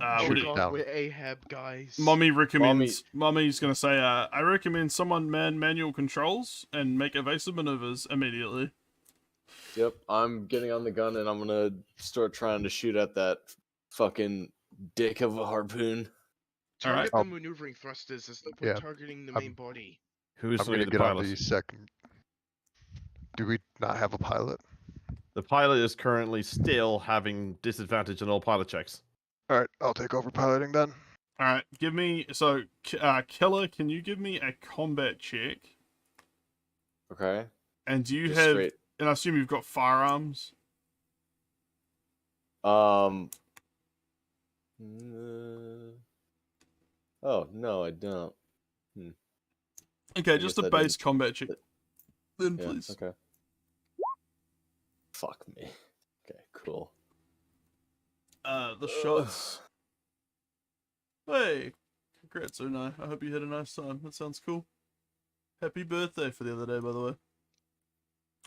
Speaker 3: Oh
Speaker 2: would
Speaker 1: Shoot
Speaker 2: it-
Speaker 1: it
Speaker 3: God,
Speaker 1: down.
Speaker 3: we're Ahab, guys.
Speaker 2: Mommy recommends. Mommy's gonna say, "I recommend someone man manual controls and make evasive maneuvers immediately."
Speaker 4: Yep, I'm getting on the gun and I'm gonna start trying to shoot at that fucking dick of a harpoon.
Speaker 3: Target
Speaker 1: Alright.
Speaker 3: the maneuvering thrusters as though
Speaker 1: Yeah,
Speaker 3: we're targeting the
Speaker 1: I'm-
Speaker 3: main body.
Speaker 5: Who's
Speaker 1: I'm
Speaker 5: going
Speaker 1: gonna
Speaker 5: to
Speaker 1: get
Speaker 5: the
Speaker 1: on
Speaker 5: pilot?
Speaker 1: the second. Do we not have a pilot?
Speaker 5: The pilot is currently still having disadvantage on all pilot checks.
Speaker 1: Alright, I'll take over piloting then.
Speaker 2: All right, give me Killer. Can you give me a combat check?
Speaker 4: Okay.
Speaker 2: And do you
Speaker 4: Just
Speaker 2: have?
Speaker 4: straight.
Speaker 2: And I assume you've got firearms.
Speaker 4: Oh no, I don't.
Speaker 2: Okay,
Speaker 4: I
Speaker 2: just
Speaker 4: guess
Speaker 2: a
Speaker 4: I
Speaker 2: base
Speaker 4: didn't.
Speaker 2: combat check, then
Speaker 4: Yeah,
Speaker 2: please.
Speaker 4: okay. Fuck me. Okay, cool.
Speaker 2: The shots. Hey, congrats, Unai. I hope you had a nice time. That sounds cool. Happy birthday for the other day, by the way.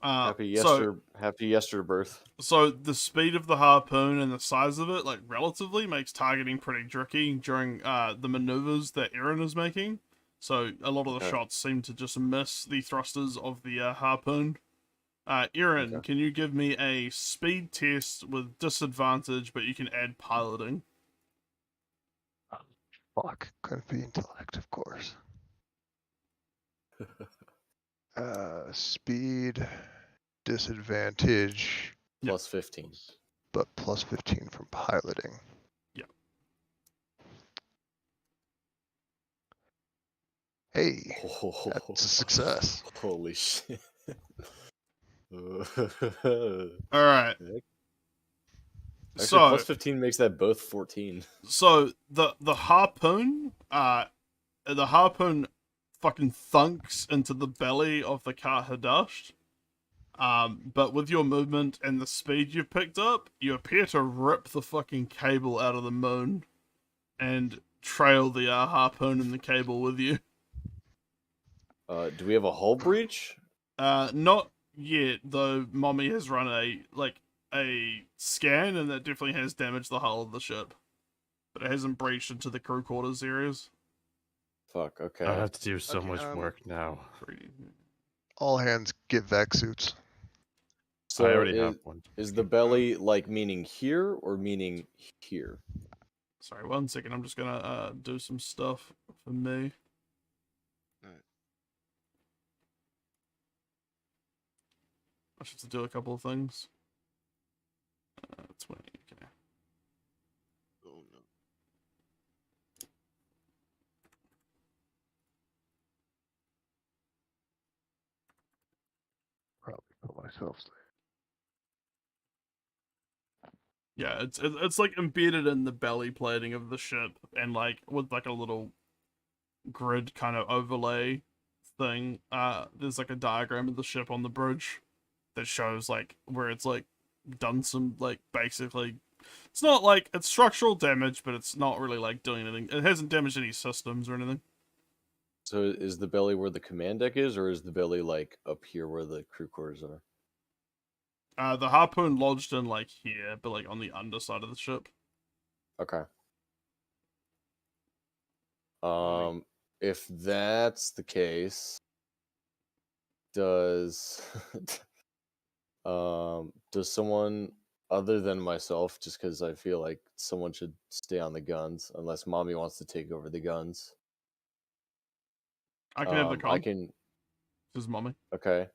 Speaker 4: Happy yester birth.
Speaker 2: So the speed of the harpoon and the size of it, like relatively, makes targeting pretty tricky during the maneuvers that Aaron is making. So a lot of the
Speaker 4: Okay.
Speaker 2: shots seem to just miss the thrusters of the harpoon. Aaron,
Speaker 4: Okay.
Speaker 2: can you give me a speed test with disadvantage, but you can add piloting?
Speaker 1: Fuck, couldn't be intellect, of course. Speed, disadvantage,
Speaker 2: Yep.
Speaker 4: Plus 15.
Speaker 1: but plus 15 from piloting.
Speaker 2: Yep.
Speaker 1: Hey, that's a success.
Speaker 4: Holy shit.
Speaker 2: All right.
Speaker 4: Actually,
Speaker 2: So
Speaker 4: plus 15 makes that both 14.
Speaker 2: So the harpoon fucking thunks into the belly of the Kahadash. But with your movement and the speed you've picked up, you appear to rip the fucking cable out of the moon and trail the harpoon and the cable with you.
Speaker 4: Do we have a hull breach?
Speaker 2: Not yet, though. Mommy has run a scan, and that definitely has damaged the hull of the ship, but it hasn't breached into the crew quarters areas.
Speaker 4: Fuck, okay.
Speaker 5: I have to do so
Speaker 3: Okay,
Speaker 5: much work now.
Speaker 1: All hands get vac suits.
Speaker 4: So
Speaker 5: I already have one.
Speaker 4: is the belly like meaning here or meaning here?
Speaker 2: Sorry, 1 second. I'm just gonna do some stuff for me.
Speaker 3: Alright.
Speaker 2: I should have to do a couple of things. 20. Okay.
Speaker 3: Oh no.
Speaker 1: Probably put myself there.
Speaker 2: Yeah, it's like embedded in the belly plating of the ship, and like with like a little grid kind of overlay thing. There's like a diagram of the ship on the bridge that shows like where it's like done some like basically. It's not like it's structural damage, but it's not really like doing anything. It hasn't damaged any systems or anything.
Speaker 4: So is the belly where the command deck is, or is the belly like up here where the crew quarters are?
Speaker 2: The harpoon lodged in like here, but like on the underside of the ship.
Speaker 4: Okay. if that's the case, does does someone other than myself, just because I feel like someone should stay on the guns, unless Mommy wants to take over the guns.
Speaker 2: I can have the
Speaker 4: I
Speaker 2: con.
Speaker 4: can.
Speaker 2: This is Mommy.
Speaker 4: Okay.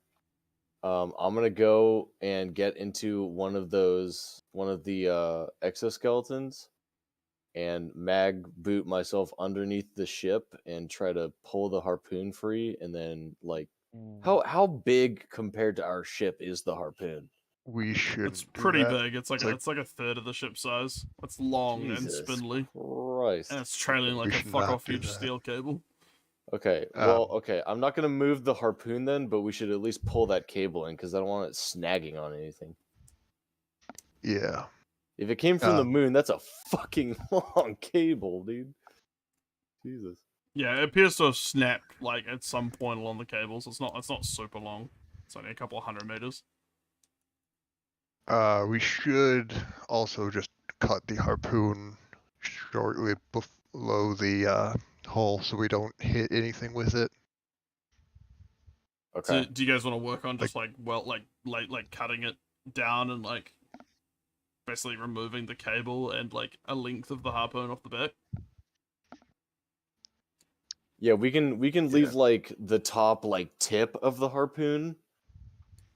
Speaker 4: I'm gonna go and get into one of the exoskeletons, and mag boot myself underneath the ship and try to pull the harpoon free, and then like, how big compared to our ship is the harpoon?
Speaker 1: We shouldn't
Speaker 2: It's
Speaker 1: do
Speaker 2: pretty
Speaker 1: that.
Speaker 2: big. It's like a third of the ship size. It's long
Speaker 4: Jesus
Speaker 2: and spindly,
Speaker 4: Christ.
Speaker 2: and it's trailing like a
Speaker 1: should
Speaker 2: fuck
Speaker 1: not
Speaker 2: off
Speaker 1: do
Speaker 2: huge
Speaker 1: that.
Speaker 2: steel cable.
Speaker 4: Okay, well, okay, I'm not gonna move the harpoon then, but we should at least pull that cable in because I don't want it snagging on anything.
Speaker 1: Yeah.
Speaker 4: If it came from the moon, that's a fucking long cable, dude. Jesus.
Speaker 2: Yeah, it appears to have snapped like at some point along the cables. It's not super long. It's only a couple of 100 meters.
Speaker 1: We should also just cut the harpoon shortly below the hull so we don't hit anything with it.
Speaker 4: Okay.
Speaker 2: So, do you guys want to work on just like cutting it down and like basically removing the cable and like a length of the harpoon off the back?
Speaker 4: Yeah, we can leave like the top like tip of the harpoon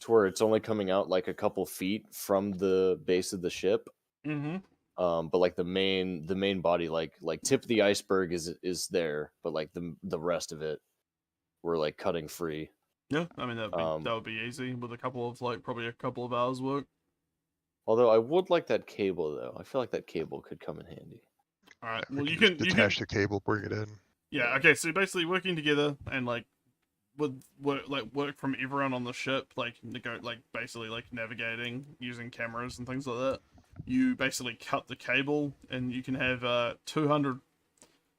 Speaker 4: to where it's only coming out like a couple feet from the base of the ship.
Speaker 2: Mm-hmm.
Speaker 4: But like the main body, like tip of the iceberg is there, but like the rest of it, we're like cutting free.
Speaker 2: Yeah, I mean that would be easy with a couple of probably a couple of hours work.
Speaker 4: Although I would like that cable though. I feel like that cable could come in handy.
Speaker 2: All right.
Speaker 1: We
Speaker 2: Well,
Speaker 1: can
Speaker 2: you
Speaker 1: just
Speaker 2: can
Speaker 1: detach the cable, bring it in.
Speaker 2: Yeah. Okay. So basically, working together and like work from everyone on the ship, basically like navigating using cameras and things like that. You basically cut the cable, and you can have 200.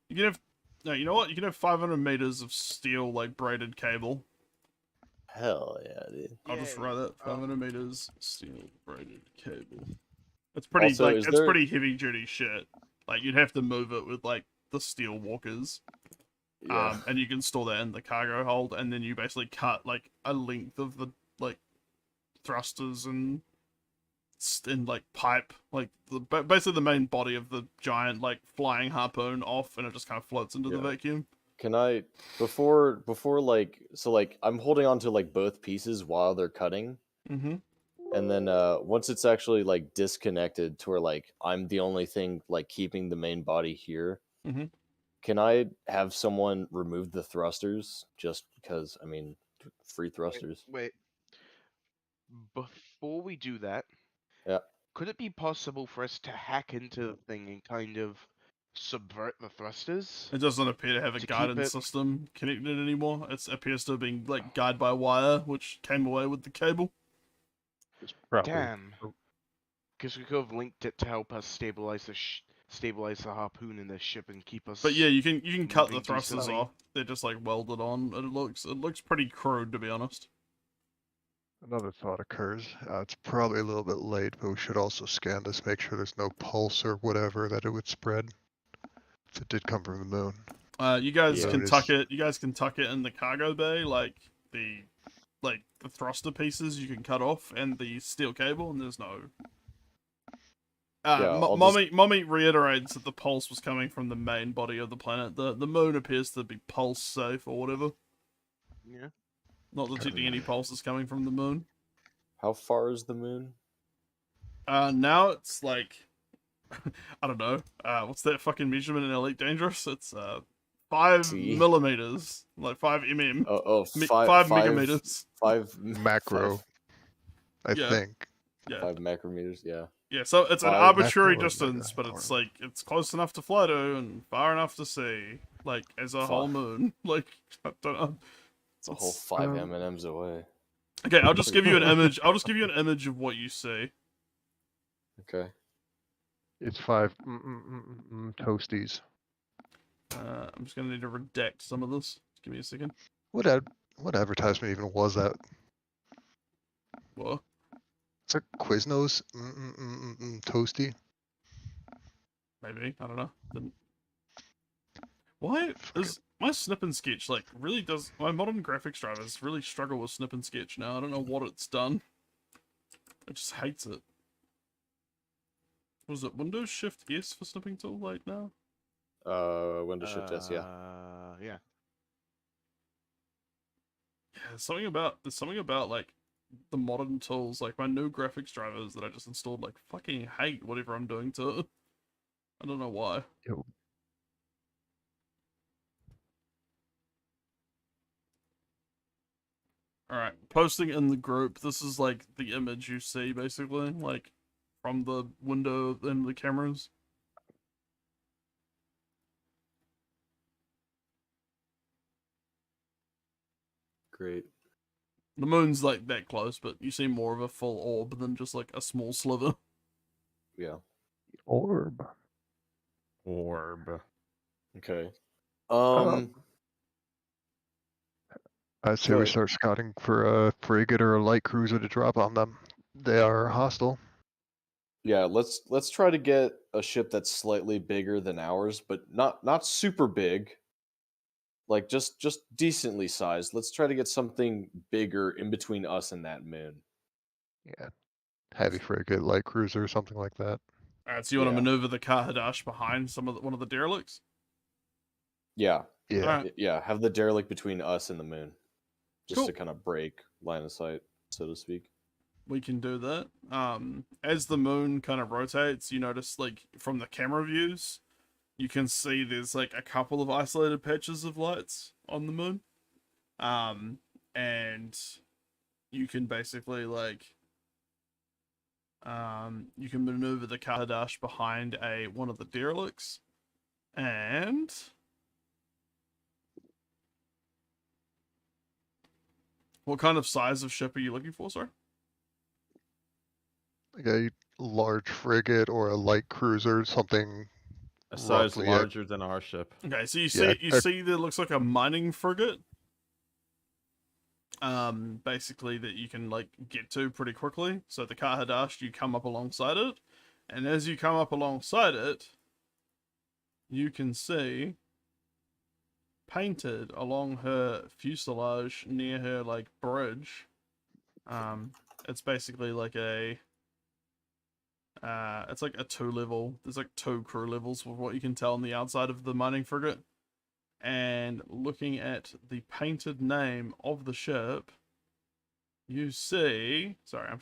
Speaker 2: You can have you know what? You can have 500 meters of steel like braided cable.
Speaker 4: Hell yeah, dude.
Speaker 2: I'll just write that 500 meters steel braided cable. It's pretty
Speaker 4: Also,
Speaker 2: it's pretty heavy duty shit. Like you'd have to move it with like the steel walkers.
Speaker 4: Yeah.
Speaker 2: And you can store that in the cargo hold, and then you basically cut like a length of the like thrusters and like pipe, like basically the main body of the giant like flying harpoon off, and it just kind of floats into the vacuum.
Speaker 4: Can I before like so like I'm holding on to like both pieces while they're cutting, and then once it's actually like disconnected to where like I'm the only thing like keeping the main body here. Can I have someone remove the thrusters just because, I mean, free thrusters?
Speaker 3: Wait. Before we do that, could it be possible for us to hack into the thing and kind of subvert the thrusters?
Speaker 2: It doesn't appear to have a guidance system connected anymore. It appears to have been like guided by wire, which came away with the cable.
Speaker 3: Damn. Because we could have linked it to help us stabilize the harpoon in the ship and keep us.
Speaker 2: But yeah, you can cut the thrusters
Speaker 3: decently.
Speaker 2: off. They're just like welded on. It looks pretty crude, to be honest.
Speaker 1: Another thought occurs. It's probably a little bit late, but we should also scan this, make sure there's no pulse or whatever that it would spread if it did come from the moon.
Speaker 2: You guys
Speaker 1: Yeah.
Speaker 2: can tuck it. You guys can tuck it in the cargo bay, like the thruster pieces you can cut off, and the steel cable, and there's no. Mommy reiterates that the pulse was coming from the main body of the planet. The moon appears to be pulse safe or whatever.
Speaker 3: Yeah.
Speaker 2: Not detecting any pulses coming from the moon.
Speaker 4: How far is the moon?
Speaker 2: Now it's like, I don't know. What's that fucking measurement in Elite Dangerous? It's 5 millimeters, like 5 mm. 5 megameters.
Speaker 4: 5
Speaker 1: macro. I think.
Speaker 2: Yeah.
Speaker 4: 5 macrometers. Yeah.
Speaker 2: Yeah, so it's an arbitrary
Speaker 1: macro
Speaker 2: distance, but it's like it's close enough to fly to and far enough to see, like as a whole moon. Like I don't know.
Speaker 4: It's a whole 5 M&Ms away.
Speaker 2: Okay, I'll just give you an image. I'll just give you an image of what you see.
Speaker 4: Okay.
Speaker 1: It's 5 toasties.
Speaker 2: I'm just gonna need to redact some of this. Just give me a second.
Speaker 1: What advertisement even was that?
Speaker 2: What?
Speaker 1: It's a Quiznos toasty.
Speaker 2: Maybe, I don't know. Didn't. Why My snip and sketch like really does. My modern graphics drivers really struggle with snip and sketch now. I don't know what it's done. It just hates it. Was it Windows Shift S for snipping tool like now?
Speaker 4: Windows Shift S, yeah.
Speaker 3: Yeah.
Speaker 2: Yeah, there's something about like the modern tools, like my new graphics drivers that I just installed, like fucking hate whatever I'm doing to it. I don't know why.
Speaker 1: Yo,
Speaker 2: Alright, posting in the group. This is like the image you see basically, like from the window and the cameras.
Speaker 4: Great.
Speaker 2: The moon's like that close, but you see more of a full orb than just like a small sliver.
Speaker 4: Yeah.
Speaker 1: orb.
Speaker 5: Orb.
Speaker 4: Okay.
Speaker 1: I say
Speaker 4: Go
Speaker 1: we
Speaker 4: ahead.
Speaker 1: start scouting for a frigate or a light cruiser to drop on them. They are hostile.
Speaker 4: Yeah, let's try to get a ship that's slightly bigger than ours, but not super big. Like just decently sized. Let's try to get something bigger in between us and that moon.
Speaker 1: Yeah, heavy frigate, light cruiser, something like that.
Speaker 2: Alright, so you want to
Speaker 4: Yeah.
Speaker 2: maneuver the Kahadash behind one of the derelicts?
Speaker 4: Yeah.
Speaker 1: Yeah,
Speaker 2: Alright.
Speaker 4: Yeah, have the derelict between us and the moon. Just
Speaker 2: Cool.
Speaker 4: to kind of break line of sight, so to speak.
Speaker 2: We can do that. As the moon kind of rotates, you notice like from the camera views, you can see there's like a couple of isolated patches of lights on the moon. And you can basically like you can maneuver the Kahadash behind one of the derelicts. And what kind of size of ship are you looking for, sorry?
Speaker 1: like a large frigate or a light cruiser, something
Speaker 5: A size
Speaker 1: roughly at-
Speaker 5: larger than our ship.
Speaker 2: Okay, so you
Speaker 1: Yeah,
Speaker 2: see that looks like a mining frigate. Basically that you can like get to pretty quickly. So the Kahadash, you come up alongside it, and as you come up alongside it, you can see painted along her fuselage near her like bridge. It's basically like it's like a 2-level. There's like 2 crew levels with what you can tell on the outside of the mining frigate. And looking at the painted name of the ship, you see. Sorry, I'm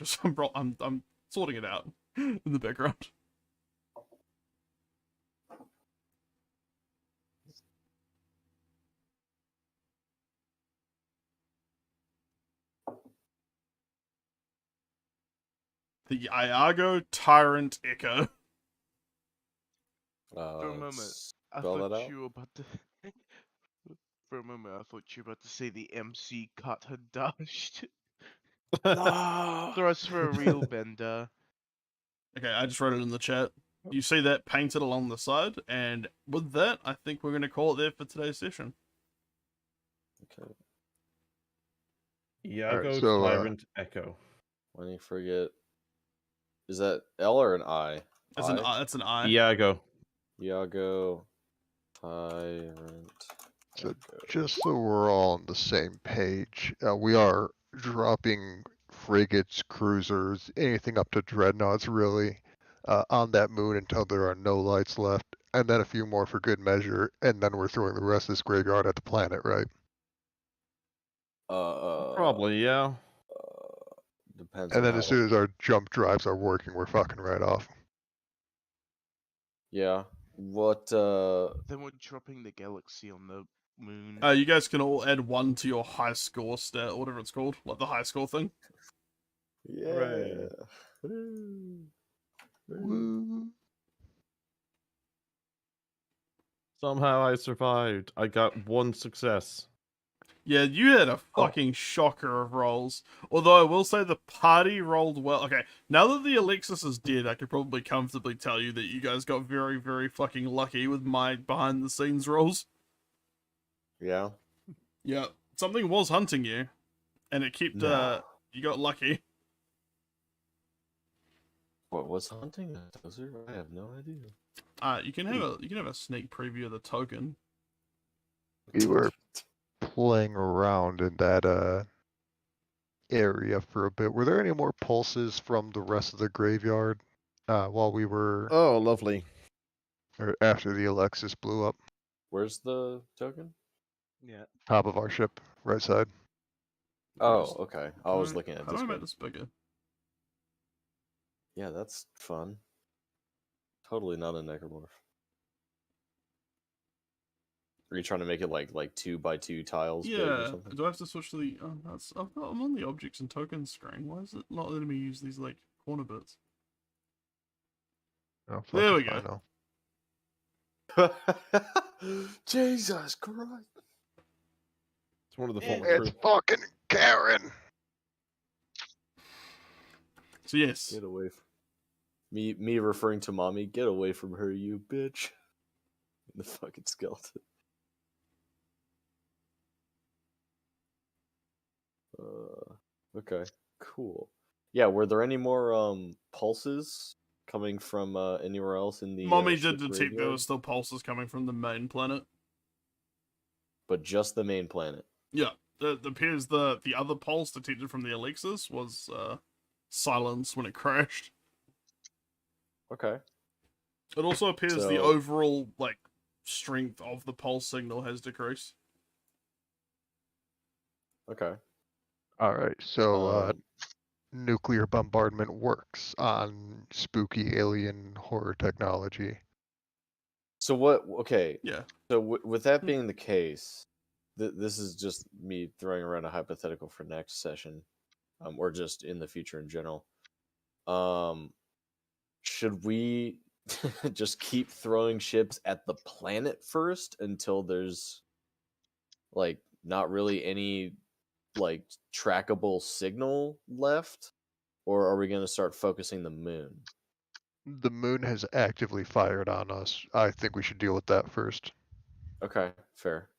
Speaker 2: sorting it out in the background. The Iago Tyrant Echo.
Speaker 3: For a moment, I
Speaker 4: spell that
Speaker 3: thought
Speaker 4: out.
Speaker 3: you were about to. For a moment, I thought you were about to say the MC cut had dashed. Throw us for a real bender.
Speaker 2: Okay, I just wrote it in the chat. You see that painted along the side, and with that, I think we're going to call it there for today's session.
Speaker 4: Okay.
Speaker 5: Iago
Speaker 1: so,
Speaker 5: Tyrant Echo.
Speaker 4: When you forget, is that L or an I?
Speaker 2: It's an I. It's an I.
Speaker 5: Iago.
Speaker 4: Iago Tyrant.
Speaker 1: So
Speaker 4: Echo.
Speaker 1: just so we're all on the same page, we are dropping frigates, cruisers, anything up to dreadnoughts really, on that moon until there are no lights left, and then a few more for good measure, and then we're throwing the rest of this graveyard at the planet, right?
Speaker 5: Probably, yeah.
Speaker 4: Depends.
Speaker 1: And
Speaker 4: on
Speaker 1: then as
Speaker 4: how-
Speaker 1: soon as our jump drives are working, we're fucking right off.
Speaker 4: Yeah. What?
Speaker 3: Then we're dropping the galaxy on the moon.
Speaker 2: You guys can all add 1 to your high score stat, or whatever it's called, like the high score thing.
Speaker 4: Yeah.
Speaker 5: Hooray.
Speaker 1: Woo.
Speaker 5: Somehow I survived. I got 1 success.
Speaker 2: Yeah, you had a fucking shocker of rolls. Although I will say the party rolled well. Okay, now that the Alexis is dead, I could probably comfortably tell you that you guys got very, very fucking lucky with my behind the scenes rolls.
Speaker 4: Yeah.
Speaker 2: Yeah, something was hunting you, and it kept.
Speaker 4: No.
Speaker 2: You got lucky.
Speaker 4: What was hunting a desert? I have no idea.
Speaker 2: You can have a sneak preview of the token.
Speaker 1: We were playing around in that area for a bit. Were there any more pulses from the rest of the graveyard while we were
Speaker 5: Oh, lovely.
Speaker 1: or after the Alexis blew up?
Speaker 4: Where's the token?
Speaker 3: Yeah.
Speaker 1: Top of our ship, right side.
Speaker 4: Oh, okay. I was
Speaker 2: How
Speaker 4: looking at
Speaker 2: do
Speaker 4: this
Speaker 2: I make
Speaker 4: one.
Speaker 2: this bigger?
Speaker 4: Yeah, that's fun. Totally not a necromorph. Are you trying to make it like 2x2 tiles big or
Speaker 2: Yeah.
Speaker 4: something?
Speaker 2: Do I have to switch to the? Oh, that's. I'm on the objects and tokens screen. Why is it not letting me use these like corner bits?
Speaker 1: Oh, fuck
Speaker 2: There we
Speaker 1: if I
Speaker 2: go.
Speaker 1: know.
Speaker 4: Jesus Christ!
Speaker 5: It's one of the
Speaker 3: Yeah,
Speaker 5: former crew.
Speaker 1: It's fucking Karen.
Speaker 2: So yes,
Speaker 4: Get away from me referring to mommy. Get away from her, you bitch! The fucking skeleton. Okay, cool. Yeah, were there any more pulses coming from anywhere else in the
Speaker 2: Mommy
Speaker 4: ship
Speaker 2: did detect there
Speaker 4: graveyard?
Speaker 2: were still pulses coming from the main planet.
Speaker 4: But just the main planet.
Speaker 2: Yeah, it appears the other pulse detected from the Alexis was silenced when it crashed.
Speaker 4: Okay.
Speaker 2: It also appears the
Speaker 4: So-
Speaker 2: overall like strength of the pulse signal has decreased.
Speaker 4: Okay.
Speaker 1: All right, so
Speaker 4: Um,
Speaker 1: nuclear bombardment works on spooky alien horror technology.
Speaker 4: so what? Okay.
Speaker 2: Yeah.
Speaker 4: So with that being the case, this is just me throwing around a hypothetical for next session, or just in the future in general. Should we just keep throwing ships at the planet first until there's like not really any like trackable signal left, or are we going to start focusing the moon?
Speaker 1: The moon has actively fired on us. I think we should deal with that first.
Speaker 4: Okay, fair.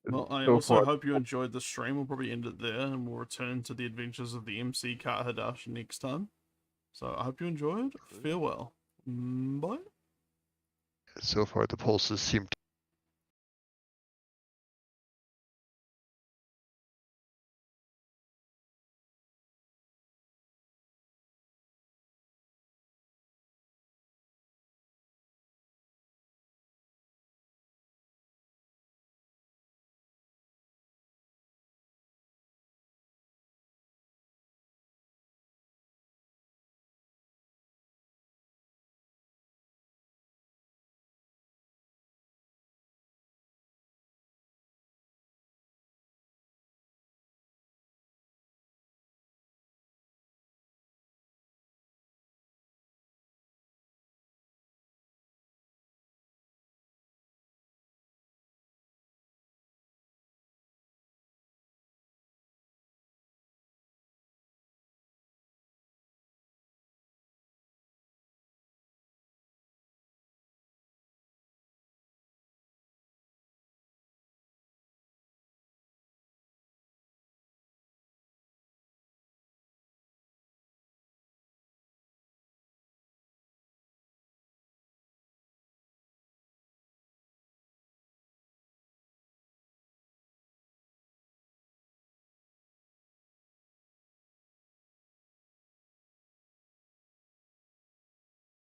Speaker 2: Well, I
Speaker 1: So
Speaker 2: also
Speaker 1: far-
Speaker 2: hope you enjoyed the stream. We'll probably end it there, and we'll return to the adventures of the MC Kart Hadash next time. So I hope you enjoyed. Farewell. Bye.
Speaker 1: So far, the pulses seem